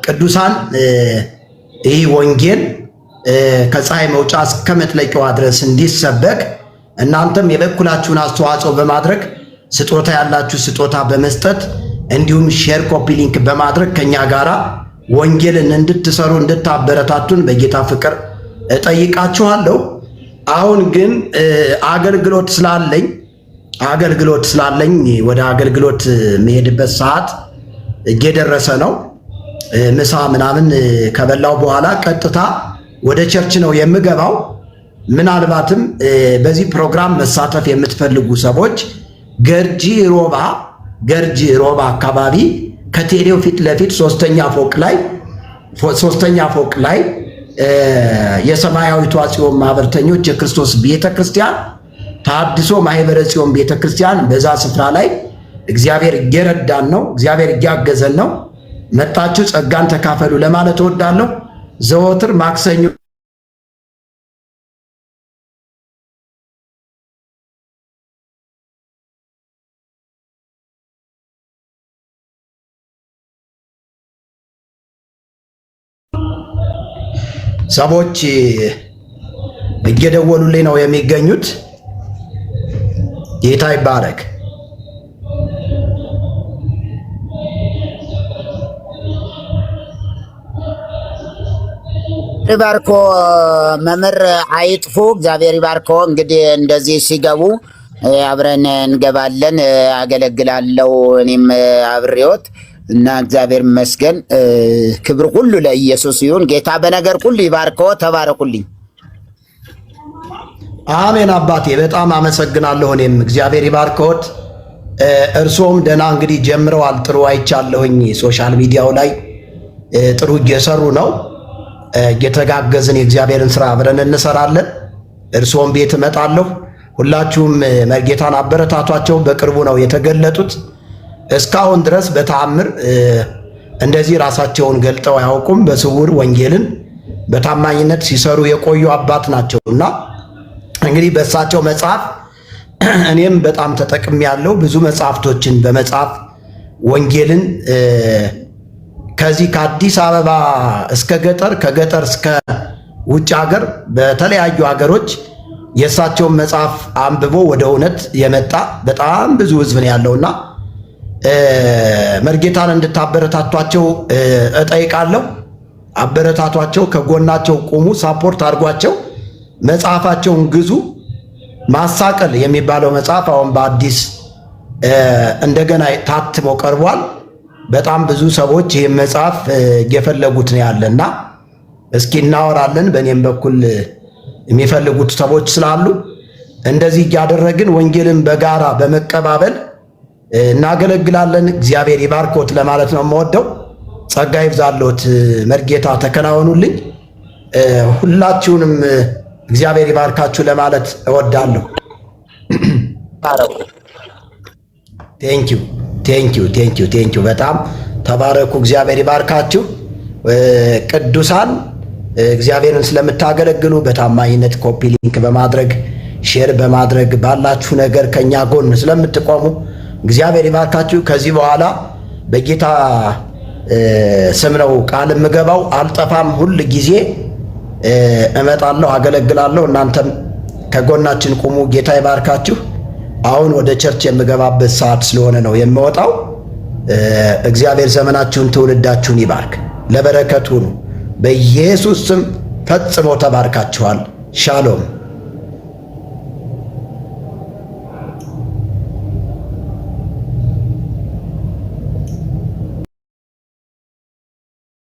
ቅዱሳን ይህ ወንጌል ከፀሐይ መውጫ እስከ መጥለቂያዋ ድረስ እንዲሰበክ እናንተም የበኩላችሁን አስተዋጽኦ በማድረግ ስጦታ ያላችሁ ስጦታ በመስጠት እንዲሁም ሼር ኮፒ ሊንክ በማድረግ ከኛ ጋራ ወንጌልን እንድትሰሩ እንድታበረታቱን በጌታ ፍቅር እጠይቃችኋለሁ። አሁን ግን አገልግሎት ስላለኝ ወደ አገልግሎት መሄድበት ሰዓት እየደረሰ ነው። ምሳ ምናምን ከበላው በኋላ ቀጥታ ወደ ቸርች ነው የምገባው። ምናልባትም በዚህ ፕሮግራም መሳተፍ የምትፈልጉ ሰዎች ገርጂ ሮባ አካባቢ ከቴሌው ፊት ለፊት ሶስተኛ ፎቅ ላይ የሰማያዊቷ ጽዮን ማህበርተኞች የክርስቶስ ቤተክርስቲያን ታድሶ ማህበረ ጽዮን ቤተክርስቲያን፣ በዛ ስፍራ ላይ እግዚአብሔር እየረዳን ነው፣ እግዚአብሔር እያገዘን ነው። መጣችሁ ጸጋን ተካፈሉ ለማለት እወዳለሁ። ዘወትር ማክሰኞ ሰዎች እየደወሉልኝ ነው የሚገኙት። ጌታ ይባረክ። ይባርኮ መምህር አይጥፉ፣ እግዚአብሔር ይባርኮ። እንግዲህ እንደዚህ ሲገቡ አብረን እንገባለን። አገለግላለሁ እኔም አብሬዎት እና እግዚአብሔር ይመስገን። ክብር ሁሉ ለኢየሱስ ይሁን። ጌታ በነገር ሁሉ ይባርከው። ተባረኩልኝ። አሜን አባቴ፣ በጣም አመሰግናለሁ። እኔም እግዚአብሔር ይባርከዎት። እርሶም ደህና እንግዲህ ጀምረዋል። ጥሩ አይቻለሁኝ። ሶሻል ሚዲያው ላይ ጥሩ እየሰሩ ነው። እየተጋገዝን የእግዚአብሔርን ስራ አብረን እንሰራለን። እርሶም ቤት እመጣለሁ። ሁላችሁም መርጌታን አበረታቷቸው። በቅርቡ ነው የተገለጡት። እስካሁን ድረስ በተአምር እንደዚህ ራሳቸውን ገልጠው አያውቁም። በስውር ወንጌልን በታማኝነት ሲሰሩ የቆዩ አባት ናቸውና እንግዲህ በእሳቸው መጽሐፍ እኔም በጣም ተጠቅሜያለሁ። ብዙ መጽሐፍቶችን በመጽሐፍ ወንጌልን ከዚህ ከአዲስ አበባ እስከ ገጠር፣ ከገጠር እስከ ውጭ ሀገር በተለያዩ ሀገሮች የእሳቸውን መጽሐፍ አንብቦ ወደ እውነት የመጣ በጣም ብዙ ሕዝብ ነው ያለውና መርጌታን እንድታበረታቷቸው እጠይቃለሁ። አበረታቷቸው፣ ከጎናቸው ቁሙ፣ ሳፖርት አድርጓቸው። መጽሐፋቸውን ግዙ። ማሳቀል የሚባለው መጽሐፍ አሁን በአዲስ እንደገና ታትሞ ቀርቧል። በጣም ብዙ ሰዎች ይህን መጽሐፍ እየፈለጉት ነው ያለና እስኪ እናወራለን። በእኔም በኩል የሚፈልጉት ሰዎች ስላሉ እንደዚህ እያደረግን ወንጌልን በጋራ በመቀባበል እናገለግላለን። እግዚአብሔር ይባርኮት ለማለት ነው የምወደው። ጸጋ ይብዛልዎት። መርጌታ ተከናወኑልኝ። ሁላችሁንም እግዚአብሔር ይባርካችሁ ለማለት እወዳለሁ። ቴንኪዩ በጣም ተባረኩ። እግዚአብሔር ይባርካችሁ። ቅዱሳን እግዚአብሔርን ስለምታገለግሉ በታማኝነት ኮፒ ሊንክ በማድረግ ሼር በማድረግ ባላችሁ ነገር ከኛ ጎን ስለምትቆሙ እግዚአብሔር ይባርካችሁ። ከዚህ በኋላ በጌታ ስም ነው ቃል የምገባው። አልጠፋም። ሁል ጊዜ እመጣለሁ፣ አገለግላለሁ። እናንተም ከጎናችን ቁሙ። ጌታ ይባርካችሁ። አሁን ወደ ቸርች የምገባበት ሰዓት ስለሆነ ነው የምወጣው። እግዚአብሔር ዘመናችሁን ትውልዳችሁን ይባርክ። ለበረከቱ ነው። በኢየሱስ ስም ፈጽሞ ተባርካችኋል። ሻሎም